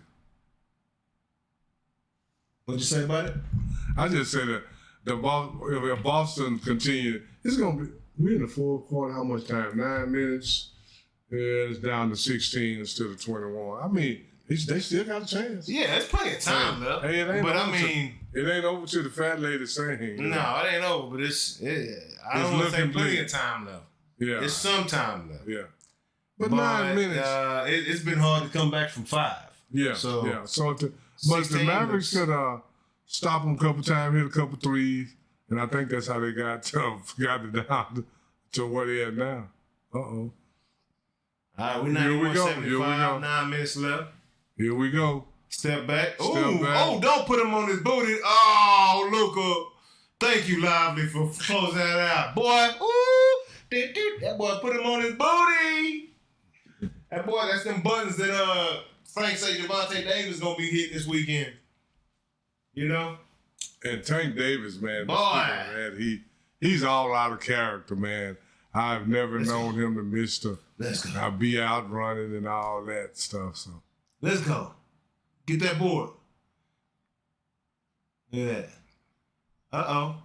What'd you say about it? I just said that if Boston continue, it's gonna be. We're in the fourth quarter. How much time? 9 minutes. Yeah, it's down to 16 instead of 21. I mean, they still got a chance. Yeah, there's plenty of time left. Hey, it ain't but over I mean, it ain't over till the fat lady saying. No, it ain't over. But I don't want to say plenty of time left. Yeah, it's some time left. Yeah, but 9 minutes. It's been hard to come back from 5. Yeah, So but the Mavericks could stop them a couple times, hit a couple threes, and I think that's how they got it down to where they at now. All right, we're 91-75, 9 minutes left. Here we go. Step back. Step back. Oh, don't put him on his booty. Oh, Luka. Thank you, Lively, for closing that out. Boy, that boy put him on his booty. That boy, that's them buttons that Frank say Devontae Davis going to be hitting this weekend. You know? And Tank Davis, man. Boy. He's all out of character, man. I've never known him to miss I'll be out running and all that stuff. So let's go. Get that board. Look at that. Uh-oh.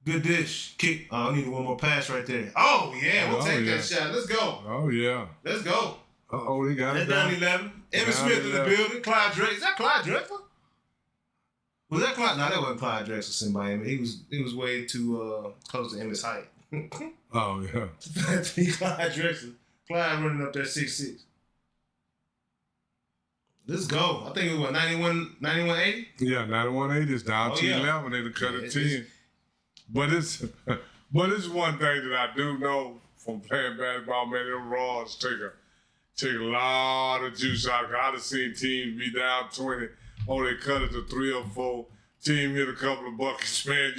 Good dish. Kick. Oh, I need one more pass right there. Oh, yeah. We'll take that shot. Let's go. Oh, yeah. Let's go. Uh-oh, they got it down 11. Evan Smith in the building. Clyde Drexler. Is that Clyde Drexler? Was that Clyde? No, that wasn't Clyde Drexler in Miami. He was way too close to Emmitt's height. Oh, yeah. Clyde Drexler. Clyde running up there 6'6". Let's go. I think it was 91-80? Yeah, 91-80 is down to 11. They cut it 10. But it's one thing that I do know from playing basketball, man, them rods take a lot of juice out. I've seen teams be down 20. Oh, they cut it to 3 or 4. Team hit a couple of buckets, man.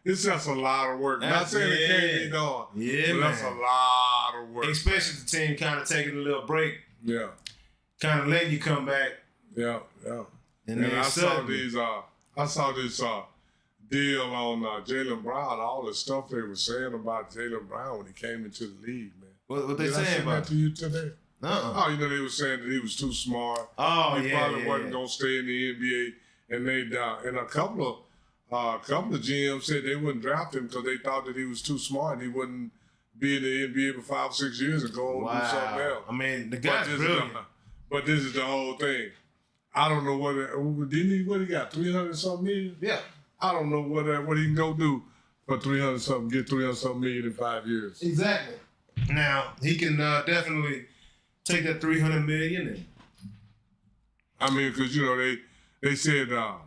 It's just a lot of work. Not saying it can't be done. Yeah, but man. that's a lot of work. Especially the team kind of taking a little break. Yeah. Kind of letting you come back. Yeah. And I saw this deal on Jaylen Brown, all the stuff they were saying about Jaylen Brown when he came into the league, man. What they saying about that to you today? Uh-uh. They were saying that he was too smart. Oh, he probably wasn't going to stay in the NBA. And a couple of GMs said they wouldn't draft him because they thought that he was too smart and he wouldn't be in the NBA for 5 or 6 years and go on and do something else. I mean, the guy's brilliant. But this is the whole thing. I don't know what he got, 300 something million? Yeah. I don't know what he can go do for 300 something, get 300 something million in 5 years. Exactly. Now, he can definitely take that 300 million and I mean, because, they said that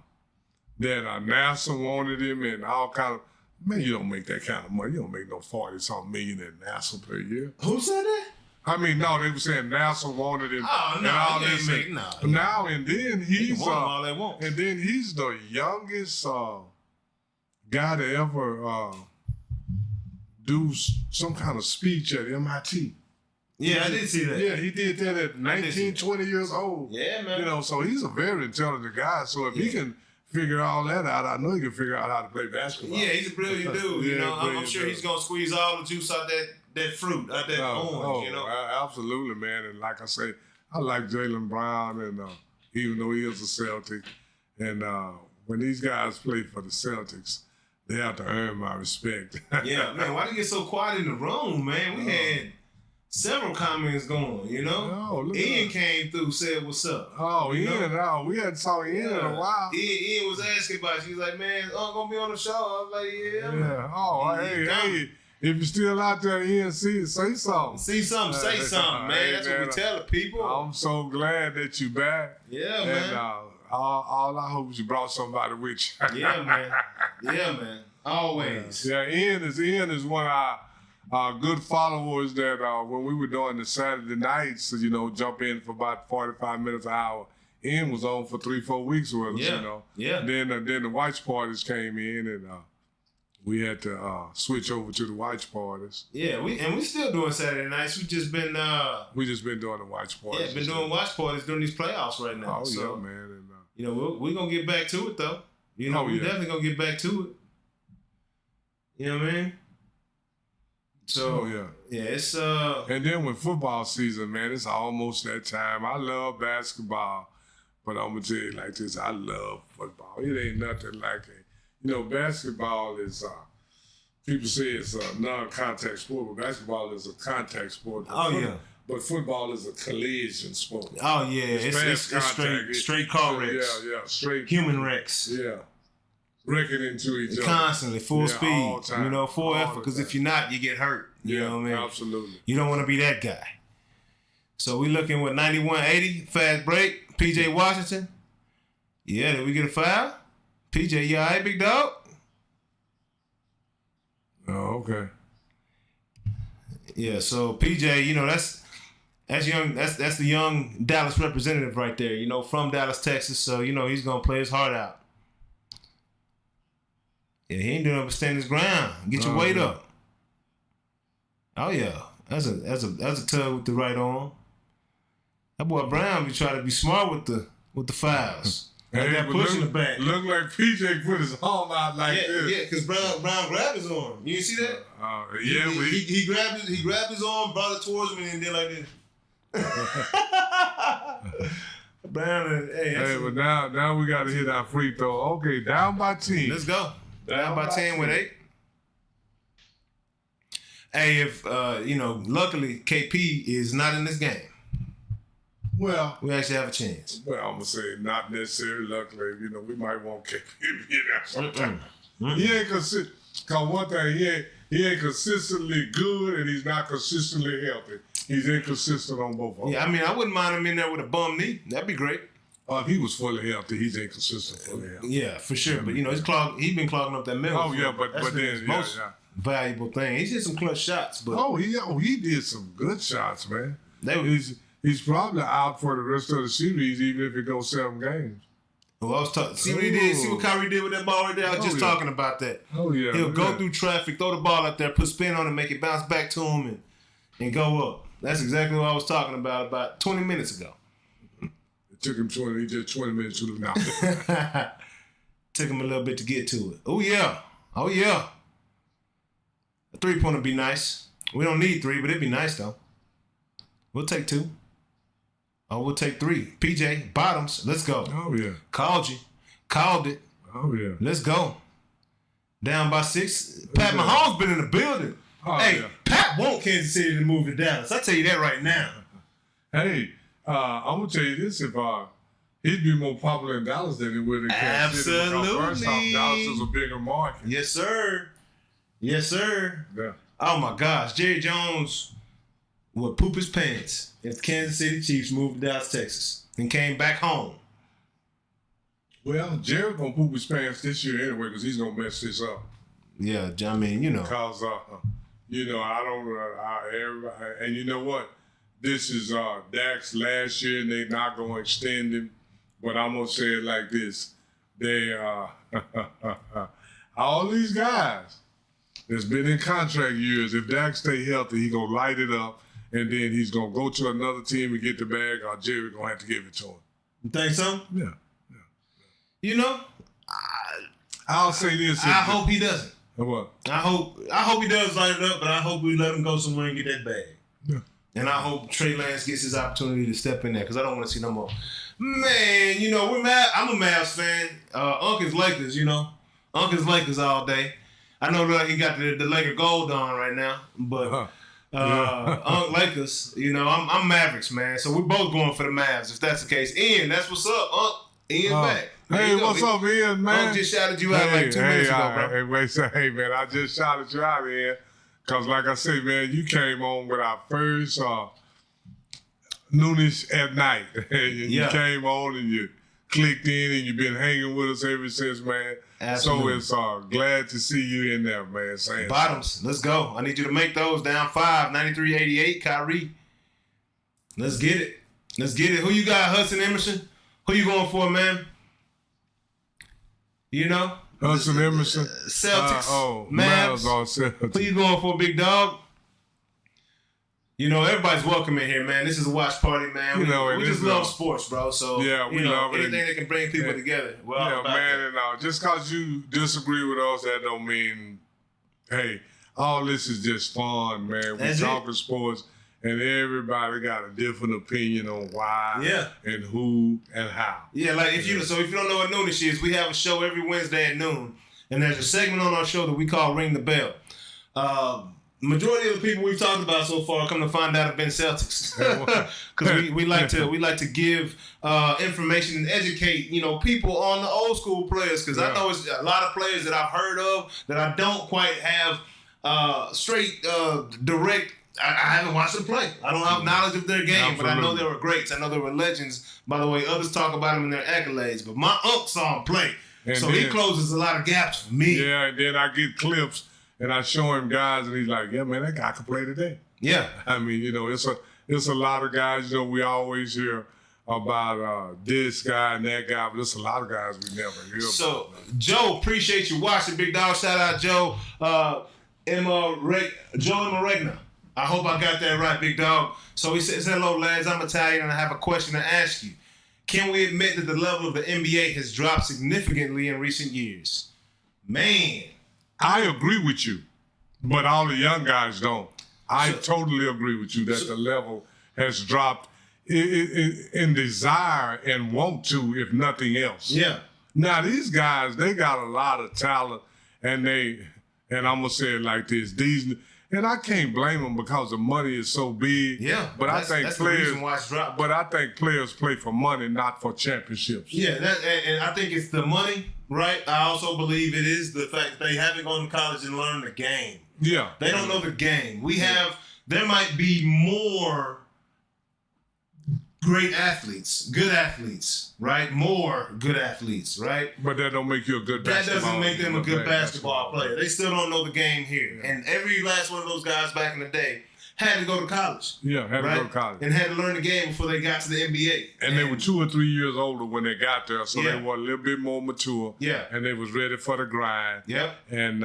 NASA wanted him and all kind of, man, you don't make that kind of money. You don't make no 40-something million at NASA per year. Who said that? I mean, no, they were saying NASA wanted him. Oh, no, and all he this. Make, no. Now, and then he's all they want. And then he's the youngest guy to ever do some kind of speech at MIT. Yeah, I did see that. Yeah, he did that at 19, 20 years old. Yeah, man. So he's a very intelligent guy. So if he can figure all that out, I know he can figure out how to play basketball. Yeah, he's a brilliant dude. I'm sure he's going to squeeze all the juice out that fruit, out that orange, Absolutely, man. And like I say, I like Jaylen Brown, and even though he is a Celtic, and when these guys play for the Celtics, they have to earn my respect. Yeah, man, why do you get so quiet in the room, man? We had several comments going, you know? Oh, look Ian at came through, said what's up. Oh, you Ian, know? we hadn't saw Ian in a while. Ian was asking about you. He's like, man, gonna be on the show. I was like, yeah. Man. Yeah. Oh, hey, if you're still out there, Ian, say something. See something, say something, man. That's what we tell the people. I'm so glad that you back. Yeah, and, man. All I hope is you brought somebody with you. Yeah, man. Yeah, man. Always. Yeah, Ian is one of our good followers that when we were doing the Saturday nights, you know, jump in for about 45 minutes, an hour. Ian was on for 3-4 weeks with us, you know. Yeah. Then the watch parties came in and we had to switch over to the watch parties. Yeah, we still doing Saturday nights. We just been doing the watch parties. Yeah, been doing watch parties during these playoffs right now. Oh, so, yeah, man. And, you know, we're gonna get back to it though. You know, we definitely gonna get back to it. You know what I mean? So yeah, it's And then when football season, man, it's almost that time. I love basketball, but I'm gonna tell you like this: I love football. It ain't nothing like it. You know, basketball is. People say it's a non-contact sport, but basketball is a contact sport. But football is a collision sport. Oh yeah, it's straight car wrecks. Yeah, straight human wrecks. Yeah, wrecking into each other constantly, full speed. All time, you know, full effort. Because if you're not, you get hurt. You know what I mean? Absolutely. You don't want to be that guy. So we looking with 91-80 fast break. PJ Washington. Yeah, did we get a foul? PJ, you all right, big dog? Oh, okay. Yeah, so PJ, you know, that's young. That's the young Dallas representative right there. You know, from Dallas, Texas. So you know he's gonna play his heart out. Yeah, he ain't doing nothing but stand his ground. Get your weight up. Oh yeah, that's a tug with the right arm. That boy Brown be trying to be smart with the fouls. Like that push in the back. Look like PJ put his arm out like this. Yeah, because Brown grabbed his arm. You see that? He grabbed his arm, brought it towards him, and then like this. Brown, but now we got to hit our free throw. Okay, down by 10. Let's go. Down by 10 with 8. Hey, if you know, luckily KP is not in this game. Well, we actually have a chance. Well, I'm gonna say not necessarily. Luckily, you know, we might want KP to be there sometime. He ain't consistent. Cause one thing, he ain't consistently good, and he's not consistently healthy. He's inconsistent on both of them. Yeah, I mean, I wouldn't mind him in there with a bum knee. That'd be great. If he was fully healthy, he's inconsistent fully healthy. Yeah, for sure. But you know, he's been clogging up that middle. Oh yeah, but then his most valuable thing. He's hit some clutch shots. But he did some good shots, man. He's probably out for the rest of the series, even if it goes 7 games. Well, I was talking. See what he did. See what Kyrie did with that ball right there. I was just talking about that. Oh yeah. He'll go through traffic, throw the ball out there, put spin on it, make it bounce back to him, and go up. That's exactly what I was talking about 20 minutes ago. It took him 20 minutes to do Took him a little bit to get to it. Oh yeah. A 3-pointer would be nice. We don't need 3, but it'd be nice though. We'll take 2. Oh, we'll take 3. PJ, bottoms, let's go. Oh, yeah. Called you. Called it. Oh, yeah. Let's go. Down by 6. Pat Mahomes been in the building. Oh, hey, yeah. Pat want Kansas City to move to Dallas. I tell you that right now. Hey, I'm going to tell you this. If he'd be more popular in Dallas than he would in Kansas City. Absolutely. First off, Dallas is a bigger market. Yes, sir. Yes, sir. Yeah. Oh, my gosh. Jerry Jones would poop his pants if the Kansas City Chiefs moved to Dallas, Texas, and came back home. Well, Jerry's going to poop his pants this year anyway because he's going to mess this up. Yeah, I mean, you know. Because, you know, and you know what? This is Dak's last year, and they're not going to extend him. But I'm going to say it like this. They all these guys that's been in contract years, if Dak stay healthy, he going to light it up. And then he's going to go to another team and get the bag, or Jerry going to have to give it to him. You think so? Yeah. You know? I'll say this. I hope he doesn't. What? I hope he does light it up, but I hope we let him go somewhere and get that bag. Yeah. And I hope Trey Lance gets his opportunity to step in there because I don't want to see no more. Man, you know, I'm a Mavs fan. Uncle's Lakers, you know. Uncle's Lakers all day. I know that he got the Laker gold on right now, but Lakers. You know, I'm Mavericks, man. So we're both going for the Mavs, if that's the case. Ian, that's what's up, Unc. Ian back. Hey, what's up, Ian, man? Unc just shouted you out like 2 minutes ago, bro. Hey, man, I just shouted you out, Ian. Because like I said, man, you came on with our first Noonish at night. You came on and you clicked in and you've been hanging with us ever since, man. Absolutely. So it's glad to see you in there, man. Bottoms, let's go. I need you to make those down 5, 93-88, Kyrie. Let's get it. Who you got, Hudson Emerson? Who you going for, man? You know? Hudson Emerson. Celtics. Mavs or Celtics. Who you going for, big dog? You know, everybody's welcome in here, man. This is a watch party, man. We just love sports, bro. So, yeah, we love it. Anything that can bring people together. Yeah, man. And just because you disagree with us, that don't mean, hey, all this is just fun, man. We talking sports, and everybody got a different opinion on why and who and how. Yeah, like if you don't know what Noonish is, we have a show every Wednesday at noon, and there's a segment on our show that we call Ring the Bell. Majority of the people we've talked about so far, come to find out, have been Celtics, because we like to give information and educate people on the old school players, because I know it's a lot of players that I've heard of that I don't quite have straight direct. I haven't watched them play. I don't have knowledge of their game, but I know they were greats. I know they were legends. By the way, others talk about them in their accolades, but my uncle saw him play, so he closes a lot of gaps for me. Yeah, and then I get clips. And I show him guys, and he's like, "Yeah, man, that guy can play today." Yeah, I mean, it's a lot of guys. We always hear about this guy and that guy, but there's a lot of guys we never hear. So, Joe, appreciate you watching, big dog. Shout out Joe, Joe Regna. I hope I got that right, big dog. So he says, "Hello, lads. I'm Italian, and I have a question to ask you. Can we admit that the level of the NBA has dropped significantly in recent years?" Man. I agree with you, but all the young guys don't. I totally agree with you that the level has dropped in desire and want to, if nothing else. Yeah. Now, these guys, they got a lot of talent, and I'm going to say it like this, and I can't blame them because the money is so big. Yeah, but I think that's players, the reason why it's dropped. But I think players play for money, not for championships. Yeah, and I think it's the money. Right. I also believe it is the fact that they haven't gone to college and learned the game. Yeah. They don't know the game. There might be more great athletes, good athletes, right? More good athletes, right? But that don't make you a good basketball player. That doesn't make them a good basketball player. They still don't know the game here. Yeah. And every last one of those guys back in the day had to go to college. Yeah, had to go to college. And had to learn the game before they got to the NBA. And they were 2 or 3 years older when they got there, so they were a little bit more mature. Yeah. And they was ready for the grind. Yep. And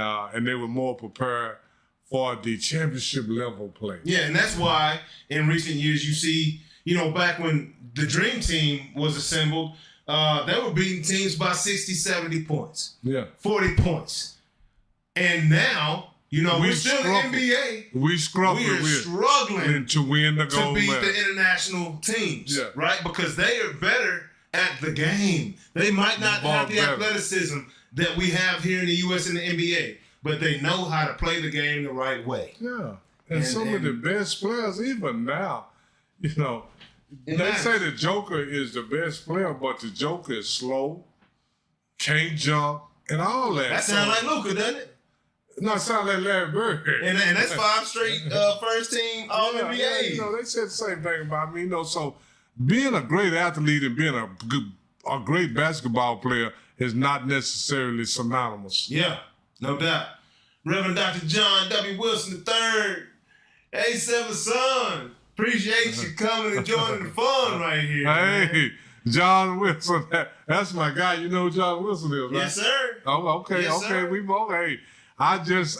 they were more prepared for the championship level play. Yeah, and that's why in recent years you see, back when the Dream Team was assembled, they were beating teams by 60, 70 points. Yeah. 40 points. And now, we're still in the NBA. We are struggling to win the gold medal. To beat the international teams, right? Because they are better at the game. They might not have the athleticism that we have here in the U.S. and the NBA, but they know how to play the game the right way. Yeah, and some of the best players, even now, they say the Joker is the best player, but the Joker is slow, can't jump, and all that. That sounds like Luka, doesn't it? No, it sounds like Larry Bird. And that's 5 straight first team All-NBA. Yeah, they said the same thing about me. So being a great athlete and being a great basketball player is not necessarily synonymous. Yeah, no doubt. Reverend Dr. John W. Wilson III, A7 son, appreciate you coming and joining the fun right here. Hey, man. John Wilson, that's my guy. You know who John Wilson is, right? Yes, sir. Oh, okay, yes, sir. We both, hey. I just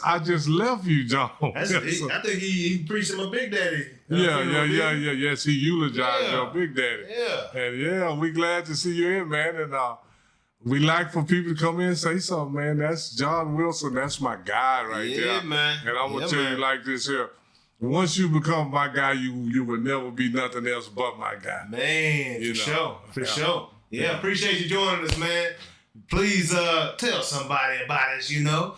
left you, John. I think he preached my Big Daddy. Yes, he eulogized your Big Daddy. Yeah. And we glad to see you in, man. And we like for people to come in and say something, man. That's John Wilson. That's my guy right there. Yeah, man. And I'm going to tell you like this here. Once you become my guy, you will never be nothing else but my guy. Man, for sure. Yeah, appreciate you joining us, man. Please tell somebody about us, Go,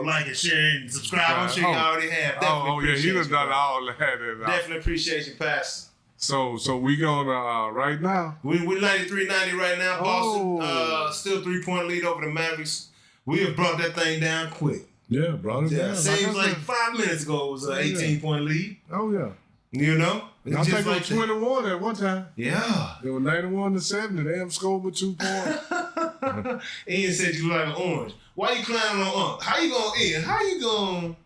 like and share and subscribe. I'm sure you already have. Definitely he done done all that. Definitely appreciate you, Pastor. So we gonna right now. We're 93-90 right now, Boston. Still 3-point lead over the Mavericks. We have brought that thing down quick. Yeah, brought it down. Seems like 5 minutes ago it was an 18-point lead. Oh yeah. It's I think it was 21 at one time. Yeah. It was 91-70. They have scored with 2 points. Ian said you look like an orange. Why you climbing on Unc? How you gonna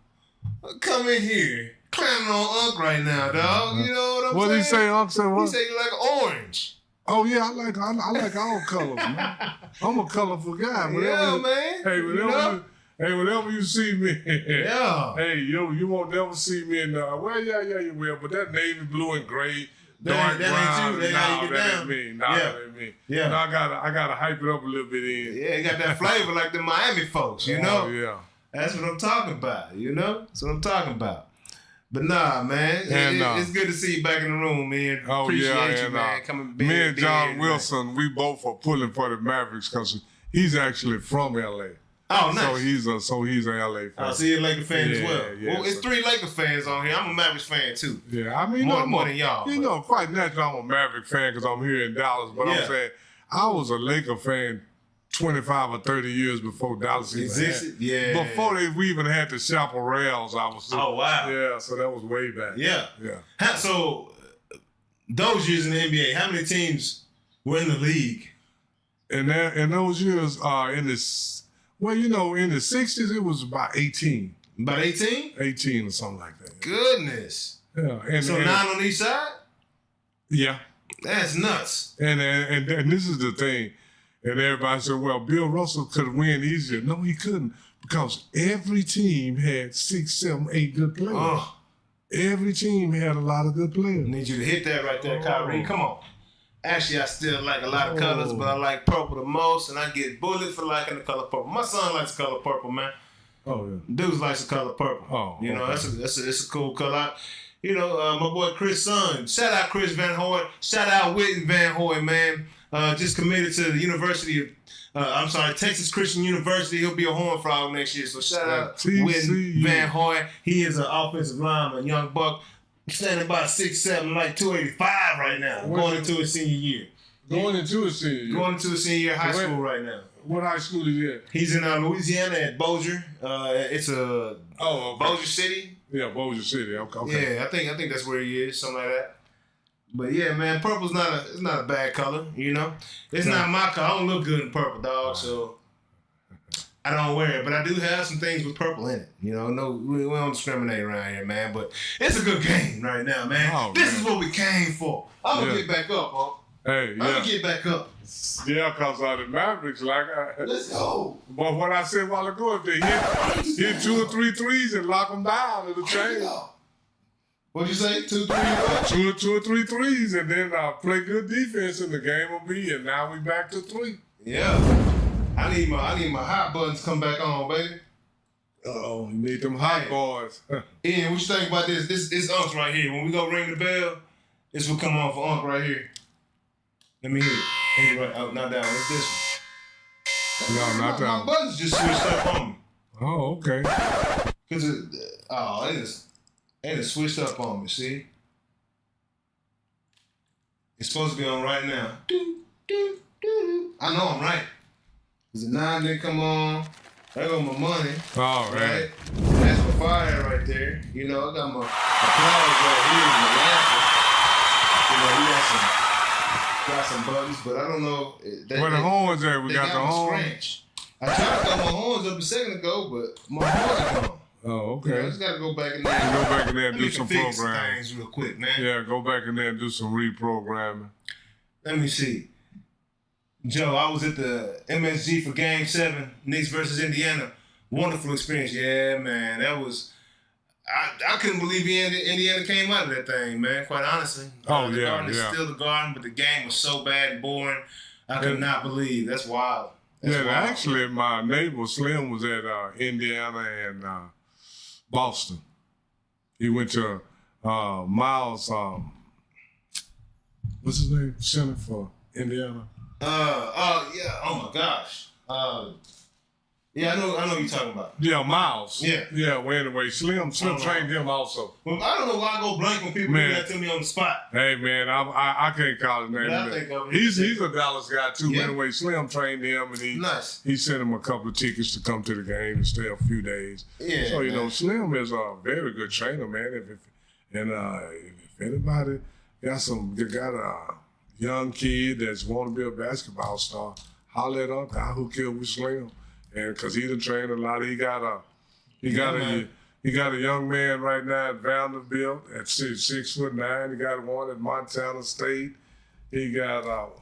come in here climbing on Unc right now, dog? You know what I'm saying? What did he say, Unc? Said what? He said you like an orange. Oh yeah, I like all colors, man. I'm a colorful guy. Man. Whenever you see me, yeah. Hey, you won't never see me in you will. But that navy blue and gray, dark brown, that ain't me. That ain't me. Yeah. No, I gotta hype it up a little bit in. Yeah, it got that flavor like the Miami folks, you know. Yeah. That's what I'm talking about, That's what I'm talking about. But nah, man, it's good to see you back in the room, man. Appreciate you, man. Me and John Wilson, we both are pulling for the Mavericks because he's actually from LA. Oh, nice. So he's an LA fan. I see a Laker fan as well. Yeah, well, it's 3 Laker fans on here. I'm a Mavericks fan too. Yeah, I mean, more than y'all. Quite naturally, I'm a Maverick fan because I'm here in Dallas. But I'm saying I was a Laker fan 25 or 30 years before Dallas existed. Yeah. Before we even had the chaparrals, I was. Oh wow. Yeah, so that was way back. Yeah. Yeah. So those years in the NBA, how many teams were in the league? And those years in the. Well, in the 60s, it was about 18. About 18? 18 or something like that. Goodness. Yeah. And 9 on each side? Yeah. That's nuts. And this is the thing. And everybody said, well, Bill Russell could win easier. No, he couldn't. Because every team had 6, 7, 8 good players. Oh. Every team had a lot of good players. I need you to hit that right there, Kyrie. Come on. Actually, I still like a lot of colors, but I like purple the most, and I get bullied for liking the color purple. My son likes the color purple, man. Oh, yeah. Dudes likes the color purple. Oh, it's a cool color. My boy Chris' son. Shout out Chris Van Hoy. Shout out Witten Van Hoy, man. Just committed to the University of, Texas Christian University. He'll be a Horned Frog next year. So shout out Witten Van Hoy. He is an offensive lineman, young buck. Standing about 6'7", like 285 right now. Going into his senior year. Going into his senior year? Going into his senior year high school right now. What high school is he at? He's in Louisiana at Bossier. It's a Bossier City. Yeah, Bossier City. Okay. Yeah, I think that's where he is, something like that. But yeah, man, purple's not a bad color, It's not my color. I don't look good in purple, dog. So I don't wear it, but I do have some things with purple in it. No, we don't discriminate around here, man. But it's a good game right now, man. This is what we came for. I'm gonna get back up, huh? Hey, I'm gonna get back up. Yeah, because the Mavericks, let's go. But what I said a while ago, if they hit 2 or 3 threes and lock them down, it'll change. What'd you say? 2, 3? 2 or 3 threes, and then play good defense, and the game will be. And now we back to 3. Yeah. I need my hot buttons come back on, baby. Uh-oh, you need them hot boys. Ian, what you think about this? This Unc's right here. When we go ring the bell, this will come on for Unc right here. Let me hear it. Right. Oh, not that one. It's this one. No, not that one. My buttons just switched up on me. Oh, okay. Because it switched up on me, see? It's supposed to be on right now. I know I'm right. The 9 didn't come on. There go my money. All right. That's my fire right there. I got my applause right here and my laughter. We got some buttons, but I don't know. Where the horns at? We got the horns. I tried to throw my horns up a second ago, but my horns are gone. Oh, okay. I just got to go back in there. Go back in there and do some programming. Things real quick, man. Yeah, go back in there and do some reprogramming. Let me see. Joe, I was at the MSG for Game 7, Knicks versus Indiana. Wonderful experience. Yeah, man. That was... I couldn't believe Indiana came out of that thing, man, quite honestly. The Garden is still the Garden, but the game was so bad and boring. I could not believe. That's wild. Actually, my neighbor Slim was at Indiana and Boston. He went to Miles... what's his name? Center for Indiana. Oh my gosh. Yeah, I know what you're talking about. Yeah, Miles. Yeah. Yeah, well, anyway, Slim trained him also. Well, I don't know why I go blank when people do that to me on the spot. Hey, man, I can't call his name. I think of it. He's a Dallas guy, too. Yeah. Anyway, Slim trained him, and he sent him a couple of tickets to come to the game and stay a few days. Yeah, so, you man. know, Slim is a very good trainer, man. If anybody got a young kid that's want to be a basketball star, holler at us, I'll hook you up with Slim. And because he done trained a lot, he got a young man right now at Vanderbilt at 6'9". He got one at Montana State. He got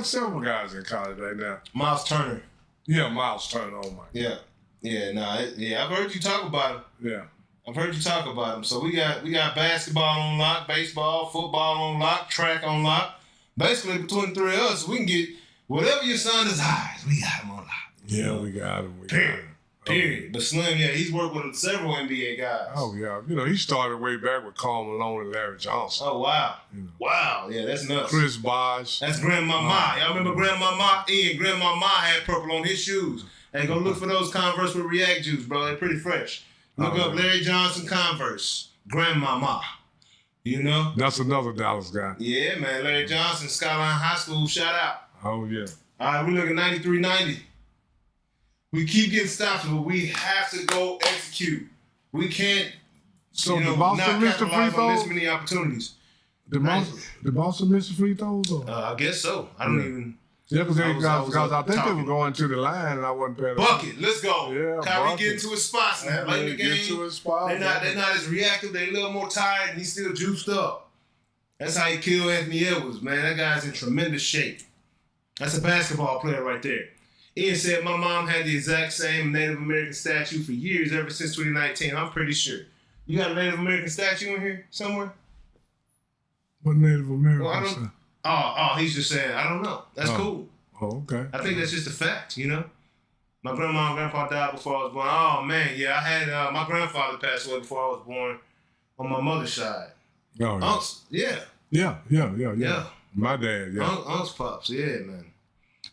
several guys in college right now. Miles Turner. Yeah, Miles Turner. Oh my. Yeah, I've heard you talk about him. Yeah. I've heard you talk about him. So we got basketball on lock, baseball, football on lock, track on lock. Basically, between the three of us, we can get whatever your son desires. We got him on lock. Yeah, we got him. Period. But Slim, he's worked with several NBA guys. Oh yeah, you know he started way back with Karl Malone and Larry Johnson. Oh wow, You know. wow, yeah, that's nuts. Chris Bosh. That's Grandmama. Y'all remember Grandmama? Grandmama had purple on his shoes. And go look for those Converse with React juice, bro. They're pretty fresh. Look up Larry Johnson Converse. Grandmama. You know? That's another Dallas guy. Yeah, man. Larry Johnson, Skyline High School, shout out. Oh yeah. All right, we look at 93-90. We keep getting stops, but we have to go execute. We can't, So not the Boston missed the free capitalize on this throws. many opportunities. The Boston missed the free throws. Or? I guess so. I don't even. Yeah, because I think they talking. were going to the line and I wasn't paying Bucket, let's go. Yeah, Kyrie bucket. getting to his spots now. Late in the Get game, to his spot. they're not as reactive. They're a little more tired, and he's still juiced up. That's how he killed Anthony Edwards, man. That guy's in tremendous shape. That's a basketball player right there. Ian said, my mom had the exact same Native American statue for years, ever since 2019. I'm pretty sure. You got a Native American statue in here somewhere? What Native American? Well, I don't. Oh, he's just saying, I don't know. That's cool. Oh, okay. I think that's just a fact, you know? My grandma and grandpa died before I was born. Oh, man, yeah, I had my grandfather passed away before I was born on my mother's side. Oh, yeah. Unks, yeah. Yeah. My dad, yeah. Unks pops, yeah, man.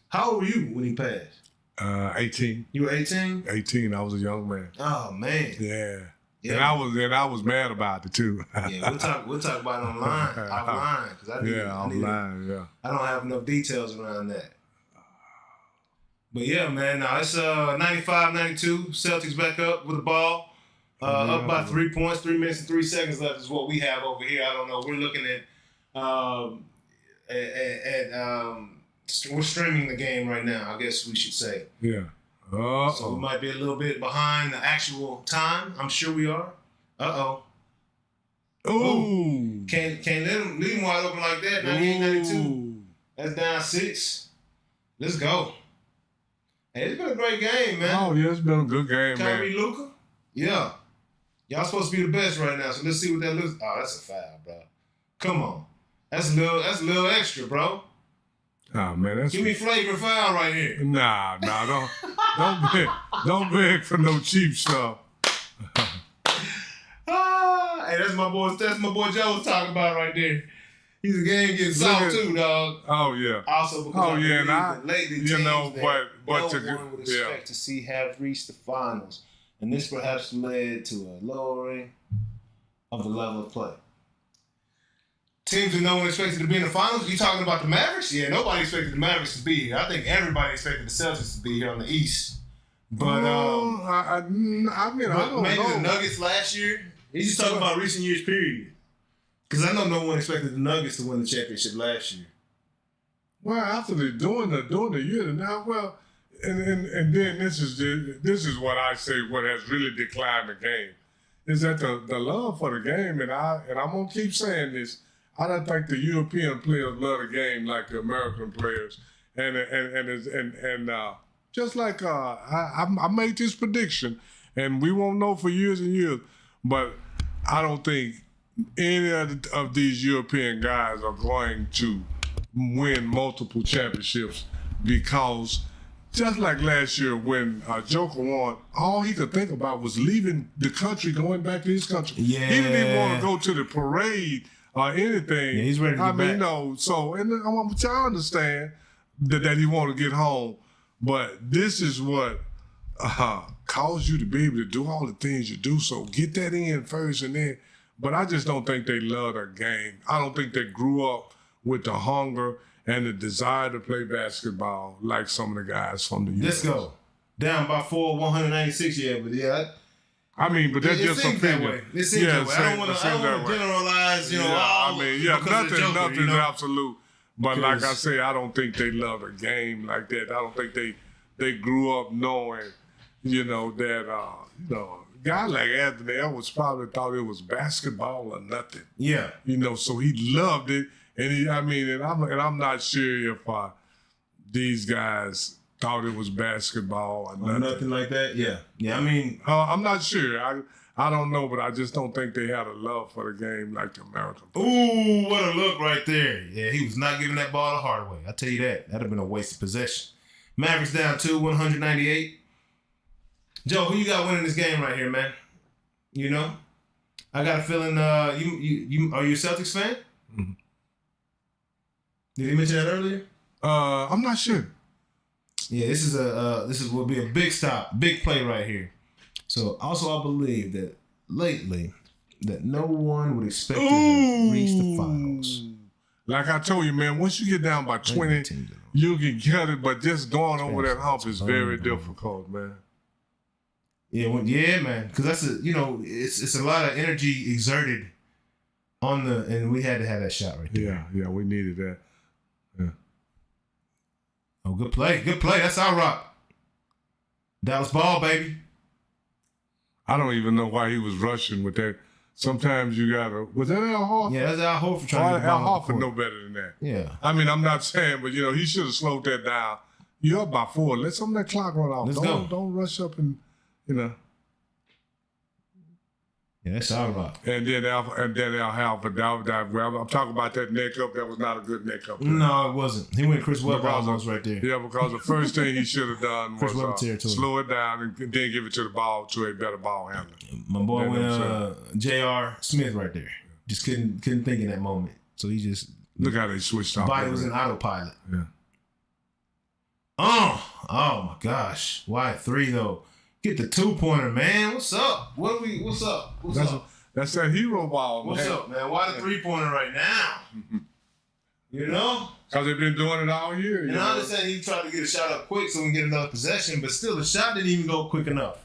How old were you when he passed? 18. You were 18? 18, I was a young man. Oh, man. Yeah. Yeah. And I was mad about it too. Yeah, we'll talk about it offline, because I don't have enough details around that. But yeah, man, now it's 95-92. Celtics back up with the ball. Up by 3 points, 3 minutes and 3 seconds left is what we have over here. I don't know. We're looking at we're streaming the game right now, I guess we should say. Yeah. So we might be a little bit behind the actual time. I'm sure we are. Ooh. Can't leave him wide open like that. 98-92. That's down 6. Let's go. Hey, it's been a great game, man. Oh, yeah, it's been a good game, Kyrie, man. Luka? Yeah. Y'all supposed to be the best right now, so let's see what that looks. Oh, that's a foul, bro. Come on. That's a little extra, bro. Oh, man, that's... Give me flavor foul right here. Nah, don't beg for no cheap stuff. Hey, that's my boy Joe was talking about right there. He's a game getting soft too, dog. Oh yeah. Also because I believe that lately teams that no one would expect to see have reached the finals, and this perhaps led to a lowering of the level of play. Teams that no one expected to be in the finals. You talking about the Mavericks? Yeah, nobody expected the Mavericks to be here. I think everybody expected the Celtics to be here on the East. But I don't maybe know. the Nuggets last year. He's just talking about recent years period. Because I know no one expected the Nuggets to win the championship last year. Well, after doing the year now, well, and then this is what I say. What has really declined the game is that the love for the game, and I'm gonna keep saying this. I don't think the European players love the game like the American players, and just like I made this prediction, and we won't know for years and years, but I don't think any of these European guys are going to win multiple championships because just like last year when Joker won, all he could think about was leaving the country, going back to his country. Yeah. He didn't even want to go to the parade or anything. Yeah, he's ready to get back. So and I understand that he want to get home, but this is what caused you to be able to do all the things you do. So get that in first, and then. But I just don't think they love their game. I don't think they grew up with the hunger and the desire to play basketball like some of the guys from the U.S. Let's go. Down by 4, 196, but yeah. But that's just seems that way. It seems that way. I don't want to generalize, nothing absolute. But like I say, I don't think they love a game like that. I don't think they grew up knowing, that, guy like Anthony Edwards probably thought it was basketball or nothing. Yeah. So he loved it. And I'm not sure if these guys thought it was basketball or nothing like that. Yeah. Yeah. I'm not sure. I don't know, but I just don't think they had a love for the game like the American. Ooh, what a look right there. Yeah, he was not giving that ball to Hardaway. I tell you that. That'd have been a wasted possession. Mavericks down 2, 198. Joe, who you got winning this game right here, man? I got a feeling. You are you a Celtics fan? Mm-hmm. Did he mention that earlier? I'm not sure. Yeah, this will be a big stop, big play right here. So also I believe that lately that no one would expect to reach the finals. Like I told you, man, once you get down by 20, you can get it, but just going over that hump is very difficult, man. Yeah, man, because that's it's a lot of energy exerted and we had to have that shot right there. Yeah, we needed that. Yeah. Oh, good play. That's our rock. Dallas ball, baby. I don't even know why he was rushing with that. Sometimes you gotta. Was that Al Horford? Yeah, that's Al Horford trying to get the ball. Al Horford know better than that. Yeah. I'm not saying, but he should have slowed that down. You're up by 4. Let some of that clock run off. Don't rush up and Yeah, that's our rock. And then Al Horford. I'm talking about that neck up. That was not a good neck up. No, it wasn't. He went Chris Webber almost right there. Yeah, because the first thing he should have done was slow it down and then give it to a better ball handler. My boy went J.R. Smith right there. Just couldn't think in that moment. So he just look how they switched off. Body was in autopilot. Yeah. Oh my gosh. Why 3 though? Get the 2-pointer, man. What's up? What's up? That's that hero ball, man. What's up, man? Why the 3-pointer right now? Because they've been doing it all year. And I understand he tried to get a shot up quick so we can get another possession, but still the shot didn't even go quick enough.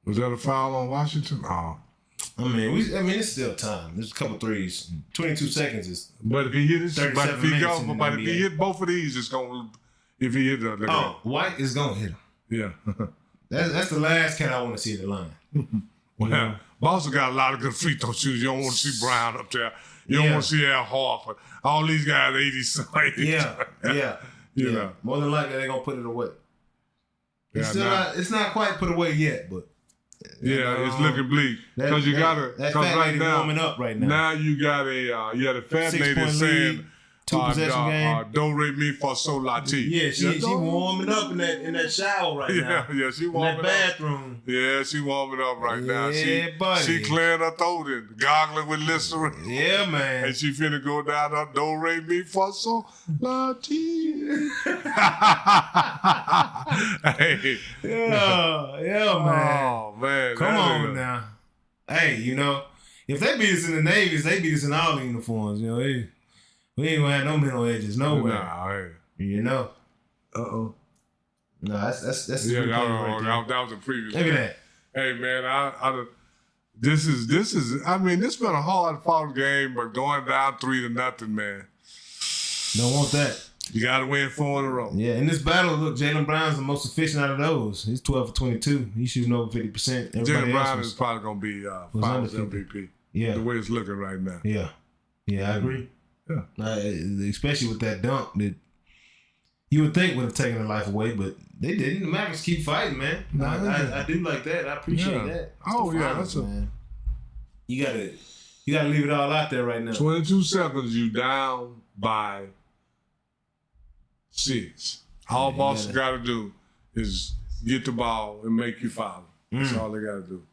Was that a foul on Washington? Oh. It's still time. There's a couple threes. 22 seconds is. But if he hit it, 37 if he hit both of these, it's gonna. If he hit White is gonna hit him. Yeah. That's the last cat I want to see at the line. Well, Boston got a lot of good free throw shooters. You don't want to see Brown up there. You don't want to see Al Horford. All these guys 80-something. Yeah. More than likely they're gonna put it away. It's not quite put away yet, but. It's looking bleak because you gotta. That fat lady warming up right now. Now you got a fat lady saying, 2 possession game. Don't rate me for so latte. Yeah, she warming up in that shower right now. Yeah, she warming up. In that bathroom. Yeah, she warming up right now. Buddy. She clearing her throat and gargling with Listerine. Yeah, man. And she finna go down her, don't rate me for so latte. Hey. Yeah, man. Oh, man. Come on now. Hey, if they beat us in the Navies, they beat us in all the uniforms. We ain't gonna have no middle edges nowhere. Nah, Uh-oh. No, that's yeah, that was a previous. Look at that. Hey man, this has been a hard fought game, but going down 3-0, man. Don't want that. You gotta win 4 in a row. Yeah, in this battle, look, Jaylen Brown's the most efficient out of those. He's 12 for 22. He's shooting over 50%. Jaylen Brown is probably gonna be Finals MVP. Yeah. The way it's looking right now. Yeah, I agree. Yeah. Especially with that dunk that you would think would have taken their life away, but they didn't. The Mavericks keep fighting, man. I do like that. I appreciate that. That's man. You gotta leave it all out there right now. 22 seconds, you down by 6. All Boston got to do is get the ball and make you foul. That's all they got to do.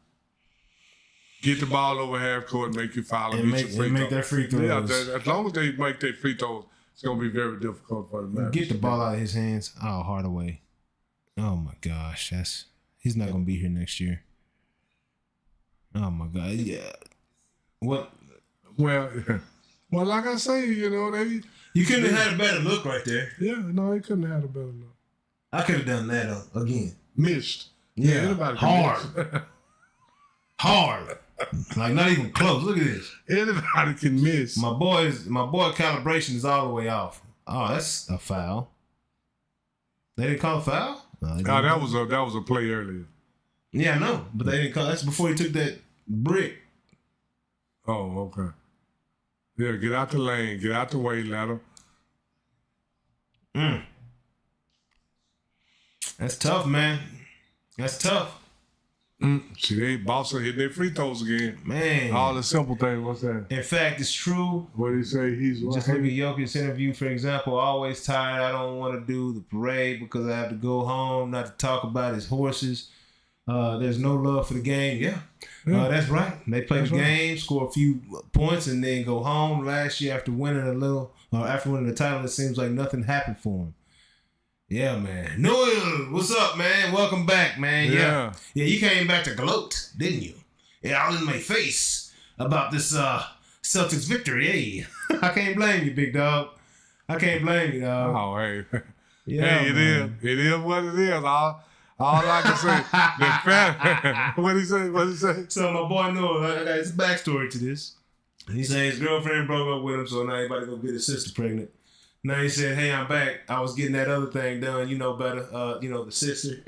Get the ball over half court and make you foul and get your free throws. Make their free throws. Yeah, as long as they make their free throws, it's going to be very difficult for the Mavs. Get the ball out of his hands. Oh, Hardaway. Oh, my gosh. He's not going to be here next year. Oh, my God. Yeah. What? Well, like I say, you couldn't have had a better look right there. Yeah, no, he couldn't have had a better look. I could have done that again. Missed. Yeah, anybody hard. Hard. Like, not even close. Look at this. Anybody can miss. My boy calibration is all the way off. Oh, that's a foul. They didn't call a foul? No, that was a play earlier. Yeah, I know, but they didn't call. That's before he took that brick. Oh, okay. Yeah, get out the lane, get out the way, ladder. That's tough, man. That's tough. See, they Boston hitting their free throws again. Man. All the simple things, what's that? In fact, it's true. What did he say? He's just look at Jokic's interview, for example. Always tired. I don't want to do the parade because I have to go home, not to talk about his horses. There's no love for the game. Yeah. That's right. They play the game, score a few points, and then go home. Last year, after winning the title, it seems like nothing happened for him. Yeah, man. Noel, what's up, man? Welcome back, man. Yeah, you came back to gloat, didn't you? Yeah, all in my face about this Celtics victory. Hey, I can't blame you, big dog. I can't blame you, dog. Oh, hey. Yeah, hey, it is what it is. All I can say, what he say? So my boy Noel, I got his backstory to this. He said his girlfriend broke up with him, so now he about to go get his sister pregnant. Now he said, hey, I'm back. I was getting that other thing done. You know better. The sister.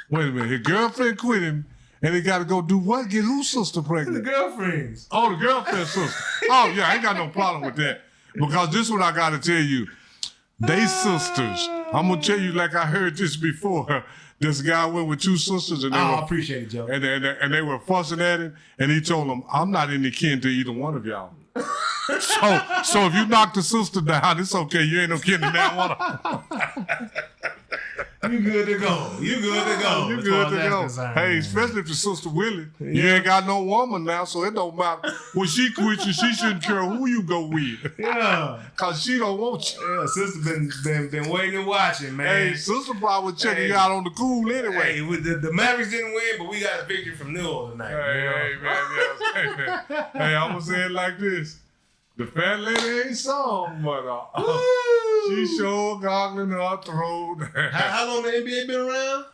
Wait a minute. His girlfriend quit him, and he got to go do what? Get whose sister pregnant? The girlfriend's. Oh, the girlfriend's sister. Oh, yeah, I ain't got no problem with that. Because this is what I got to tell you. They sisters. I'm going to tell you like I heard this before. This guy went with two sisters. And I appreciate it, Joe. And they were fussing at him, and he told them, I'm not any kin to either one of y'all. So if you knock the sister down, it's okay. You ain't no kin to that one. You good to go. You good to go. Hey, especially if your sister willing. Yeah. You ain't got no woman now, so it don't matter. When she quits you, she shouldn't care who you go with. Yeah. Cause she don't want you. Yeah, sister been waiting and watching, man. Hey, sister probably checking you out on the cool anyway. Hey, the Mavericks didn't win, but we got a victory from New Orleans tonight. Hey, man. Hey, I'm gonna say it like this. The fat lady ain't song, but she sure goggling her throat. How long the NBA been around?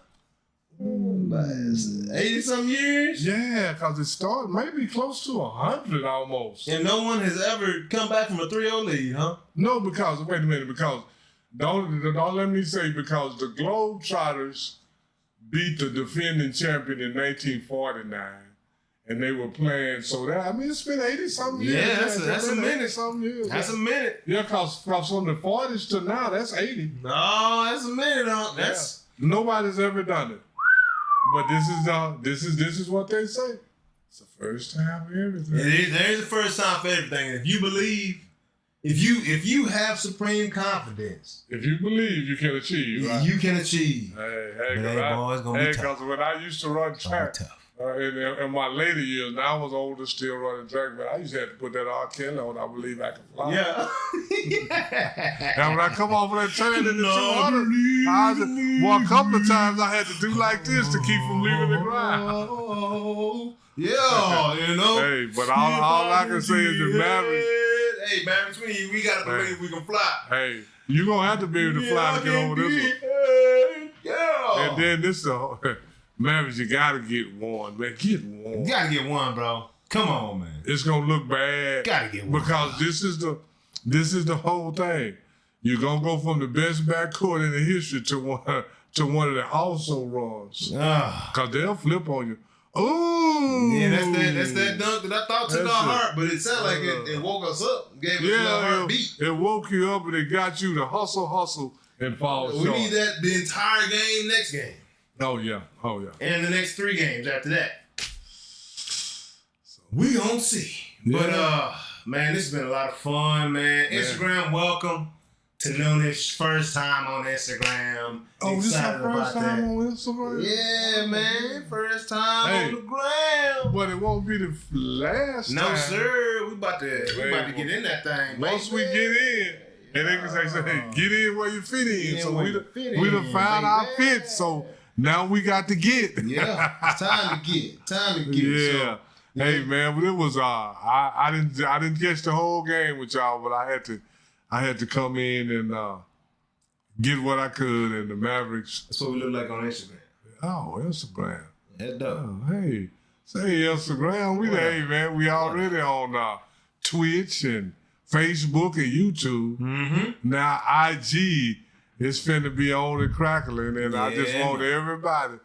80-some years? Yeah, because it started maybe close to 100 almost. And no one has ever come back from a 3-0 lead, huh? No, because, wait a minute, because, don't let me say, because the Globetrotters beat the defending champion in 1949. And they were playing, so it's been 80-something years. Yeah, that's a minute. Something years. That's a minute. Yeah, because from the 40s to now, that's 80. No, that's a minute, huh? That's nobody's ever done it. But this is what they say. It's the first time for everything. There is a first time for everything. If you believe, if you have supreme confidence, if you believe, you can achieve. Right? You can achieve. Hey, boys, gonna be tough. Because when I used to run track. In my later years, now I was older, still running track, but I used to have to put that R. Kelly on. I believe I can fly. Yeah. And when I come off of that train in the 200, a couple of times I had to do like this to keep from leaving the ground. Yeah, Hey, but all I can say is the Mavericks. Hey, Mavericks, we got to believe we can fly. Hey, you're going to have to be able to fly to get over this one. Yeah. And then this Mavericks, you gotta get one, man. Get one. You gotta get one, bro. Come on, man. It's gonna look bad. Gotta get one. Because this is the whole thing. You're gonna go from the best backcourt in the history to one of the also runs. Cause they'll flip on you. Ooh. Yeah, that's that dunk that I thought took our heart, but it sounded like it woke us up, gave us a heartbeat. It woke you up and it got you to hustle, and fall short. We need that the entire game next game. Oh yeah. And the next 3 games after that. We gonna see. Yeah. But man, this has been a lot of fun, man. Instagram, welcome. to Noonish, first time on Instagram. Oh, this is our Excited first about time that. on Instagram? Yeah, man. First time on the ground. But it won't be the last time. No, sir. We about to get in that thing. Once we get in, and they can say, get in where you fit in. Yeah, So where we you fit done in, found our baby. fit. So now we got to get. Yeah, it's time to get. Time to get. Yeah. So, Hey man, but it was I didn't catch the whole game with y'all, but I had to come in and get what I could, and the Mavericks. that's what we look like on Instagram. Oh, Instagram. That's dope. Oh, hey, say Instagram. Hey man, we already on Twitch and Facebook and YouTube. Mm-hmm. Now IG is finna be on and crackling, and I just want everybody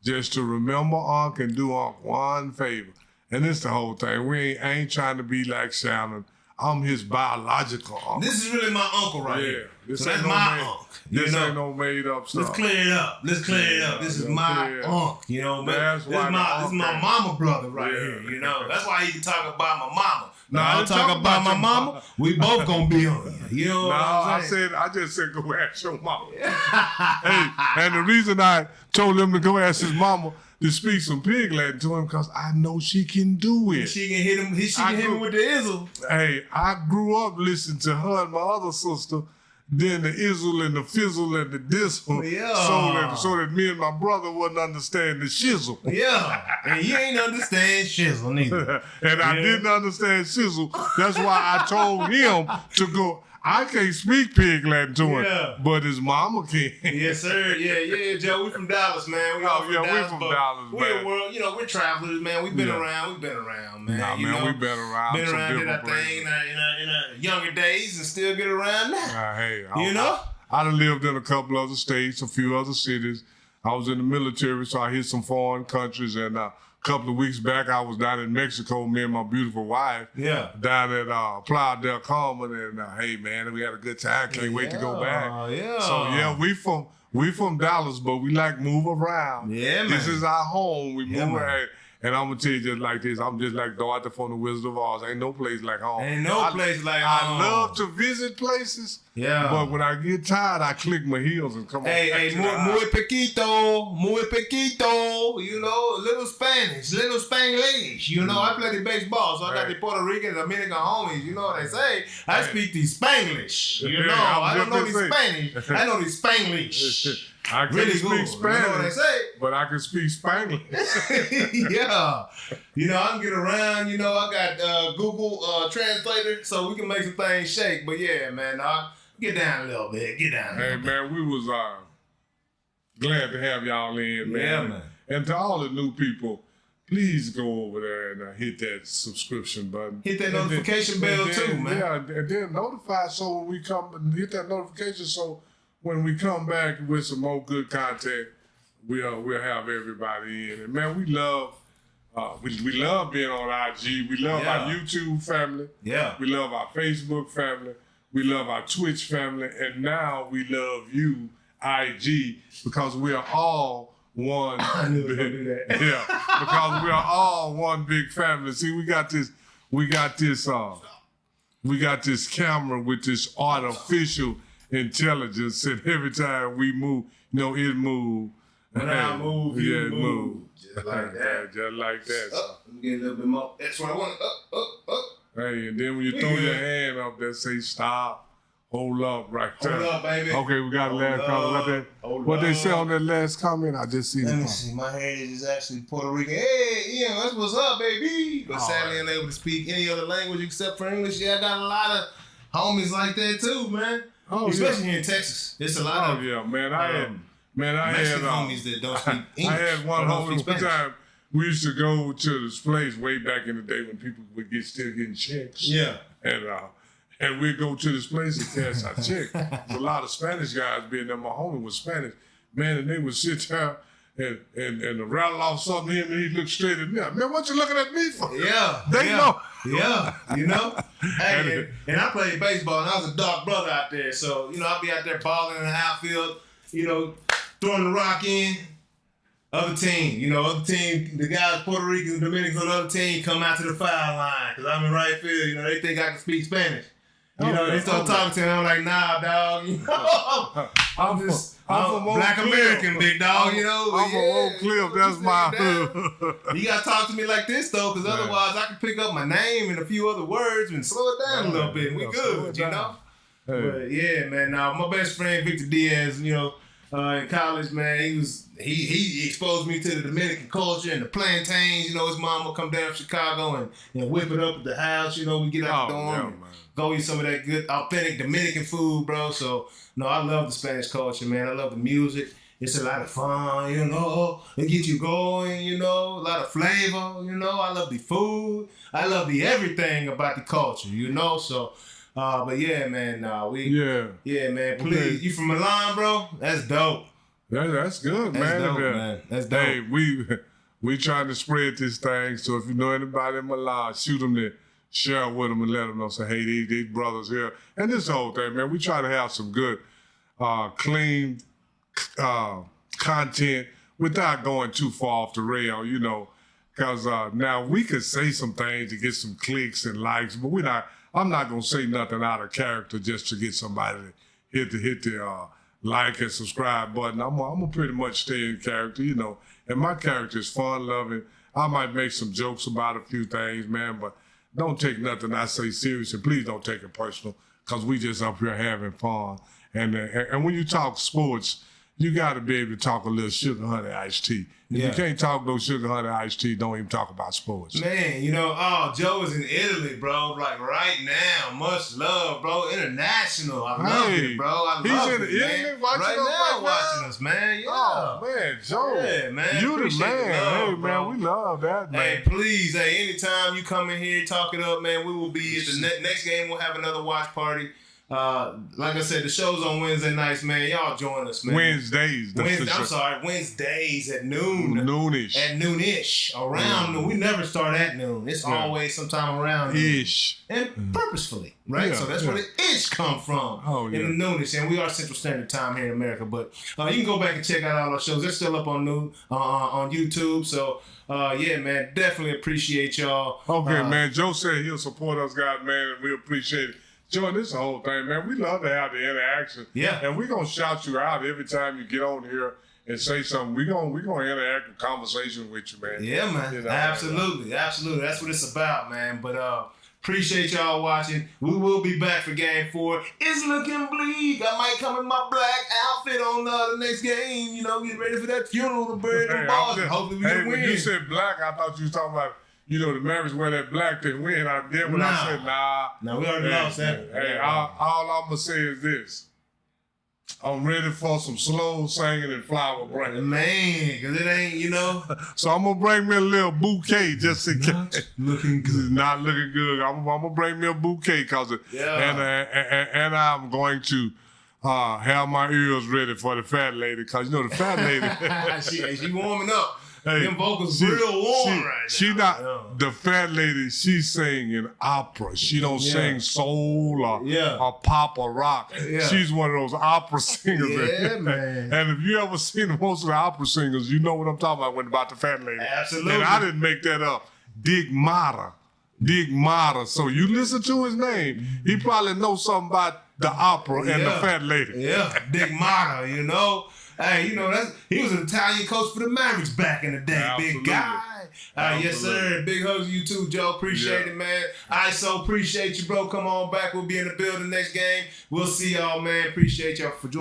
just to remember Unc and do Unc one favor. And it's the whole thing. I ain't trying to be like Shannon. I'm his biological uncle. This is really my uncle right here. This So ain't that's no my made, uncle. This ain't no made up stuff. Let's clear it up. This is my uncle. You know, That's this why is my mama brother right here. You know, that's why he can talk about my mama. Now I'm talking about my mama. We both gonna be on here. You know what I'm saying? I just said go ask your mama. Hey, and the reason I told him to go ask his mama to speak some pig Latin to him, because I know she can do it. She can hit him. She can hit him with the izzle. Hey, I grew up listening to her and my other sister, then the izzle and the fizzle and the dizzle, so that me and my brother wouldn't understand the shizzle. Yeah, and you ain't understand shizzle neither. And I didn't understand shizzle. That's why I told him to go. I can't speak pig Latin to him, but his mama can. Yes, sir. Yeah, Joe. We from Dallas, man. We from Dallas, man. We're travelers, man. We've been around, man. Nah, man, we've been around. Been some around, did our different thing in our younger days, and still get around now. Hey, I I done lived in a couple other states, a few other cities. I was in the military, so I hit some foreign countries, and a couple of weeks back, I was down in Mexico, me and my beautiful wife, down at Playa del Carmen, and hey man, we had a good time. Can't wait to go back. So we from Dallas, but we like move around. Yeah, man. This is our home. We move around. And I'm gonna tell you just like this, I'm just like Dorothy from the Wizard of Oz. Ain't no place like home. Place like home. I love to visit places. Yeah. But when I get tired, I click my heels and come on. Hey, muy poquito. You know, little Spanish, little Spanglish. You know, I play the baseball, so I got the Puerto Rican and Dominican homies. You know what they say? I speak the Spanglish. You know, I don't know the Spanish. I know the Spanglish. I can't speak Spanish, you know what they say? but I can speak Spanglish. Yeah. You know, I can get around. You know, I got Google Translator, so we can make some things shake. But yeah, man, get down a little bit. Get down. Hey, man, we was glad to have y'all in, man. Yeah, man. And to all the new people, please go over there and hit that subscription button. Hit that notification bell too, man. Yeah, and then notify so when we come, hit that notification so when we come back with some more good content, we'll have everybody in. And man, we love being on IG. We love our YouTube family. Yeah. We love our Facebook family. We love our Twitch family. And now we love you, IG, because we are all one. I knew it was gonna do that. Yeah, because we are all one big family. See, we got this camera with this artificial intelligence, and every time we move, it moves. When I move, you move. Just like that. Just like that. Let me get a little bit more. That's what I want. Up. Hey, and then when you throw your hand up, that say stop, hold up, right there. Hold up, baby. Okay, we got a last comment. What they say on that last comment? I just see Let the me see. My hand is actually Puerto Rican. Hey, Ian, that's what's up, baby. But sadly, I'm unable to speak any other language except for English. Yeah, I got a lot of homies like that too, man. Especially here in Texas. There's a lot of man. I had homies that don't speak English. I had one homie one time. We used to go to this place way back in the day when people would still getting checks. Yeah. And we'd go to this place and cash our check. There's a lot of Spanish guys being there. My homie was Spanish. Man, and they would sit there and rattle off something to him, and he'd look straight at me. Man, what you looking at me for? Yeah. They know. Yeah, you know? Hey, and I played baseball, and I was a dark brother out there. So, I'd be out there balling in the outfield, throwing the rock in. Other team, the guys, Puerto Ricans and Dominicans on the other team come out to the foul line because I'm in right field. They think I can speak Spanish. You know, they start talking to him. I'm like, nah, dog. You know, I'm from Black American, big dog. You know, I'm from Oak Cliff. That's my hood. You gotta talk to me like this though, because otherwise I can pick up my name and a few other words and slow it down a little bit. We good, you know. Hey. But yeah, man. Now my best friend Victor Diaz, you know, in college, man, he exposed me to the Dominican culture and the plantains. You know, his mom would come down from Chicago and whip it up at the house. You know, we get out the dorm and go eat some of that good, authentic Dominican food, bro. So, no, I love the Spanish culture, man. I love the music. It's a lot of fun, you know. It gets you going, you know. A lot of flavor, you know. I love the food. I love the everything about the culture, you know. So, but yeah, man. Yeah, man. Please, okay. You from Milan, bro? That's dope. That's good, man. Dope, man. That's dope. Hey, we trying to spread this thing. So if you know anybody in Milan, shoot them there. Share with them and let them know. Say, hey, these brothers here. And this whole thing, man, we try to have some good, clean content without going too far off the rail, you know. Because now we could say some things to get some clicks and likes, but I'm not going to say nothing out of character just to get somebody to hit the like and subscribe button. I'm going to pretty much stay in character, you know. And my character is fun-loving. I might make some jokes about a few things, man, but don't take nothing I say serious, and please don't take it personal, because we just up here having fun. And when you talk sports, you got to be able to talk a little sugar honey iced tea. If you can't talk no sugar honey iced tea, don't even talk about sports. Man, you know, Joe is in Italy, bro. Like right now, much love, bro. International, I love it, bro. I love it, man. Watching us, man. Yeah. Oh man, Joe. Yeah, man. You the man. Love, hey, man, we love that, man. Hey, please, anytime you come in here, talk it up, man. We will be at the next game. We'll have another watch party. Like I said, the show's on Wednesday nights, man. Y'all join us, man. Wednesdays at noon. Noonish. At noonish. Around noon. We never start at noon. It's always sometime around noon. Ish. And purposefully, right? So that's where the ish come from. In the noonish. And we are Central Standard Time here in America. But you can go back and check out all our shows. They're still up on YouTube. So yeah, man, definitely appreciate y'all. Okay, man. Joe said he'll support us, guys, man, and we appreciate it. Joe, this the whole thing, man. We love to have the interaction. Yeah. And we're going to shout you out every time you get on here and say something. We're gonna interact with conversation with you, man. Yeah, man. You know, absolutely. That's what it's about, man. But appreciate y'all watching. We will be back for game 4. It's looking bleak. I might come in my black outfit on the next game. You know, get ready for that funeral to bury the boss. Hopefully we can win. When you said black, I thought you was talking about, you know, the Mavs wear that black to win. I said, nah. No, we already lost that. Hey, all I'm going to say is this. I'm ready for some slow singing and flower bringing. Man, because it ain't, you know. So I'm going to bring me a little bouquet just in case. Looking good. Not looking good. I'm going to bring me a bouquet and I'm going to have my ears ready for the fat lady, because, you know, the fat lady. she warming up. Hey, them vocals real warm right now. The fat lady, she sing in opera. She don't sing soul or pop or rock. Yeah. She's one of those opera singers. Yeah, man. And if you ever seen most of the opera singers, you know what I'm talking about about the fat lady. Absolutely. And I didn't make that up. Dick Mata. So you listen to his name, he probably knows something about the opera and the fat lady. Yeah, Dick Mata, you know. Hey, you know, he was an Italian coach for the Mavericks back in the day. Absolutely. Big guy. Yes, sir. Big hugs to you too, Joe. Appreciate it, man. ISO, appreciate you, bro. Come on back. We'll be in the building next game. We'll see y'all, man. Appreciate y'all for joining.